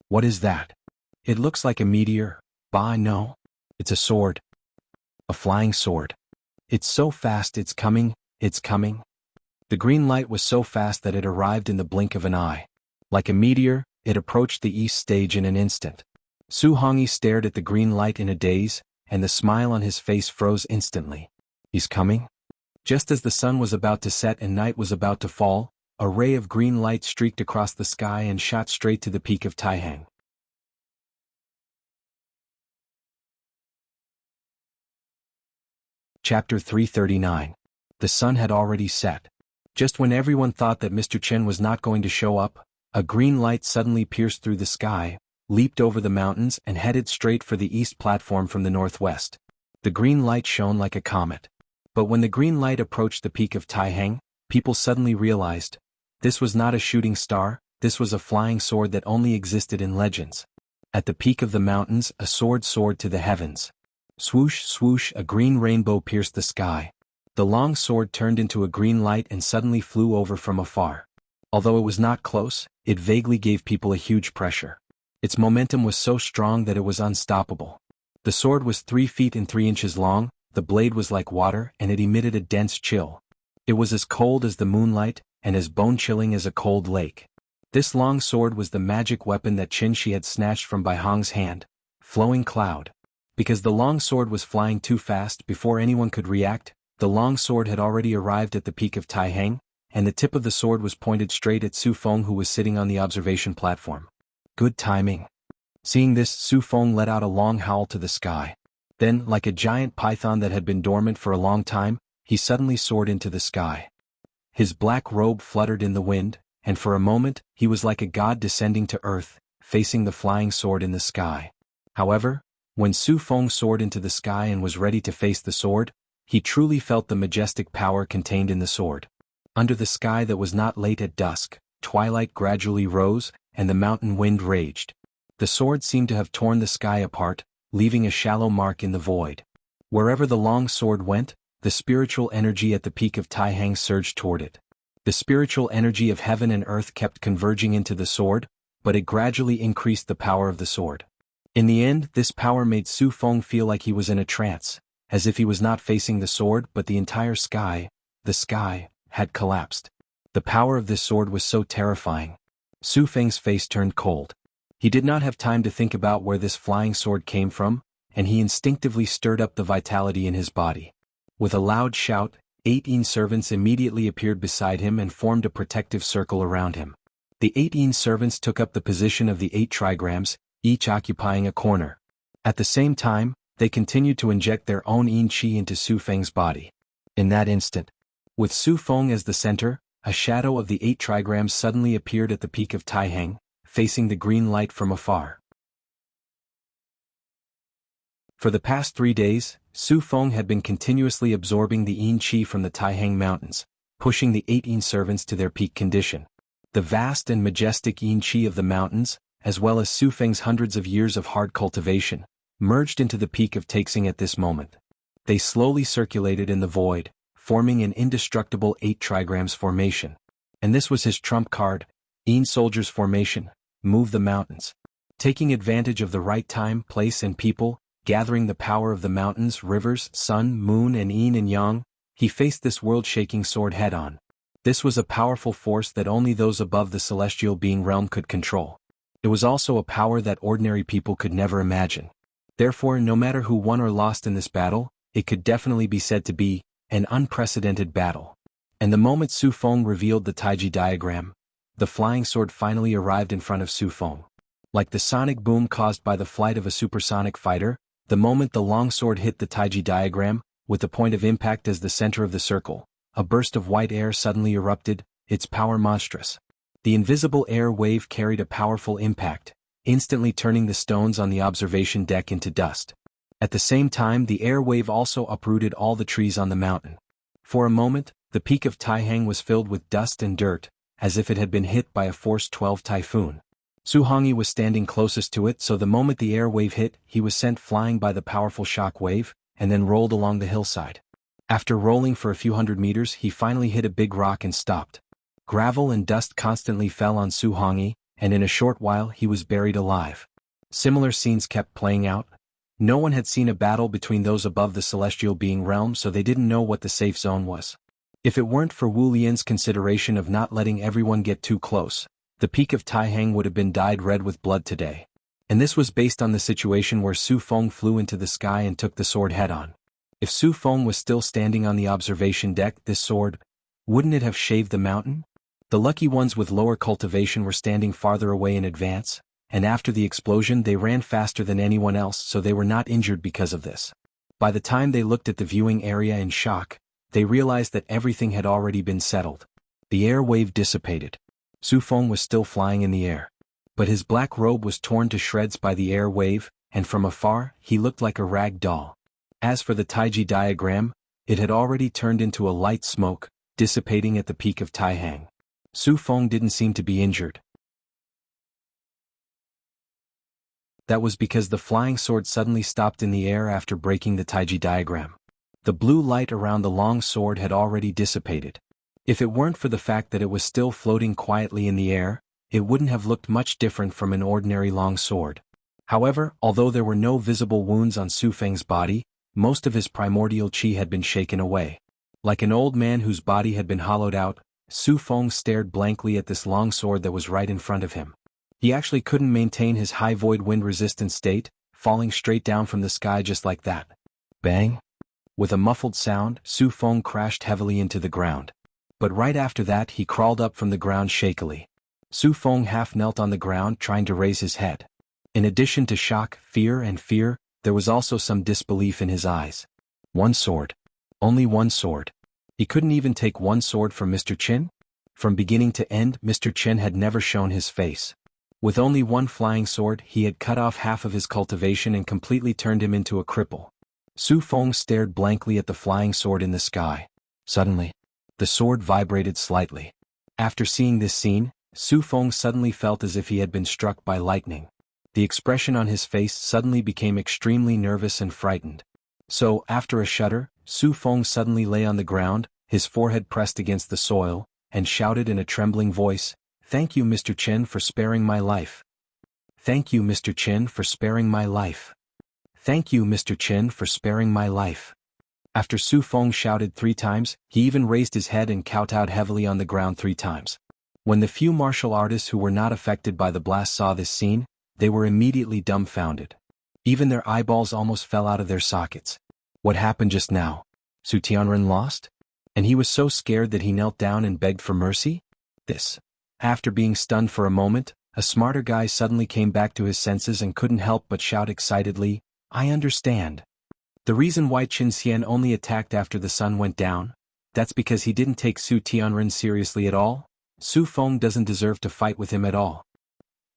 What is that? It looks like a meteor. Bah, no. It's a sword. A flying sword. It's so fast, it's coming, it's coming. The green light was so fast that it arrived in the blink of an eye. Like a meteor, it approached the east stage in an instant. Su Hongyi stared at the green light in a daze, and the smile on his face froze instantly. He's coming? Just as the sun was about to set and night was about to fall, a ray of green light streaked across the sky and shot straight to the peak of Taihang. Chapter 339. The sun had already set. Just when everyone thought that Mr. Chen was not going to show up, a green light suddenly pierced through the sky, leaped over the mountains and headed straight for the east platform from the northwest. The green light shone like a comet. But when the green light approached the peak of Taihang, people suddenly realized, this was not a shooting star, this was a flying sword that only existed in legends. At the peak of the mountains, a sword soared to the heavens. Swoosh, swoosh, a green rainbow pierced the sky. The long sword turned into a green light and suddenly flew over from afar. Although it was not close, it vaguely gave people a huge pressure. Its momentum was so strong that it was unstoppable. The sword was 3 feet and 3 inches long, the blade was like water and it emitted a dense chill. It was as cold as the moonlight, and as bone-chilling as a cold lake. This long sword was the magic weapon that Qin Shi had snatched from Bai Hong's hand, Flowing Cloud. Because the long sword was flying too fast before anyone could react, the long sword had already arrived at the peak of Taihang, and the tip of the sword was pointed straight at Su Feng, who was sitting on the observation platform. Good timing. Seeing this, Su Feng let out a long howl to the sky. Then, like a giant python that had been dormant for a long time, he suddenly soared into the sky. His black robe fluttered in the wind, and for a moment, he was like a god descending to earth, facing the flying sword in the sky. However, when Su Feng soared into the sky and was ready to face the sword, he truly felt the majestic power contained in the sword. Under the sky that was not late at dusk, twilight gradually rose, and the mountain wind raged. The sword seemed to have torn the sky apart, leaving a shallow mark in the void. Wherever the long sword went, the spiritual energy at the peak of Taihang surged toward it. The spiritual energy of heaven and earth kept converging into the sword, but it gradually increased the power of the sword. In the end, this power made Su Feng feel like he was in a trance, as if he was not facing the sword but the entire sky. The sky had collapsed. The power of this sword was so terrifying. Su Feng's face turned cold. He did not have time to think about where this flying sword came from, and he instinctively stirred up the vitality in his body. With a loud shout, 18 servants immediately appeared beside him and formed a protective circle around him. The 18 servants took up the position of the 8 trigrams, each occupying a corner. At the same time, they continued to inject their own yin qi into Su Feng's body. In that instant, with Su Feng as the center, a shadow of the 8 trigrams suddenly appeared at the peak of Taihang, facing the green light from afar. For the past 3 days, Su Feng had been continuously absorbing the yin qi from the Taihang mountains, pushing the 18 servants to their peak condition. The vast and majestic yin qi of the mountains, as well as Su Feng's hundreds of years of hard cultivation, merged into the peak of Taixing at this moment. They slowly circulated in the void, forming an indestructible 8 trigrams formation. And this was his trump card, Yin Soldier's formation, move the mountains. Taking advantage of the right time, place and people, gathering the power of the mountains, rivers, sun, moon and yin and yang, he faced this world-shaking sword head-on. This was a powerful force that only those above the celestial being realm could control. It was also a power that ordinary people could never imagine. Therefore, no matter who won or lost in this battle, it could definitely be said to be an unprecedented battle. And the moment Su Feng revealed the Taiji diagram, the flying sword finally arrived in front of Su Feng. Like the sonic boom caused by the flight of a supersonic fighter, the moment the long sword hit the Taiji diagram, with the point of impact as the center of the circle, a burst of white air suddenly erupted, its power monstrous. The invisible air wave carried a powerful impact, instantly turning the stones on the observation deck into dust. At the same time, the air wave also uprooted all the trees on the mountain. For a moment, the peak of Taihang was filled with dust and dirt, as if it had been hit by a Force 12 typhoon. Su Hongyi was standing closest to it, so the moment the air wave hit, he was sent flying by the powerful shock wave, and then rolled along the hillside. After rolling for a few hundred meters, he finally hit a big rock and stopped. Gravel and dust constantly fell on Su Hongyi, and in a short while he was buried alive. Similar scenes kept playing out. No one had seen a battle between those above the celestial being realm, so they didn't know what the safe zone was. If it weren't for Wu Lian's consideration of not letting everyone get too close, the peak of Taihang would have been dyed red with blood today. And this was based on the situation where Su Feng flew into the sky and took the sword head-on. If Su Feng was still standing on the observation deck, this sword, wouldn't it have shaved the mountain? The lucky ones with lower cultivation were standing farther away in advance, and after the explosion they ran faster than anyone else, so they were not injured because of this. By the time they looked at the viewing area in shock, they realized that everything had already been settled. The air wave dissipated. Su Feng was still flying in the air. But his black robe was torn to shreds by the air wave, and from afar, he looked like a rag doll. As for the Taiji diagram, it had already turned into a light smoke, dissipating at the peak of Taihang. Su Feng didn't seem to be injured. That was because the flying sword suddenly stopped in the air after breaking the Taiji diagram. The blue light around the long sword had already dissipated. If it weren't for the fact that it was still floating quietly in the air, it wouldn't have looked much different from an ordinary long sword. However, although there were no visible wounds on Su Feng's body, most of his primordial qi had been shaken away. Like an old man whose body had been hollowed out, Su Feng stared blankly at this long sword that was right in front of him. He actually couldn't maintain his high void wind-resistant state, falling straight down from the sky just like that. Bang! With a muffled sound, Su Feng crashed heavily into the ground. But right after that he crawled up from the ground shakily. Su Feng half knelt on the ground trying to raise his head. In addition to shock, fear, there was also some disbelief in his eyes. One sword. Only one sword. He couldn't even take one sword from Mr. Qin? From beginning to end, Mr. Qin had never shown his face. With only one flying sword, he had cut off half of his cultivation and completely turned him into a cripple. Su Feng stared blankly at the flying sword in the sky. Suddenly, the sword vibrated slightly. After seeing this scene, Su Feng suddenly felt as if he had been struck by lightning. The expression on his face suddenly became extremely nervous and frightened. So, after a shudder, Su Feng suddenly lay on the ground, his forehead pressed against the soil, and shouted in a trembling voice, "Thank you, Mr. Qin, for sparing my life. Thank you, Mr. Qin, for sparing my life. Thank you, Mr. Qin, for sparing my life." After Su Feng shouted 3 times, he even raised his head and kowtowed heavily on the ground 3 times. When the few martial artists who were not affected by the blast saw this scene, they were immediately dumbfounded. Even their eyeballs almost fell out of their sockets. What happened just now? Su Tianren lost? And he was so scared that he knelt down and begged for mercy? This. After being stunned for a moment, a smarter guy suddenly came back to his senses and couldn't help but shout excitedly, "I understand. The reason why Qin Xian only attacked after the sun went down? That's because he didn't take Su Tianren seriously at all? Su Feng doesn't deserve to fight with him at all."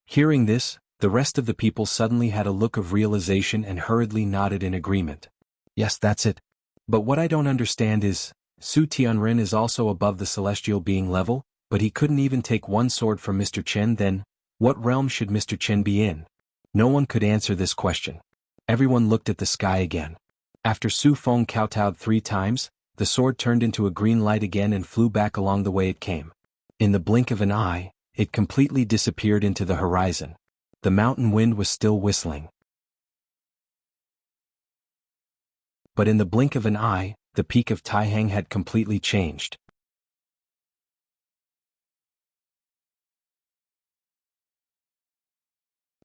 Hearing this, the rest of the people suddenly had a look of realization and hurriedly nodded in agreement. Yes, that's it. But what I don't understand is, Su Tianren is also above the celestial being level, but he couldn't even take one sword from Mr. Chen. Then, what realm should Mr. Chen be in? No one could answer this question. Everyone looked at the sky again. After Su Feng kowtowed 3 times, the sword turned into a green light again and flew back along the way it came. In the blink of an eye, it completely disappeared into the horizon. The mountain wind was still whistling. But in the blink of an eye, the peak of Taihang had completely changed.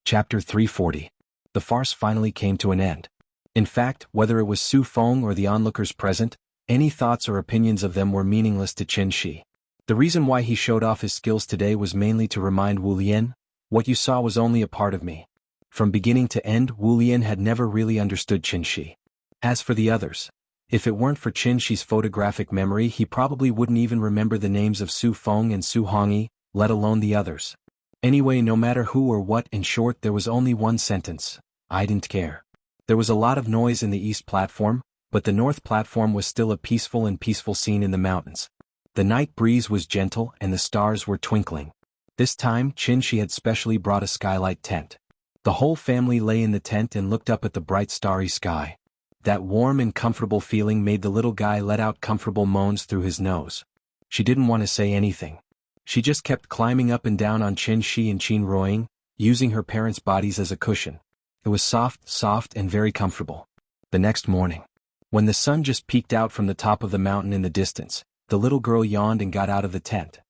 Chapter 340. The farce finally came to an end. In fact, whether it was Su Feng or the onlookers present, Any thoughts or opinions of them were meaningless to Qin Shi. The reason why he showed off his skills today was mainly to remind Wu Lian, what you saw was only a part of me. From beginning to end, Wu Lian had never really understood Qin Shi. As for the others, if it weren't for Qin Shi's photographic memory, he probably wouldn't even remember the names of Su Feng and Su Hongyi, let alone the others. Anyway, no matter who or what, in short, there was only one sentence: I didn't care. There was a lot of noise in the east platform, but the north platform was still a peaceful scene in the mountains. The night breeze was gentle and the stars were twinkling. This time, Qin Shi had specially brought a skylight tent. The whole family lay in the tent and looked up at the bright starry sky. That warm and comfortable feeling made the little guy let out comfortable moans through his nose. She didn't want to say anything. She just kept climbing up and down on Qin Shi and Qin Ruoying, using her parents' bodies as a cushion. It was soft and very comfortable. The next morning, when the sun just peeked out from the top of the mountain in the distance, the little girl yawned and got out of the tent.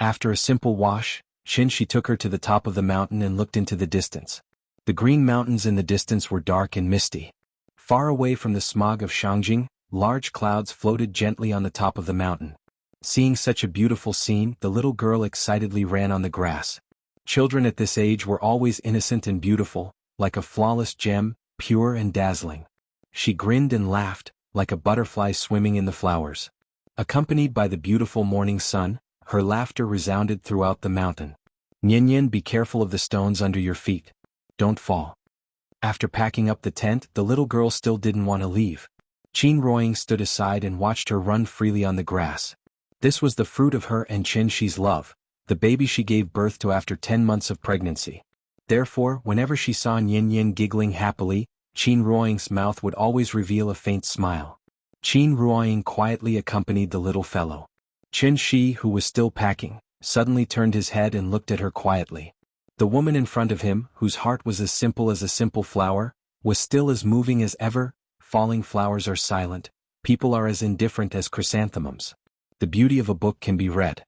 After a simple wash, Qin Shi took her to the top of the mountain and looked into the distance. The green mountains in the distance were dark and misty. Far away from the smog of Shangjing, large clouds floated gently on the top of the mountain. Seeing such a beautiful scene, the little girl excitedly ran on the grass. Children at this age were always innocent and beautiful, like a flawless gem, pure and dazzling. She grinned and laughed, like a butterfly swimming in the flowers. Accompanied by the beautiful morning sun, her laughter resounded throughout the mountain. Nian, be careful of the stones under your feet. Don't fall. After packing up the tent, the little girl still didn't want to leave. Qin Ruoying stood aside and watched her run freely on the grass. This was the fruit of her and Qin Shi's love, the baby she gave birth to after 10 months of pregnancy. Therefore, whenever she saw Nian giggling happily, Qin Ruoying's mouth would always reveal a faint smile. Qin Ruoying quietly accompanied the little fellow. Qin Shi, who was still packing, suddenly turned his head and looked at her quietly. The woman in front of him, whose heart was as simple as a simple flower, was still as moving as ever. Falling flowers are silent, people are as indifferent as chrysanthemums. The beauty of a book can be read.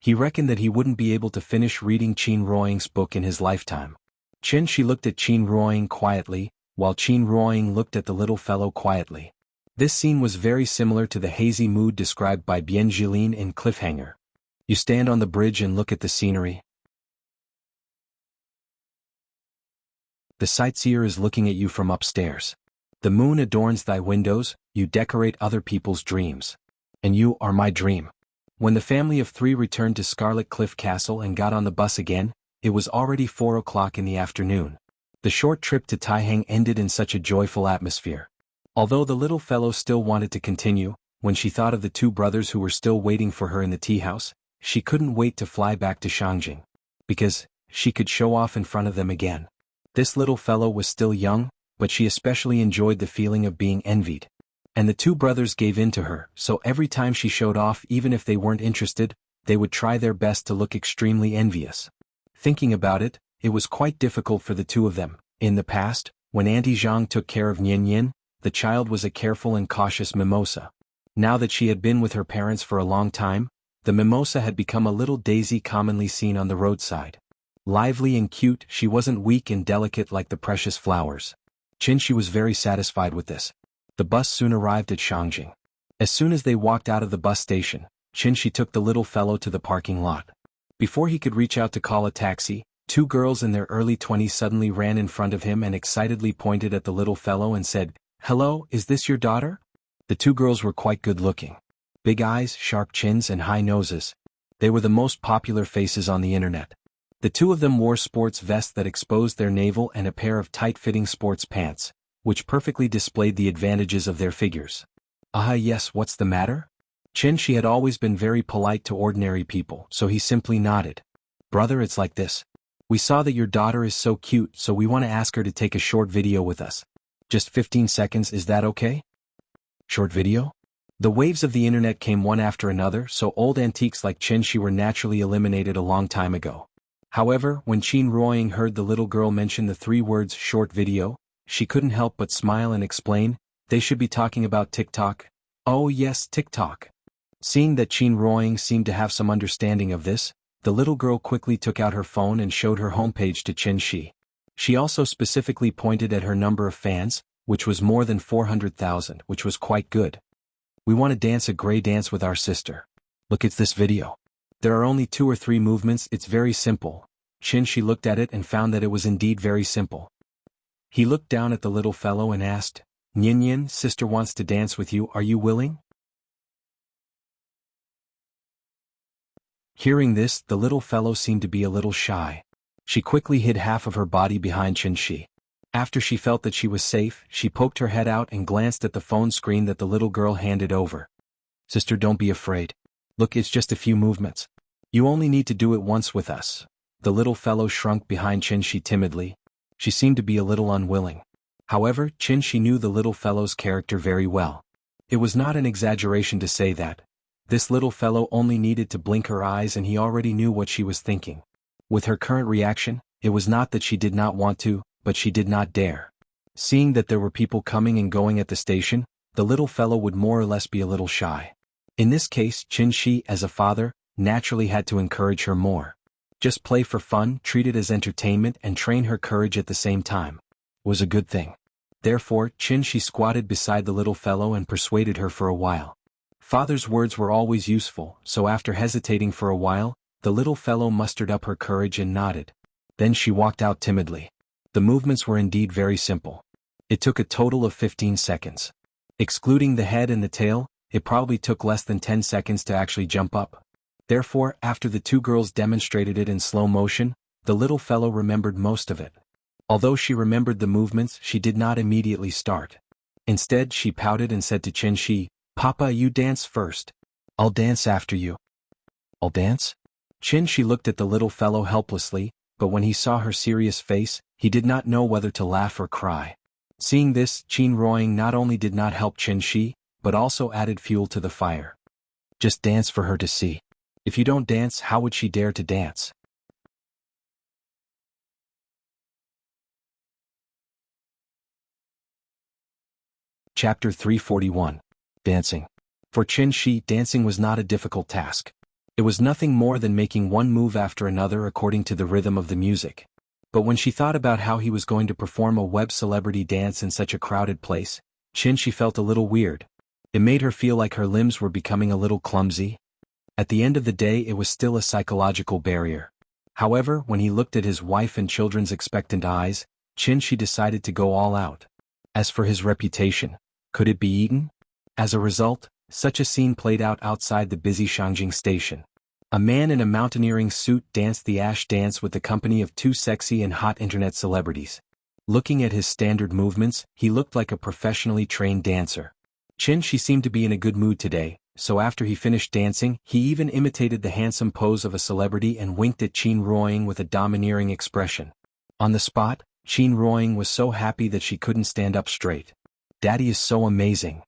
He reckoned that he wouldn't be able to finish reading Qin Ruoying's book in his lifetime. Qin Shi looked at Qin Ruoying quietly, while Qin Ruoying looked at the little fellow quietly. This scene was very similar to the hazy mood described by Bian Jilin in Cliffhanger. You stand on the bridge and look at the scenery. The sightseer is looking at you from upstairs. The moon adorns thy windows, you decorate other people's dreams. And you are my dream. When the family of 3 returned to Scarlet Cliff Castle and got on the bus again, it was already 4 o'clock in the afternoon. The short trip to Taihang ended in such a joyful atmosphere. Although the little fellow still wanted to continue, when she thought of the 2 brothers who were still waiting for her in the tea house, she couldn't wait to fly back to Shangjing. Because she could show off in front of them again. This little fellow was still young, but she especially enjoyed the feeling of being envied. And the 2 brothers gave in to her, so every time she showed off, even if they weren't interested, they would try their best to look extremely envious. Thinking about it, it was quite difficult for the 2 of them. In the past, when Auntie Zhang took care of Nian, the child was a careful and cautious mimosa. Now that she had been with her parents for a long time, the mimosa had become a little daisy commonly seen on the roadside. Lively and cute, she wasn't weak and delicate like the precious flowers. Qin Shi was very satisfied with this. The bus soon arrived at Shangjing. As soon as they walked out of the bus station, Qin Shi took the little fellow to the parking lot. Before he could reach out to call a taxi, 2 girls in their early 20s suddenly ran in front of him and excitedly pointed at the little fellow and said, "Hello, is this your daughter?" The 2 girls were quite good-looking. Big eyes, sharp chins and high noses. They were the most popular faces on the internet. The 2 of them wore sports vests that exposed their navel and a pair of tight-fitting sports pants, which perfectly displayed the advantages of their figures. Yes, what's the matter? Qin Shi had always been very polite to ordinary people, so he simply nodded. Brother, it's like this. We saw that your daughter is so cute, so we want to ask her to take a short video with us. Just 15 seconds, is that okay? Short video? The waves of the internet came one after another, so old antiques like Qin Shi were naturally eliminated a long time ago. However, when Qin Ruoying heard the little girl mention the 3 words short video, she couldn't help but smile and explain, they should be talking about TikTok. Oh yes, TikTok. Seeing that Qin Ruoying seemed to have some understanding of this, the little girl quickly took out her phone and showed her homepage to Qin Shi. She also specifically pointed at her number of fans, which was more than 400,000, which was quite good. We want to dance a gray dance with our sister. Look at this video. There are only 2 or 3 movements, it's very simple. Qin looked at it and found that it was indeed very simple. He looked down at the little fellow and asked, Nian, sister wants to dance with you, are you willing? Hearing this, the little fellow seemed to be a little shy. She quickly hid half of her body behind Qin. After she felt that she was safe, she poked her head out and glanced at the phone screen that the little girl handed over. Sister, don't be afraid. Look, it's just a few movements. You only need to do it once with us. The little fellow shrunk behind Qin timidly. She seemed to be a little unwilling. However, Qin knew the little fellow's character very well. It was not an exaggeration to say that. This little fellow only needed to blink her eyes and he already knew what she was thinking. With her current reaction, it was not that she did not want to, but she did not dare. Seeing that there were people coming and going at the station, the little fellow would more or less be a little shy. In this case, Qin, as a father, naturally had to encourage her more. Just play for fun, treat it as entertainment and train her courage at the same time. Was a good thing. Therefore, Qin squatted beside the little fellow and persuaded her for a while. Father's words were always useful, so after hesitating for a while, the little fellow mustered up her courage and nodded. Then she walked out timidly. The movements were indeed very simple. It took a total of 15 seconds. Excluding the head and the tail, it probably took less than 10 seconds to actually jump up. Therefore, after the 2 girls demonstrated it in slow motion, the little fellow remembered most of it. Although she remembered the movements, she did not immediately start. Instead, she pouted and said to Qin, Papa, you dance first. I'll dance after you. I'll dance? Qin looked at the little fellow helplessly, but when he saw her serious face, he did not know whether to laugh or cry. Seeing this, Qin not only did not help Qin, but also added fuel to the fire. Just dance for her to see. If you don't dance, how would she dare to dance? Chapter 341. Dancing. For Qin, dancing was not a difficult task. It was nothing more than making one move after another according to the rhythm of the music. But when she thought about how he was going to perform a web celebrity dance in such a crowded place, Qin felt a little weird. It made her feel like her limbs were becoming a little clumsy. At the end of the day, it was still a psychological barrier. However, when he looked at his wife and children's expectant eyes, Qin decided to go all out. As for his reputation, could it be eaten? As a result, such a scene played out outside the busy Shangjing station. A man in a mountaineering suit danced the ash dance with the company of 2 sexy and hot internet celebrities. Looking at his standard movements, he looked like a professionally trained dancer. Qin seemed to be in a good mood today, so after he finished dancing, he even imitated the handsome pose of a celebrity and winked at Qin with a domineering expression. On the spot, Qin was so happy that she couldn't stand up straight. Daddy is so amazing.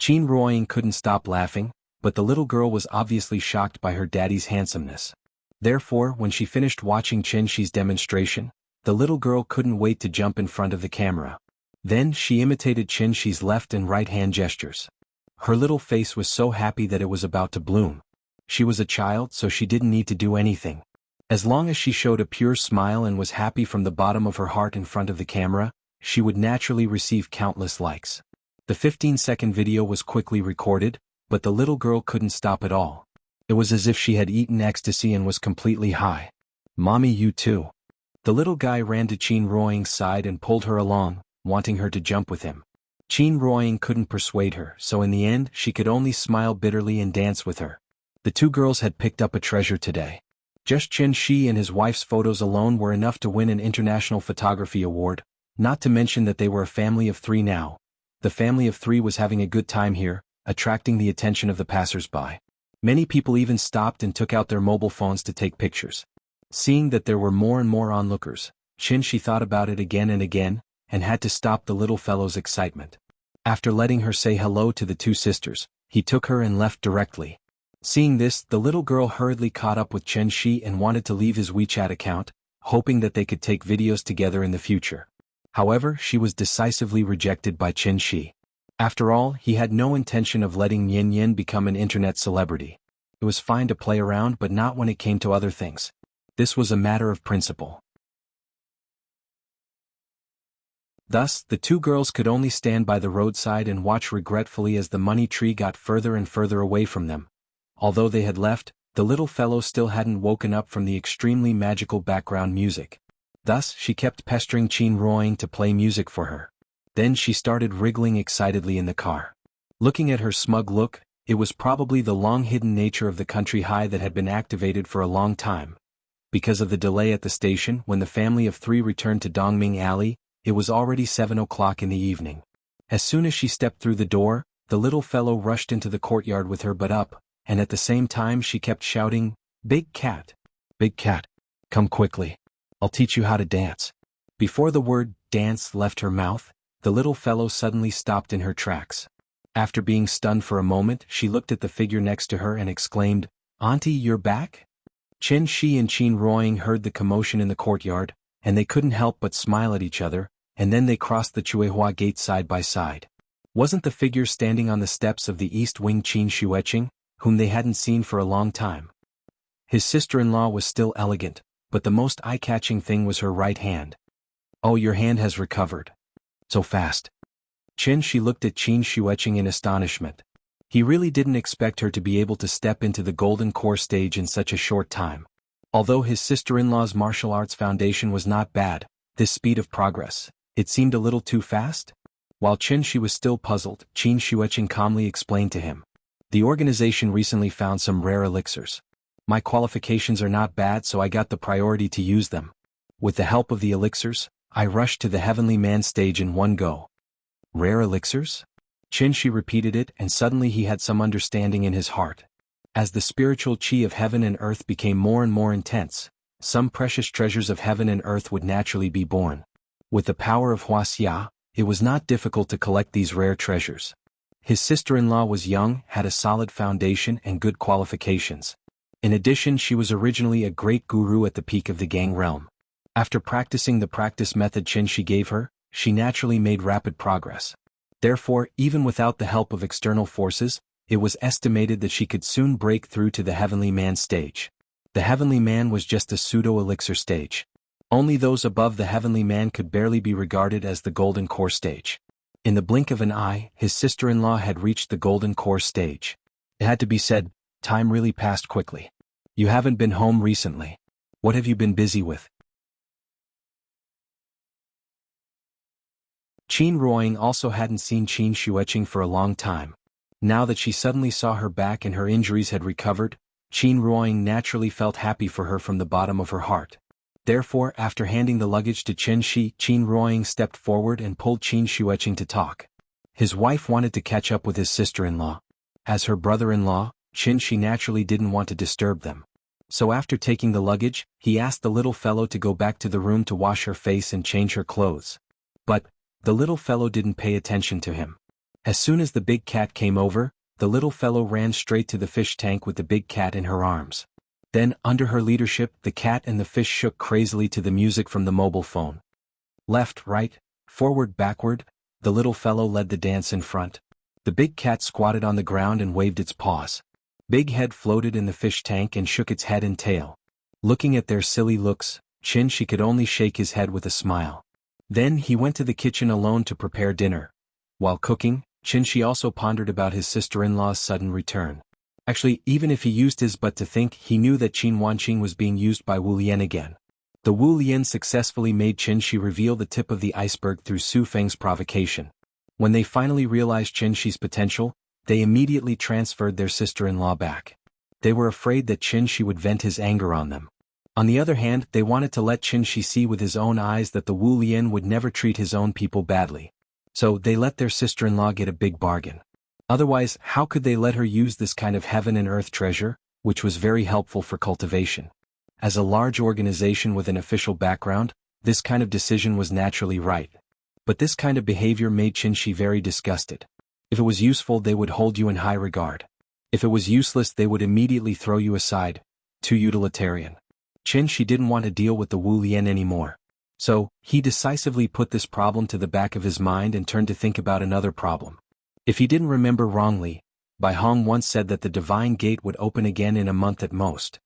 Qin couldn't stop laughing, but the little girl was obviously shocked by her daddy's handsomeness. Therefore, when she finished watching Qin's demonstration, the little girl couldn't wait to jump in front of the camera. Then she imitated Qin's left and right hand gestures. Her little face was so happy that it was about to bloom. She was a child, so she didn't need to do anything. As long as she showed a pure smile and was happy from the bottom of her heart in front of the camera, she would naturally receive countless likes. The 15-second video was quickly recorded, but the little girl couldn't stop at all. It was as if she had eaten ecstasy and was completely high. Mommy, you too. The little guy ran to Qin side and pulled her along, wanting her to jump with him. Qin couldn't persuade her, so in the end she could only smile bitterly and dance with her. The 2 girls had picked up a treasure today. Just Qin and his wife's photos alone were enough to win an international photography award, not to mention that they were a family of 3 now. The family of 3 was having a good time here, attracting the attention of the passers-by. Many people even stopped and took out their mobile phones to take pictures. Seeing that there were more and more onlookers, Qin thought about it again and again, and had to stop the little fellow's excitement. After letting her say hello to the 2 sisters, he took her and left directly. Seeing this, the little girl hurriedly caught up with Qin and wanted to leave his WeChat account, hoping that they could take videos together in the future. However, she was decisively rejected by Qin. After all, he had no intention of letting Nian become an internet celebrity. It was fine to play around, but not when it came to other things. This was a matter of principle. Thus, the two girls could only stand by the roadside and watch regretfully as the money tree got further and further away from them. Although they had left, the little fellow still hadn't woken up from the extremely magical background music. Thus, she kept pestering Qin Ruoying to play music for her. Then she started wriggling excitedly in the car. Looking at her smug look, it was probably the long-hidden nature of the country high that had been activated for a long time. Because of the delay at the station, when the family of three returned to Dongming Alley, it was already 7 o'clock in the evening. As soon as she stepped through the door, the little fellow rushed into the courtyard with her butt up, and at the same time she kept shouting, "Big cat! Big cat! Come quickly! I'll teach you how to dance." Before the word dance left her mouth, the little fellow suddenly stopped in her tracks. After being stunned for a moment, she looked at the figure next to her and exclaimed, "Auntie, you're back?" Chen Shi and Qin Ruoying heard the commotion in the courtyard, and they couldn't help but smile at each other, and then they crossed the Chuehua gate side by side. Wasn't the figure standing on the steps of the east wing Qin Xueqing, whom they hadn't seen for a long time? His sister-in-law was still elegant, but the most eye-catching thing was her right hand. "Oh, your hand has recovered. So fast." Chen Shi looked at Qin Xueqing in astonishment. He really didn't expect her to be able to step into the golden core stage in such a short time. Although his sister-in-law's martial arts foundation was not bad, this speed of progress, it seemed a little too fast? While Chen Shi was still puzzled, Qin Xueqing calmly explained to him. "The organization recently found some rare elixirs. My qualifications are not bad, so I got the priority to use them. With the help of the elixirs, I rushed to the Heavenly Man stage in one go." "Rare elixirs?" Chen Shi repeated it, and suddenly he had some understanding in his heart. As the spiritual qi of heaven and earth became more and more intense, some precious treasures of heaven and earth would naturally be born. With the power of Wuxia, it was not difficult to collect these rare treasures. His sister-in-law was young, had a solid foundation and good qualifications. In addition, she was originally a great guru at the peak of the Gang realm. After practicing the practice method Chen Shi gave her, she naturally made rapid progress. Therefore, even without the help of external forces, it was estimated that she could soon break through to the Heavenly Man stage. The Heavenly Man was just a pseudo-elixir stage. Only those above the Heavenly Man could barely be regarded as the Golden Core stage. In the blink of an eye, his sister-in-law had reached the Golden Core stage. It had to be said, time really passed quickly. "You haven't been home recently. What have you been busy with?" Qin Ruoying also hadn't seen Qin Xueqing for a long time. Now that she suddenly saw her back and her injuries had recovered, Qin Ruoying naturally felt happy for her from the bottom of her heart. Therefore, after handing the luggage to Chen Shi, Qin Ruoying stepped forward and pulled Qin Xueqing to talk. His wife wanted to catch up with his sister-in-law. As her brother-in-law, Qin Shi naturally didn't want to disturb them. So after taking the luggage, he asked the little fellow to go back to the room to wash her face and change her clothes. But the little fellow didn't pay attention to him. As soon as the big cat came over, the little fellow ran straight to the fish tank with the big cat in her arms. Then, under her leadership, the cat and the fish shook crazily to the music from the mobile phone. Left, right, forward, backward, the little fellow led the dance in front. The big cat squatted on the ground and waved its paws. Big Head floated in the fish tank and shook its head and tail. Looking at their silly looks, Chen Shi could only shake his head with a smile. Then he went to the kitchen alone to prepare dinner. While cooking, Chen Shi also pondered about his sister-in-law's sudden return. Actually, even if he used his butt to think, he knew that Qin Wanqing was being used by Wu Lian again. The Wu Lian successfully made Chen Shi reveal the tip of the iceberg through Su Feng's provocation. When they finally realized Chen Shi's potential, they immediately transferred their sister-in-law back. They were afraid that Chen Shi would vent his anger on them. On the other hand, they wanted to let Chen Shi see with his own eyes that the Wu Lian would never treat his own people badly. So they let their sister-in-law get a big bargain. Otherwise, how could they let her use this kind of heaven and earth treasure, which was very helpful for cultivation? As a large organization with an official background, this kind of decision was naturally right. But this kind of behavior made Chen Shi very disgusted. If it was useful, they would hold you in high regard. If it was useless, they would immediately throw you aside. Too utilitarian. Chen Shi didn't want to deal with the Wu Lian anymore. So, he decisively put this problem to the back of his mind and turned to think about another problem. If he didn't remember wrongly, Bai Hong once said that the divine gate would open again in a month at most.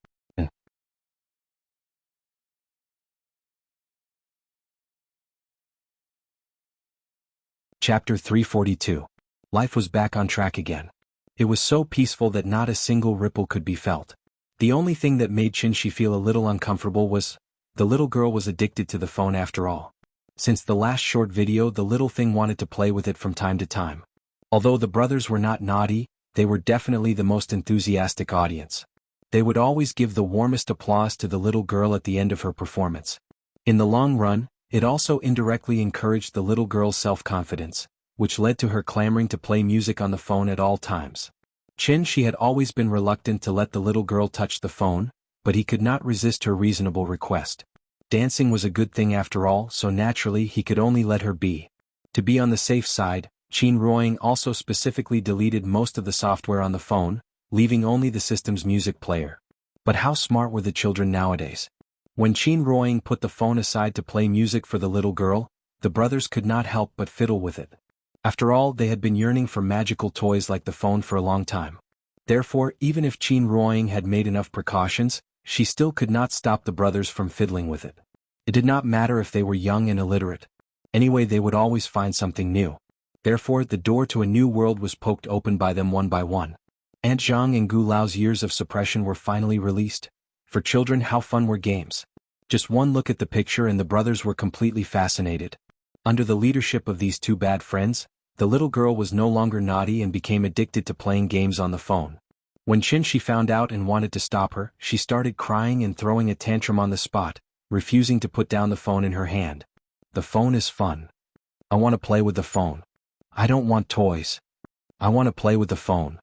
Chapter 342. Life was back on track again. It was so peaceful that not a single ripple could be felt. The only thing that made Qinshi feel a little uncomfortable was, the little girl was addicted to the phone after all. Since the last short video, the little thing wanted to play with it from time to time. Although the brothers were not naughty, they were definitely the most enthusiastic audience. They would always give the warmest applause to the little girl at the end of her performance. In the long run, it also indirectly encouraged the little girl's self-confidence, which led to her clamoring to play music on the phone at all times. Qinshi had always been reluctant to let the little girl touch the phone, but he could not resist her reasonable request. Dancing was a good thing after all, so naturally he could only let her be. To be on the safe side, Qin Ruoying also specifically deleted most of the software on the phone, leaving only the system's music player. But how smart were the children nowadays? When Qin Ruoying put the phone aside to play music for the little girl, the brothers could not help but fiddle with it. After all, they had been yearning for magical toys like the phone for a long time. Therefore, even if Qin Ruoying had made enough precautions, she still could not stop the brothers from fiddling with it. It did not matter if they were young and illiterate. Anyway, they would always find something new. Therefore, the door to a new world was poked open by them one by one. Aunt Zhang and Gu Lao's years of suppression were finally released. For children, how fun were games. Just one look at the picture and the brothers were completely fascinated. Under the leadership of these two bad friends, the little girl was no longer naughty and became addicted to playing games on the phone. When Qinshi found out and wanted to stop her, she started crying and throwing a tantrum on the spot, refusing to put down the phone in her hand. The phone is fun. I want to play with the phone. I don't want toys. I want to play with the phone.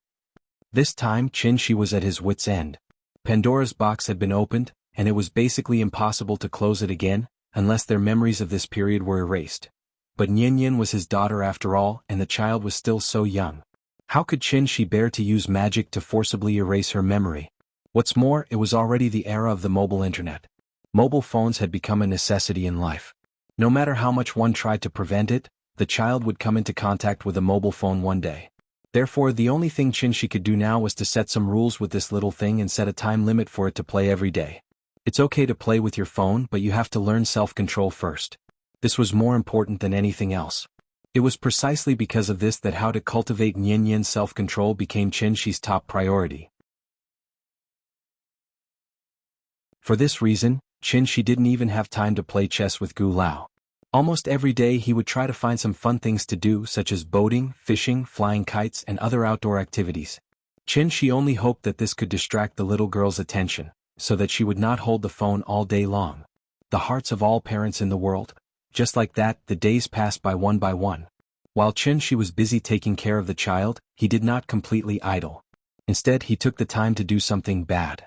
This time Qinshi was at his wit's end. Pandora's box had been opened, and it was basically impossible to close it again, unless their memories of this period were erased. But Nianyan was his daughter after all, and the child was still so young. How could Qinshi bear to use magic to forcibly erase her memory? What's more, it was already the era of the mobile internet. Mobile phones had become a necessity in life. No matter how much one tried to prevent it, the child would come into contact with a mobile phone one day. Therefore, the only thing Qinshi could do now was to set some rules with this little thing and set a time limit for it to play every day. It's okay to play with your phone, but you have to learn self-control first. This was more important than anything else. It was precisely because of this that how to cultivate Nianyan's self-control became Qinshi's top priority. For this reason, Qinshi didn't even have time to play chess with Gu Lao. Almost every day he would try to find some fun things to do, such as boating, fishing, flying kites, and other outdoor activities. Qinshi only hoped that this could distract the little girl's attention, so that she would not hold the phone all day long. The hearts of all parents in the world. Just like that, the days passed by one. While Qinshi was busy taking care of the child, he did not completely idle. Instead, he took the time to do something bad.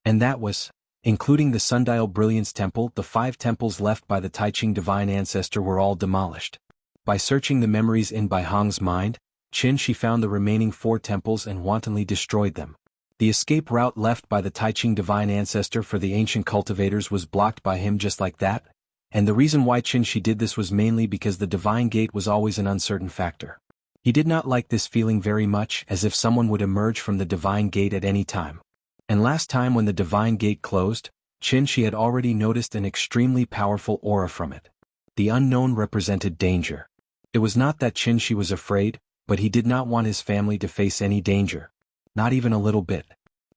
And that was, including the Sundial Brilliance Temple, the 5 temples left by the Taiqing Divine Ancestor were all demolished. By searching the memories in Bai Hong's mind, Qinshi found the remaining 4 temples and wantonly destroyed them. The escape route left by the Taiqing Divine Ancestor for the ancient cultivators was blocked by him just like that, and the reason why Qinshi did this was mainly because the Divine Gate was always an uncertain factor. He did not like this feeling very much, as if someone would emerge from the Divine Gate at any time. And last time when the Divine Gate closed, Qinshi had already noticed an extremely powerful aura from it. The unknown represented danger. It was not that Qinshi was afraid, but he did not want his family to face any danger. Not even a little bit.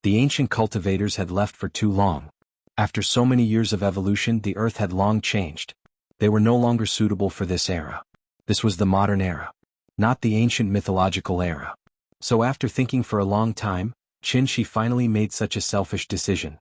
The ancient cultivators had left for too long. After so many years of evolution, the earth had long changed. They were no longer suitable for this era. This was the modern era, not the ancient mythological era. So after thinking for a long time, Qinshi finally made such a selfish decision.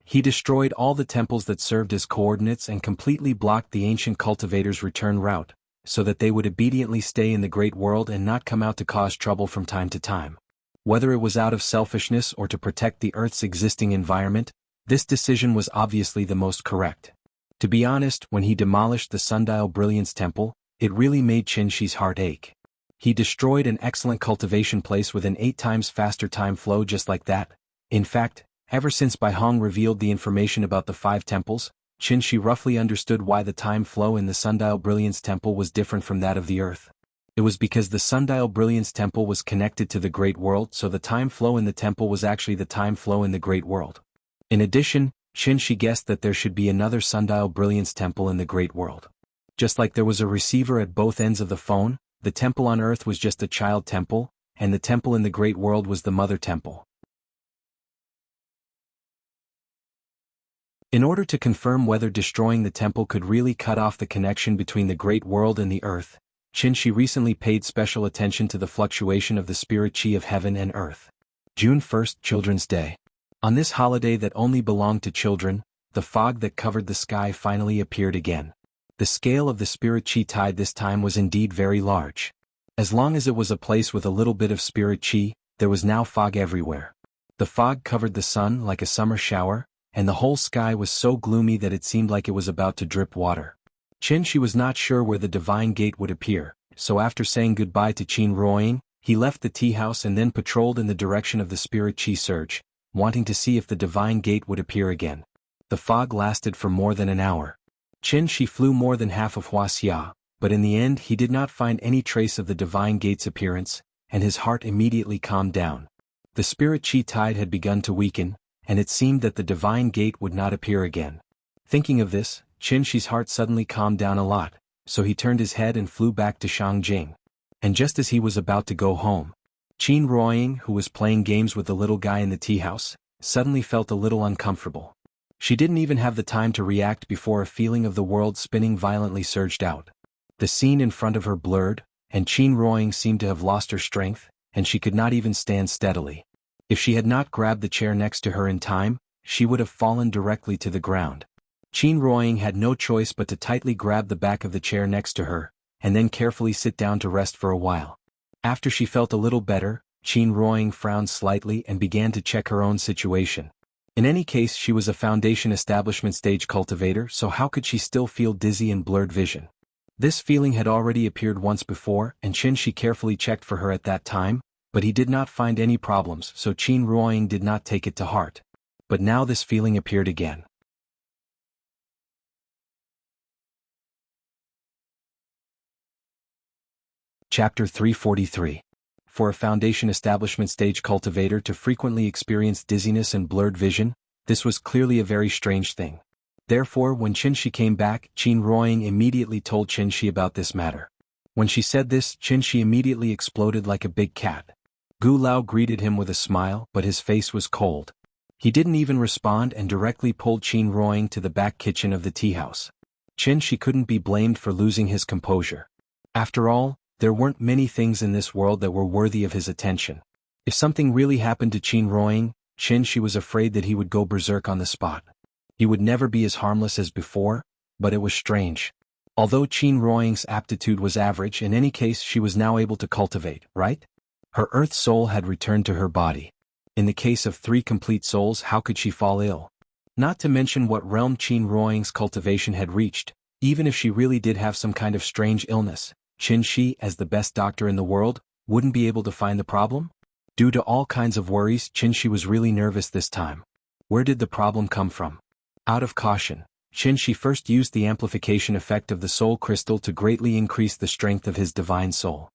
He destroyed all the temples that served as coordinates and completely blocked the ancient cultivators' return route, so that they would obediently stay in the great world and not come out to cause trouble from time to time. Whether it was out of selfishness or to protect the Earth's existing environment, this decision was obviously the most correct. To be honest, when he demolished the Sundial Brilliance Temple, it really made Qinshi's heart ache. He destroyed an excellent cultivation place with an 8 times faster time flow just like that. In fact, ever since Bai Hong revealed the information about the 5 temples, Qinshi roughly understood why the time flow in the Sundial Brilliance Temple was different from that of the Earth. It was because the Sundial Brilliance Temple was connected to the Great World, so the time flow in the temple was actually the time flow in the Great World. In addition, Qinshi guessed that there should be another Sundial Brilliance Temple in the Great World. Just like there was a receiver at both ends of the phone, The temple on earth was just a child temple, and the temple in the great world was the mother temple. In order to confirm whether destroying the temple could really cut off the connection between the great world and the earth, Qin recently paid special attention to the fluctuation of the spirit qi of heaven and earth. June 1st, Children's Day. On this holiday that only belonged to children, the fog that covered the sky finally appeared again. The scale of the spirit qi tide this time was indeed very large. As long as it was a place with a little bit of spirit qi, there was now fog everywhere. The fog covered the sun like a summer shower, and the whole sky was so gloomy that it seemed like it was about to drip water. Qin was not sure where the divine gate would appear, so after saying goodbye to Qin Ruoying, he left the tea house and then patrolled in the direction of the spirit qi surge, wanting to see if the divine gate would appear again. The fog lasted for more than an hour. Qin flew more than half of Wuxia, but in the end he did not find any trace of the divine gate's appearance, and his heart immediately calmed down. The spirit qi tide had begun to weaken, and it seemed that the divine gate would not appear again. Thinking of this, Qin's heart suddenly calmed down a lot, so he turned his head and flew back to Shangjing. And just as he was about to go home, Qin Ruoying, who was playing games with the little guy in the tea house, suddenly felt a little uncomfortable. She didn't even have the time to react before a feeling of the world spinning violently surged out. The scene in front of her blurred, and Qin Ruoying seemed to have lost her strength, and she could not even stand steadily. If she had not grabbed the chair next to her in time, she would have fallen directly to the ground. Qin Ruoying had no choice but to tightly grab the back of the chair next to her, and then carefully sit down to rest for a while. After she felt a little better, Qin Ruoying frowned slightly and began to check her own situation. In any case, she was a foundation establishment stage cultivator, so how could she still feel dizzy and blurred vision? This feeling had already appeared once before, and Qin carefully checked for her at that time, but he did not find any problems, so Qin Ruoying did not take it to heart. But now this feeling appeared again. Chapter 343. For a foundation establishment stage cultivator to frequently experience dizziness and blurred vision, this was clearly a very strange thing. Therefore, when Qin came back, Qin Ruoying immediately told Qin about this matter. When she said this, Qin immediately exploded like a big cat. Gu Lao greeted him with a smile, but his face was cold. He didn't even respond and directly pulled Qin Ruoying to the back kitchen of the tea house. Qin couldn't be blamed for losing his composure. After all, there weren't many things in this world that were worthy of his attention. If something really happened to Qin Ruoying, Qin was afraid that he would go berserk on the spot. He would never be as harmless as before, but it was strange. Although Qin Ruoying's aptitude was average, in any case she was now able to cultivate, right? Her earth soul had returned to her body. In the case of 3 complete souls, how could she fall ill? Not to mention what realm Qin Ruoying's cultivation had reached. Even if she really did have some kind of strange illness, Qin, as the best doctor in the world, wouldn't be able to find the problem? Due to all kinds of worries, Qin was really nervous this time. Where did the problem come from? Out of caution, Qin first used the amplification effect of the soul crystal to greatly increase the strength of his divine soul.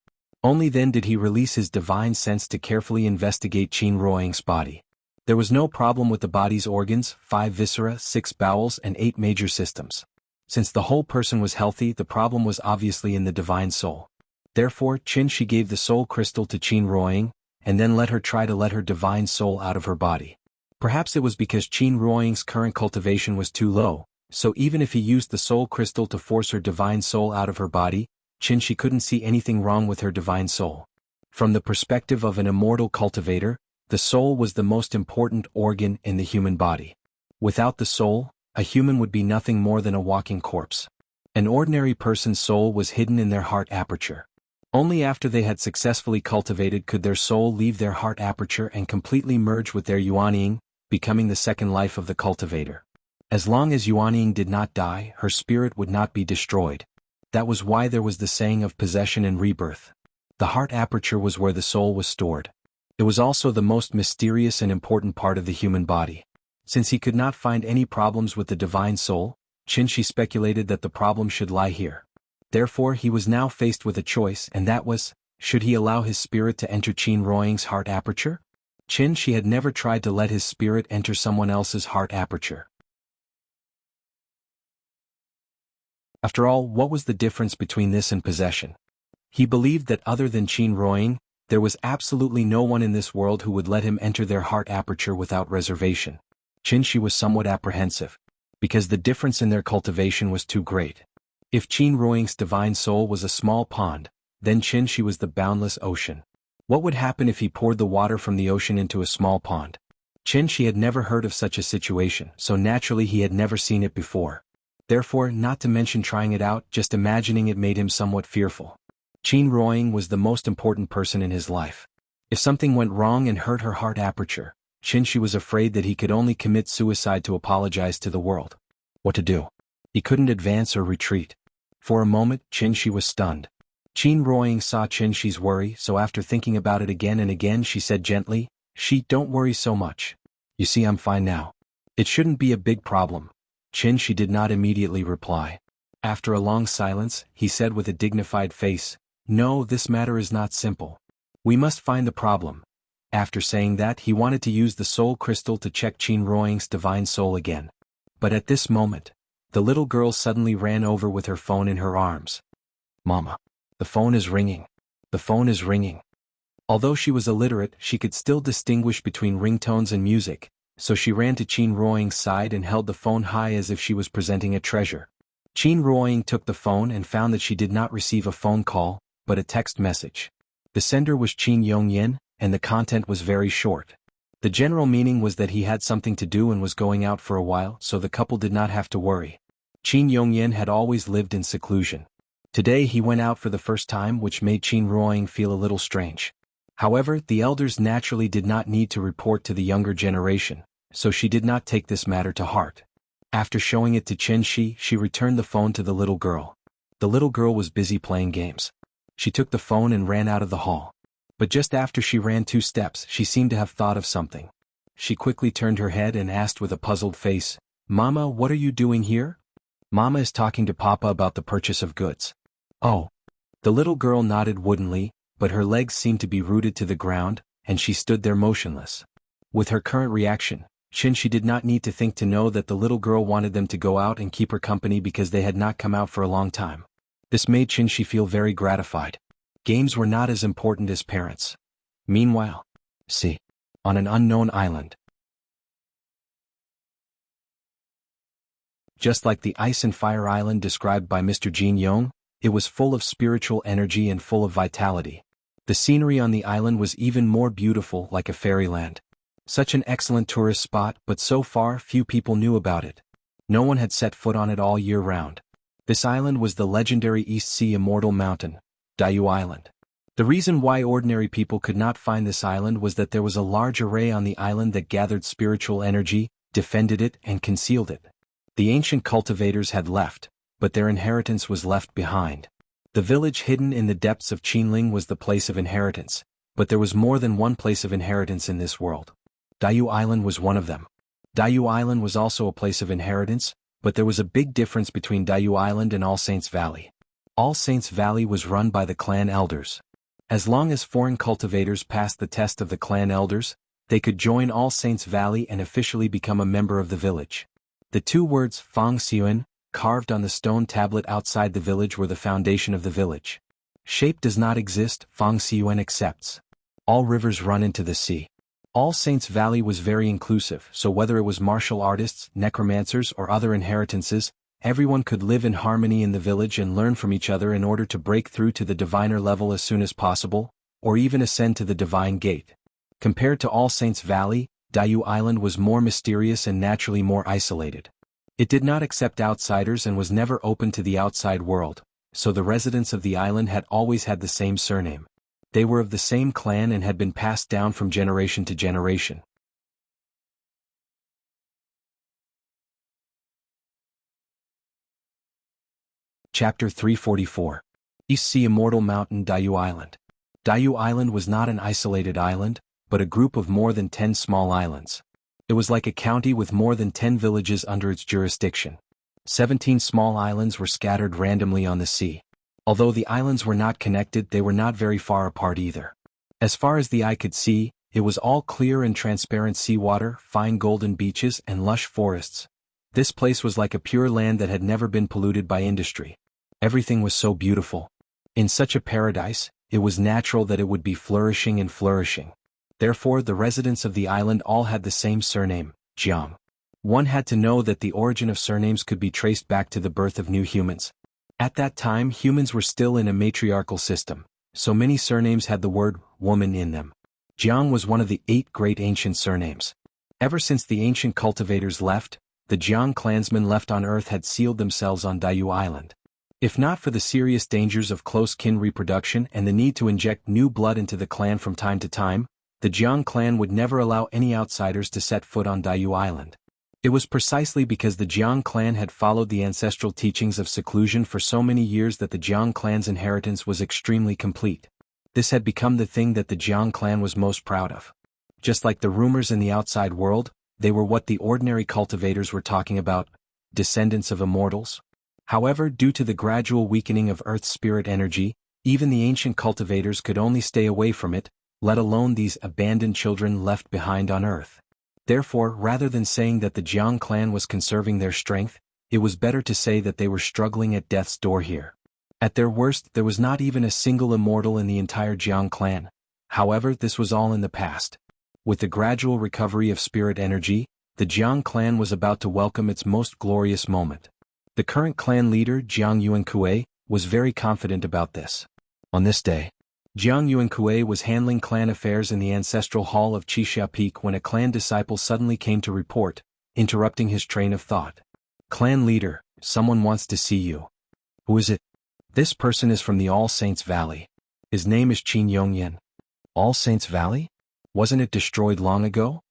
Only then did he release his divine sense to carefully investigate Qin Ruoying's body. There was no problem with the body's organs, 5 viscera, 6 bowels and 8 major systems. Since the whole person was healthy, the problem was obviously in the divine soul. Therefore, Qin gave the soul crystal to Qin Ruoying, and then let her try to let her divine soul out of her body. Perhaps it was because Qin Ruoying's current cultivation was too low, so even if he used the soul crystal to force her divine soul out of her body, Qin couldn't see anything wrong with her divine soul. From the perspective of an immortal cultivator, the soul was the most important organ in the human body. Without the soul, a human would be nothing more than a walking corpse. An ordinary person's soul was hidden in their heart aperture. Only after they had successfully cultivated could their soul leave their heart aperture and completely merge with their Yuanying, becoming the second life of the cultivator. As long as Yuanying did not die, her spirit would not be destroyed. That was why there was the saying of possession and rebirth. The heart aperture was where the soul was stored. It was also the most mysterious and important part of the human body. Since he could not find any problems with the divine soul, Qin speculated that the problem should lie here. Therefore he was now faced with a choice, and that was, should he allow his spirit to enter Qin Ruoying's heart aperture? Qin had never tried to let his spirit enter someone else's heart aperture. After all, what was the difference between this and possession? He believed that other than Qin Ruoying, there was absolutely no one in this world who would let him enter their heart aperture without reservation. Qin Shi was somewhat apprehensive, because the difference in their cultivation was too great. If Qin Ruoying's divine soul was a small pond, then Qin Shi was the boundless ocean. What would happen if he poured the water from the ocean into a small pond? Qin Shi had never heard of such a situation, so naturally he had never seen it before. Therefore, not to mention trying it out, just imagining it made him somewhat fearful. Qin Ruoying was the most important person in his life. If something went wrong and hurt her heart aperture, Qin Shi was afraid that he could only commit suicide to apologize to the world. What to do? He couldn't advance or retreat. For a moment, Qin Shi was stunned. Qin Ruoying saw Qin Shi's worry, so after thinking about it again and again she said gently, "Shi, don't worry so much. You see, I'm fine now. It shouldn't be a big problem." Qin Shi did not immediately reply. After a long silence, he said with a dignified face, "No, this matter is not simple. We must find the problem." After saying that, he wanted to use the soul crystal to check Qin Ruoying's divine soul again. But at this moment, the little girl suddenly ran over with her phone in her arms. "Mama, the phone is ringing. The phone is ringing." Although she was illiterate, she could still distinguish between ringtones and music, so she ran to Qin Ruoying's side and held the phone high as if she was presenting a treasure. Qin Ruoying took the phone and found that she did not receive a phone call, but a text message. The sender was Qin Yongyan, and the content was very short. The general meaning was that he had something to do and was going out for a while, so the couple did not have to worry. Qin Yongyan had always lived in seclusion. Today he went out for the first time, which made Qin Ruoying feel a little strange. However, the elders naturally did not need to report to the younger generation, so she did not take this matter to heart. After showing it to Qin Shi, she returned the phone to the little girl. The little girl was busy playing games. She took the phone and ran out of the hall. But just after she ran 2 steps, she seemed to have thought of something. She quickly turned her head and asked with a puzzled face, "Mama, what are you doing here?" "Mama is talking to Papa about the purchase of goods." "Oh." The little girl nodded woodenly, but her legs seemed to be rooted to the ground, and she stood there motionless. With her current reaction, Qin Shi did not need to think to know that the little girl wanted them to go out and keep her company because they had not come out for a long time. This made Qin Shi feel very gratified. Games were not as important as parents. Meanwhile, on an unknown island. Just like the Ice and Fire Island described by Mr. Jin Yong, it was full of spiritual energy and full of vitality. The scenery on the island was even more beautiful, like a fairyland. Such an excellent tourist spot, but so far few people knew about it. No one had set foot on it all year round. This island was the legendary East Sea Immortal Mountain, Diyu Island. The reason why ordinary people could not find this island was that there was a large array on the island that gathered spiritual energy, defended it, and concealed it. The ancient cultivators had left, but their inheritance was left behind. The village hidden in the depths of Qinling was the place of inheritance, but there was more than one place of inheritance in this world. Diyu Island was one of them. Diyu Island was also a place of inheritance, but there was a big difference between Diyu Island and All Saints Valley. All Saints Valley was run by the clan elders. As long as foreign cultivators passed the test of the clan elders, they could join All Saints Valley and officially become a member of the village. The 2 words Fang Xiuan, carved on the stone tablet outside the village, were the foundation of the village. Shape does not exist, Fang Xiuan accepts. All rivers run into the sea. All Saints Valley was very inclusive, so whether it was martial artists, necromancers, or other inheritances, everyone could live in harmony in the village and learn from each other in order to break through to the diviner level as soon as possible, or even ascend to the divine gate. Compared to All Saints Valley, Diyu Island was more mysterious and naturally more isolated. It did not accept outsiders and was never open to the outside world, so the residents of the island had always had the same surname. They were of the same clan and had been passed down from generation to generation. Chapter 344. East Sea Immortal Mountain, Diyu Island. Diyu Island was not an isolated island, but a group of more than 10 small islands. It was like a county with more than 10 villages under its jurisdiction. 17 small islands were scattered randomly on the sea. Although the islands were not connected, they were not very far apart either. As far as the eye could see, it was all clear and transparent seawater, fine golden beaches, and lush forests. This place was like a pure land that had never been polluted by industry. Everything was so beautiful. In such a paradise, it was natural that it would be flourishing and flourishing. Therefore the residents of the island all had the same surname, Jiang. One had to know that the origin of surnames could be traced back to the birth of new humans. At that time humans were still in a matriarchal system, so many surnames had the word woman in them. Jiang was one of the 8 great ancient surnames. Ever since the ancient cultivators left, the Jiang clansmen left on Earth had sealed themselves on Diyu Island. If not for the serious dangers of close kin reproduction and the need to inject new blood into the clan from time to time, the Jiang clan would never allow any outsiders to set foot on Diyu Island. It was precisely because the Jiang clan had followed the ancestral teachings of seclusion for so many years that the Jiang clan's inheritance was extremely complete. This had become the thing that the Jiang clan was most proud of. Just like the rumors in the outside world, they were what the ordinary cultivators were talking about, descendants of immortals. However, due to the gradual weakening of Earth's spirit energy, even the ancient cultivators could only stay away from it, let alone these abandoned children left behind on Earth. Therefore, rather than saying that the Jiang clan was conserving their strength, it was better to say that they were struggling at death's door here. At their worst, there was not even a single immortal in the entire Jiang clan. However, this was all in the past. With the gradual recovery of spirit energy, the Jiang clan was about to welcome its most glorious moment. The current clan leader, Jianghu was very confident about this. On this day, Jianghu was handling clan affairs in the ancestral hall of Qixia Peak when a clan disciple suddenly came to report, interrupting his train of thought. Clan leader, someone wants to see you. Who is it? This person is from the All Saints Valley. His name is Qin Yongyan. All Saints Valley? Wasn't it destroyed long ago?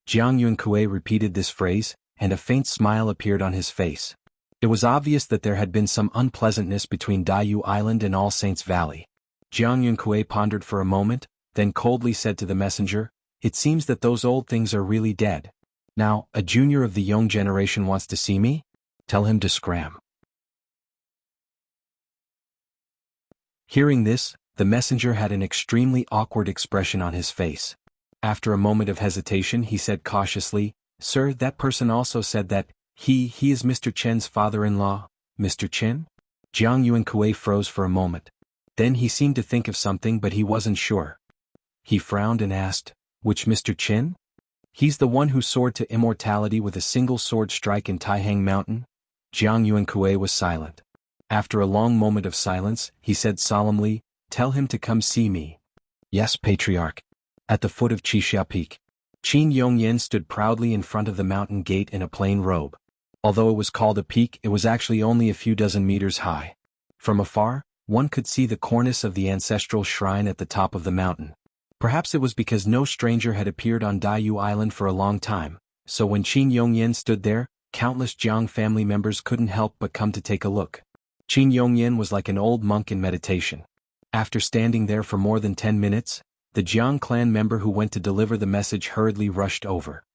Jianghu repeated this phrase, and a faint smile appeared on his face. It was obvious that there had been some unpleasantness between Diyu Island and All Saints Valley. Jianghu pondered for a moment, then coldly said to the messenger, "It seems that those old things are really dead. Now, a junior of the young generation wants to see me? Tell him to scram." Hearing this, the messenger had an extremely awkward expression on his face. After a moment of hesitation he said cautiously, "Sir, that person also said that he is Mr. Chen's father-in-law." Mr. Chen? Jianghu froze for a moment. Then he seemed to think of something but he wasn't sure. He frowned and asked, "Which Mr. Chen?" "He's the one who soared to immortality with a single sword strike in Taihang Mountain." Jianghu was silent. After a long moment of silence, he said solemnly, "Tell him to come see me." "Yes, Patriarch." At the foot of Qixia Peak, Qin Yongyan stood proudly in front of the mountain gate in a plain robe. Although it was called a peak, it was actually only a few dozen meters high. From afar, one could see the cornice of the ancestral shrine at the top of the mountain. Perhaps it was because no stranger had appeared on Diyu Island for a long time, so when Qin Yongyan stood there, countless Jiang family members couldn't help but come to take a look. Qin Yongyan was like an old monk in meditation. After standing there for more than 10 minutes, the Jiang clan member who went to deliver the message hurriedly rushed over.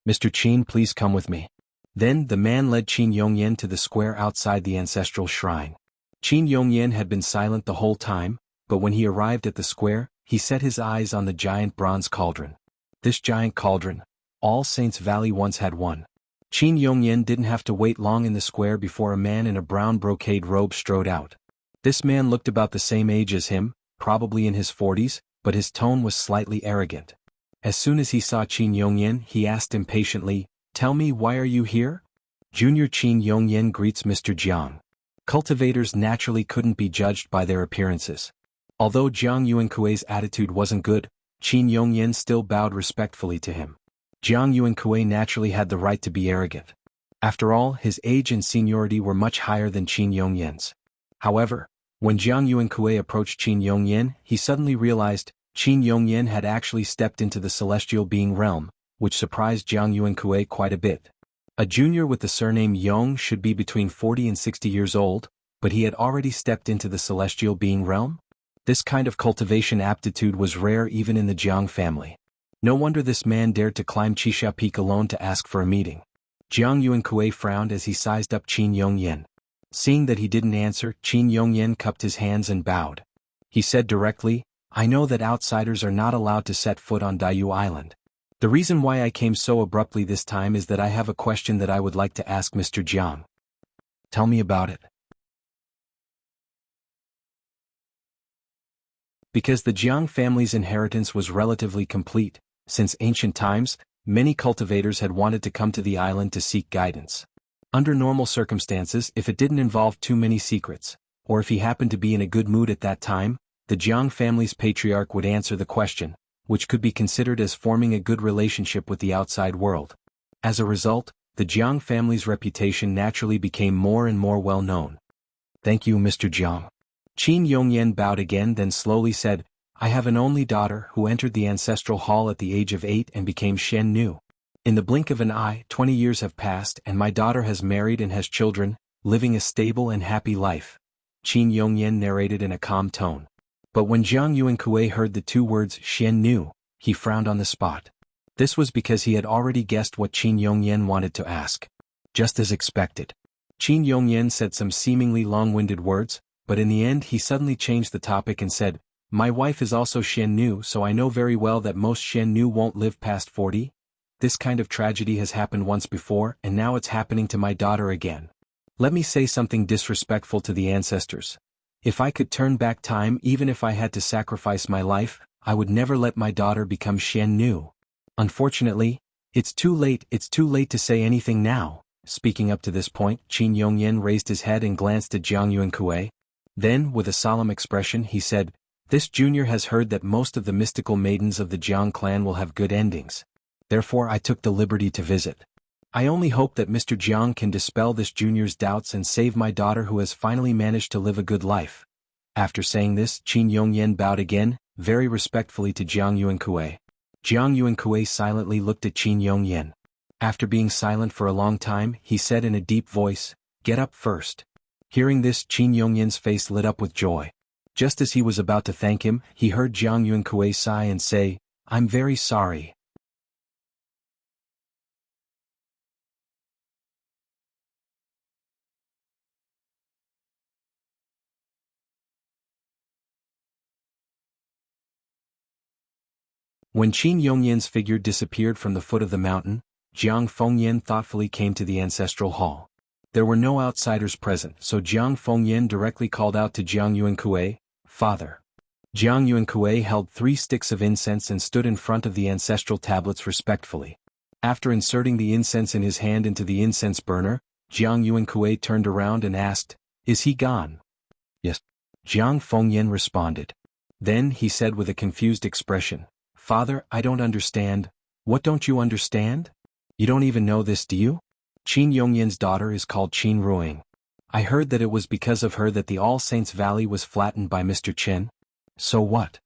"Mr. Qin, please come with me." Then the man led Qin Yongyan to the square outside the ancestral shrine. Qin Yongyan had been silent the whole time, but when he arrived at the square, he set his eyes on the giant bronze cauldron. This giant cauldron, All Saints Valley once had one. Qin Yongyan didn't have to wait long in the square before a man in a brown brocade robe strode out. This man looked about the same age as him, probably in his 40s, but his tone was slightly arrogant. As soon as he saw Qin Yongyan, he asked impatiently, "Tell me, why are you here?" Junior Qin Yongyan greets Mr. Jiang. Cultivators naturally couldn't be judged by their appearances. Although Jianghu's attitude wasn't good, Qin Yongyan still bowed respectfully to him. Jianghu naturally had the right to be arrogant. After all, his age and seniority were much higher than Qin Yongyan's. However, when Jianghu approached Qin Yongyan, he suddenly realized Qin Yongyan had actually stepped into the celestial being realm, which surprised Jianghu quite a bit. A junior with the surname Yong should be between 40 and 60 years old, but he had already stepped into the celestial being realm? This kind of cultivation aptitude was rare even in the Jiang family. No wonder this man dared to climb Qixia Peak alone to ask for a meeting. Jianghu frowned as he sized up Qin Yongyan. Seeing that he didn't answer, Qin Yongyan cupped his hands and bowed. He said directly, "I know that outsiders are not allowed to set foot on Diyu Island. The reason why I came so abruptly this time is that I have a question that I would like to ask Mr. Jiang." "Tell me about it." Because the Jiang family's inheritance was relatively complete, since ancient times, many cultivators had wanted to come to the island to seek guidance. Under normal circumstances, if it didn't involve too many secrets, or if he happened to be in a good mood at that time, the Jiang family's patriarch would answer the question, which could be considered as forming a good relationship with the outside world. As a result, the Jiang family's reputation naturally became more and more well known. "Thank you, Mr. Jiang." Qin Yongyan bowed again, then slowly said, "I have an only daughter who entered the ancestral hall at the age of 8 and became Shen Nu. In the blink of an eye, 20 years have passed and my daughter has married and has children, living a stable and happy life," Qin Yongyan narrated in a calm tone. But when Jiang Yuankui heard the two words Shen Nu, he frowned on the spot. This was because he had already guessed what Qin Yongyan wanted to ask. Just as expected. Qin Yongyan said some seemingly long-winded words, but in the end he suddenly changed the topic and said, "My wife is also Shen Nu, so I know very well that most Shen Nu won't live past 40. This kind of tragedy has happened once before and now it's happening to my daughter again. Let me say something disrespectful to the ancestors. If I could turn back time, even if I had to sacrifice my life, I would never let my daughter become Shen Nu. Unfortunately, it's too late to say anything now." Speaking up to this point, Qin Yongyan raised his head and glanced at Jiang Yuankui. Then, with a solemn expression, he said, "This junior has heard that most of the mystical maidens of the Jiang clan will have good endings. Therefore I took the liberty to visit. I only hope that Mr. Jiang can dispel this junior's doubts and save my daughter who has finally managed to live a good life." After saying this, Qin Yongyan bowed again, very respectfully to Jiang Yuankui. Jiang Yuankui silently looked at Qin Yongyan. After being silent for a long time, he said in a deep voice, "Get up first." Hearing this, Qin Yongyan's face lit up with joy. Just as he was about to thank him, he heard Jiang Yuankui sigh and say, "I'm very sorry." When Qin Yongyan's figure disappeared from the foot of the mountain, Jiang Fengyan thoughtfully came to the ancestral hall. There were no outsiders present, so Jiang Fengyan directly called out to Jiang Yuankui, "Father." Jiang Yuankui held 3 sticks of incense and stood in front of the ancestral tablets respectfully. After inserting the incense in his hand into the incense burner, Jiang Yuankui turned around and asked, "Is he gone?" "Yes." Jiang Fengyan responded. Then he said with a confused expression, "Father, I don't understand." "What don't you understand? You don't even know this, do you? Qin Yongyan's daughter is called Qin Ruing. I heard that it was because of her that the All Saints Valley was flattened by Mr. Qin." "So what?"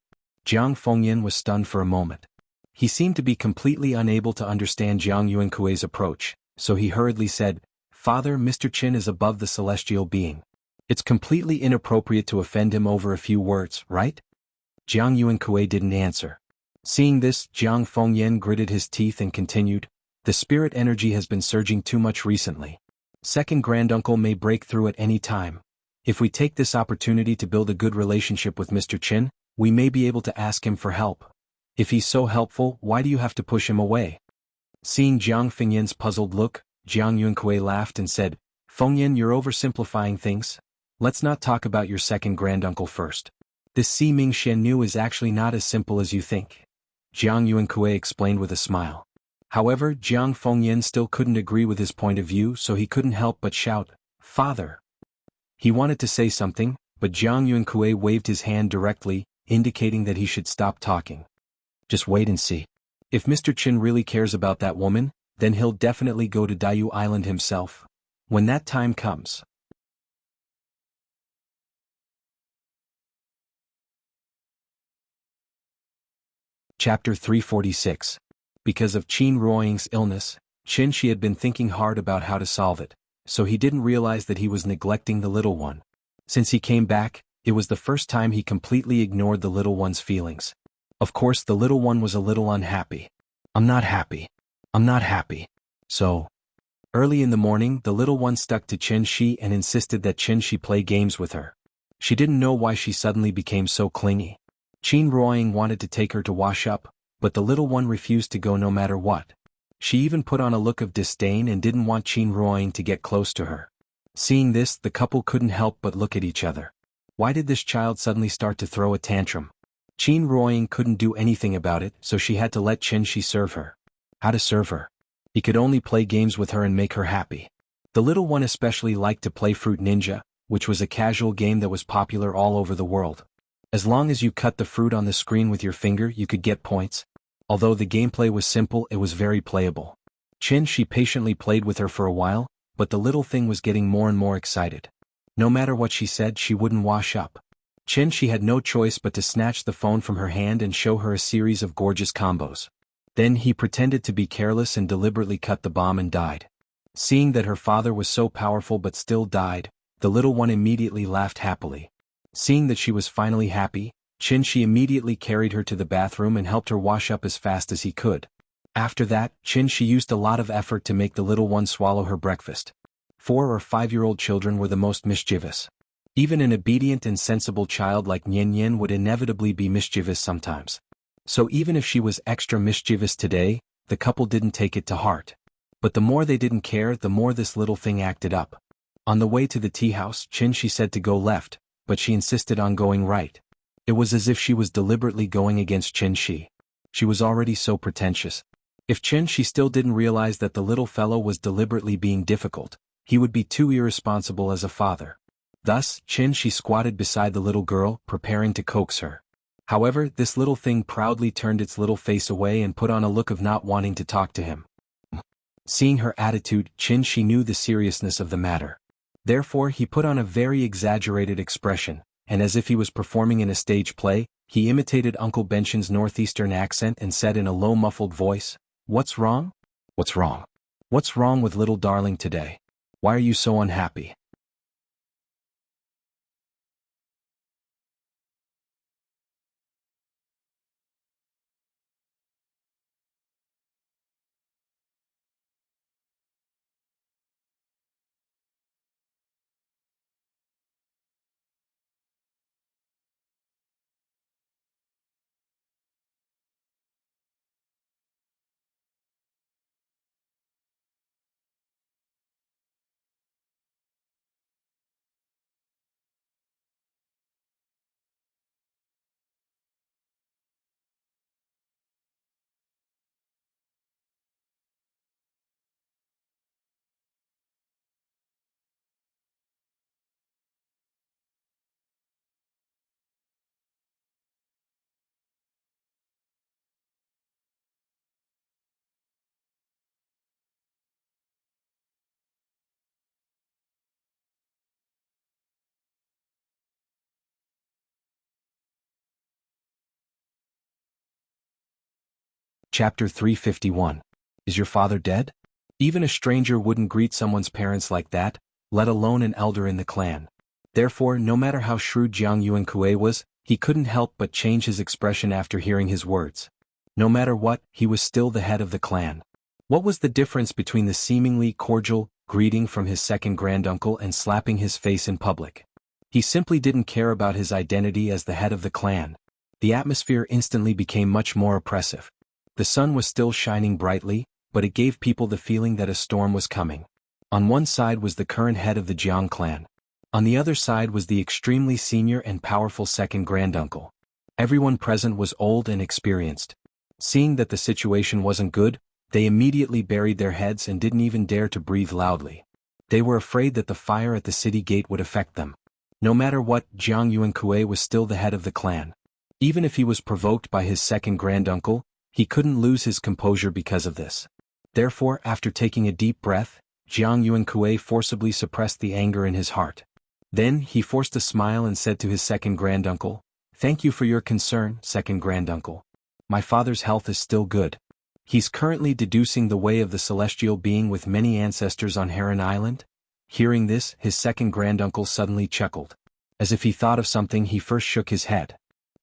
Jiang Fengyan was stunned for a moment. He seemed to be completely unable to understand Jiang Yuankui's approach, so he hurriedly said, "Father, Mr. Qin is above the celestial being. It's completely inappropriate to offend him over a few words, right?" Jiang Yuankui didn't answer. Seeing this, Jiang Fengyan gritted his teeth and continued, "The spirit energy has been surging too much recently. Second granduncle may break through at any time. If we take this opportunity to build a good relationship with Mr. Qin, we may be able to ask him for help. If he's so helpful, why do you have to push him away?" Seeing Jiang Fengyan's puzzled look, Jiang Yuankui laughed and said, "Fengyan, you're oversimplifying things. Let's not talk about your second granduncle first. This Siming Shen Nu is actually not as simple as you think," Jiang Yuankui explained with a smile. However, Jiang Fengyan still couldn't agree with his point of view, so he couldn't help but shout, "Father!" He wanted to say something, but Jiang Yuankui waved his hand directly, indicating that he should stop talking. "Just wait and see. If Mr. Qin really cares about that woman, then he'll definitely go to Diyu Island himself. When that time comes." Chapter 346. Because of Qin Ruoying's illness, Qin Shi had been thinking hard about how to solve it, so he didn't realize that he was neglecting the little one. Since he came back, it was the first time he completely ignored the little one's feelings. Of course, the little one was a little unhappy. "I'm not happy. I'm not happy." So, early in the morning, the little one stuck to Qin Shi and insisted that Qin Shi play games with her. She didn't know why she suddenly became so clingy. Qin Ruoying wanted to take her to wash up, but the little one refused to go no matter what. She even put on a look of disdain and didn't want Qin Ruoying to get close to her. Seeing this, the couple couldn't help but look at each other. Why did this child suddenly start to throw a tantrum? Qin Ruoying couldn't do anything about it, so she had to let Qin Shi serve her. How to serve her? He could only play games with her and make her happy. The little one especially liked to play Fruit Ninja, which was a casual game that was popular all over the world. As long as you cut the fruit on the screen with your finger, you could get points. Although the gameplay was simple, it was very playable. Qin Shi patiently played with her for a while, but the little thing was getting more and more excited. No matter what she said, she wouldn't wash up. Qin Shi had no choice but to snatch the phone from her hand and show her a series of gorgeous combos. Then he pretended to be careless and deliberately cut the bomb and died. Seeing that her father was so powerful but still died, the little one immediately laughed happily. Seeing that she was finally happy, Qin Shi immediately carried her to the bathroom and helped her wash up as fast as he could. After that, Qin Shi used a lot of effort to make the little one swallow her breakfast. 4 or 5-year-old children were the most mischievous. Even an obedient and sensible child like Nian would inevitably be mischievous sometimes. So even if she was extra mischievous today, the couple didn't take it to heart. But the more they didn't care, the more this little thing acted up. On the way to the tea house, Qin Shi said to go left, but she insisted on going right. It was as if she was deliberately going against Qin Shi. She was already so pretentious. If Qin Shi still didn't realize that the little fellow was deliberately being difficult, he would be too irresponsible as a father. Thus, Qin Shi squatted beside the little girl, preparing to coax her. However, this little thing proudly turned its little face away and put on a look of not wanting to talk to him. Seeing her attitude, Qin Shi knew the seriousness of the matter. Therefore, he put on a very exaggerated expression, and as if he was performing in a stage play, he imitated Uncle Benshin's northeastern accent and said in a low muffled voice, "What's wrong? What's wrong? What's wrong with little darling today? Why are you so unhappy?" Chapter 351. Is your father dead? Even a stranger wouldn't greet someone's parents like that, let alone an elder in the clan. Therefore, no matter how shrewd Jianghu was, he couldn't help but change his expression after hearing his words. No matter what, he was still the head of the clan. What was the difference between the seemingly cordial greeting from his second granduncle and slapping his face in public? He simply didn't care about his identity as the head of the clan. The atmosphere instantly became much more oppressive. The sun was still shining brightly, but it gave people the feeling that a storm was coming. On one side was the current head of the Jiang clan. On the other side was the extremely senior and powerful second granduncle. Everyone present was old and experienced. Seeing that the situation wasn't good, they immediately buried their heads and didn't even dare to breathe loudly. They were afraid that the fire at the city gate would affect them. No matter what, Jiang Yuankue was still the head of the clan. Even if he was provoked by his second granduncle, he couldn't lose his composure because of this. Therefore, after taking a deep breath, Jiang Yuankue forcibly suppressed the anger in his heart. Then, he forced a smile and said to his second granduncle, "Thank you for your concern, second granduncle. My father's health is still good. He's currently deducing the way of the celestial being with many ancestors on Heron Island." Hearing this, his second granduncle suddenly chuckled. As if he thought of something, he first shook his head.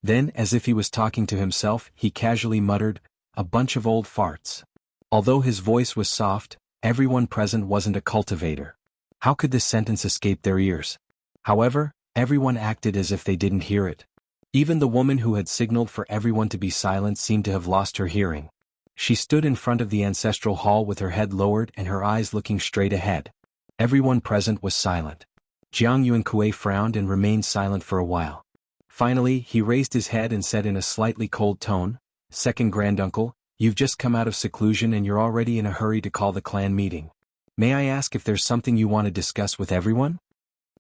Then, as if he was talking to himself, he casually muttered, "A bunch of old farts." Although his voice was soft, everyone present wasn't a cultivator. How could this sentence escape their ears? However, everyone acted as if they didn't hear it. Even the woman who had signaled for everyone to be silent seemed to have lost her hearing. She stood in front of the ancestral hall with her head lowered and her eyes looking straight ahead. Everyone present was silent. Jiang Yuankue frowned and remained silent for a while. Finally, he raised his head and said in a slightly cold tone, "Second granduncle, you've just come out of seclusion and you're already in a hurry to call the clan meeting. May I ask if there's something you want to discuss with everyone?"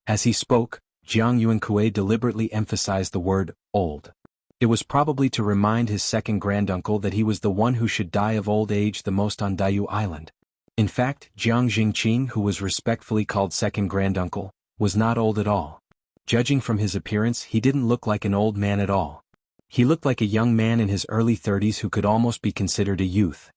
As he spoke, Jianghu and Kuei deliberately emphasized the word, old. It was probably to remind his second granduncle that he was the one who should die of old age the most on Daiyu Island. In fact, Jiang Jingqing, who was respectfully called second granduncle, was not old at all. Judging from his appearance, he didn't look like an old man at all. He looked like a young man in his early 30s who could almost be considered a youth.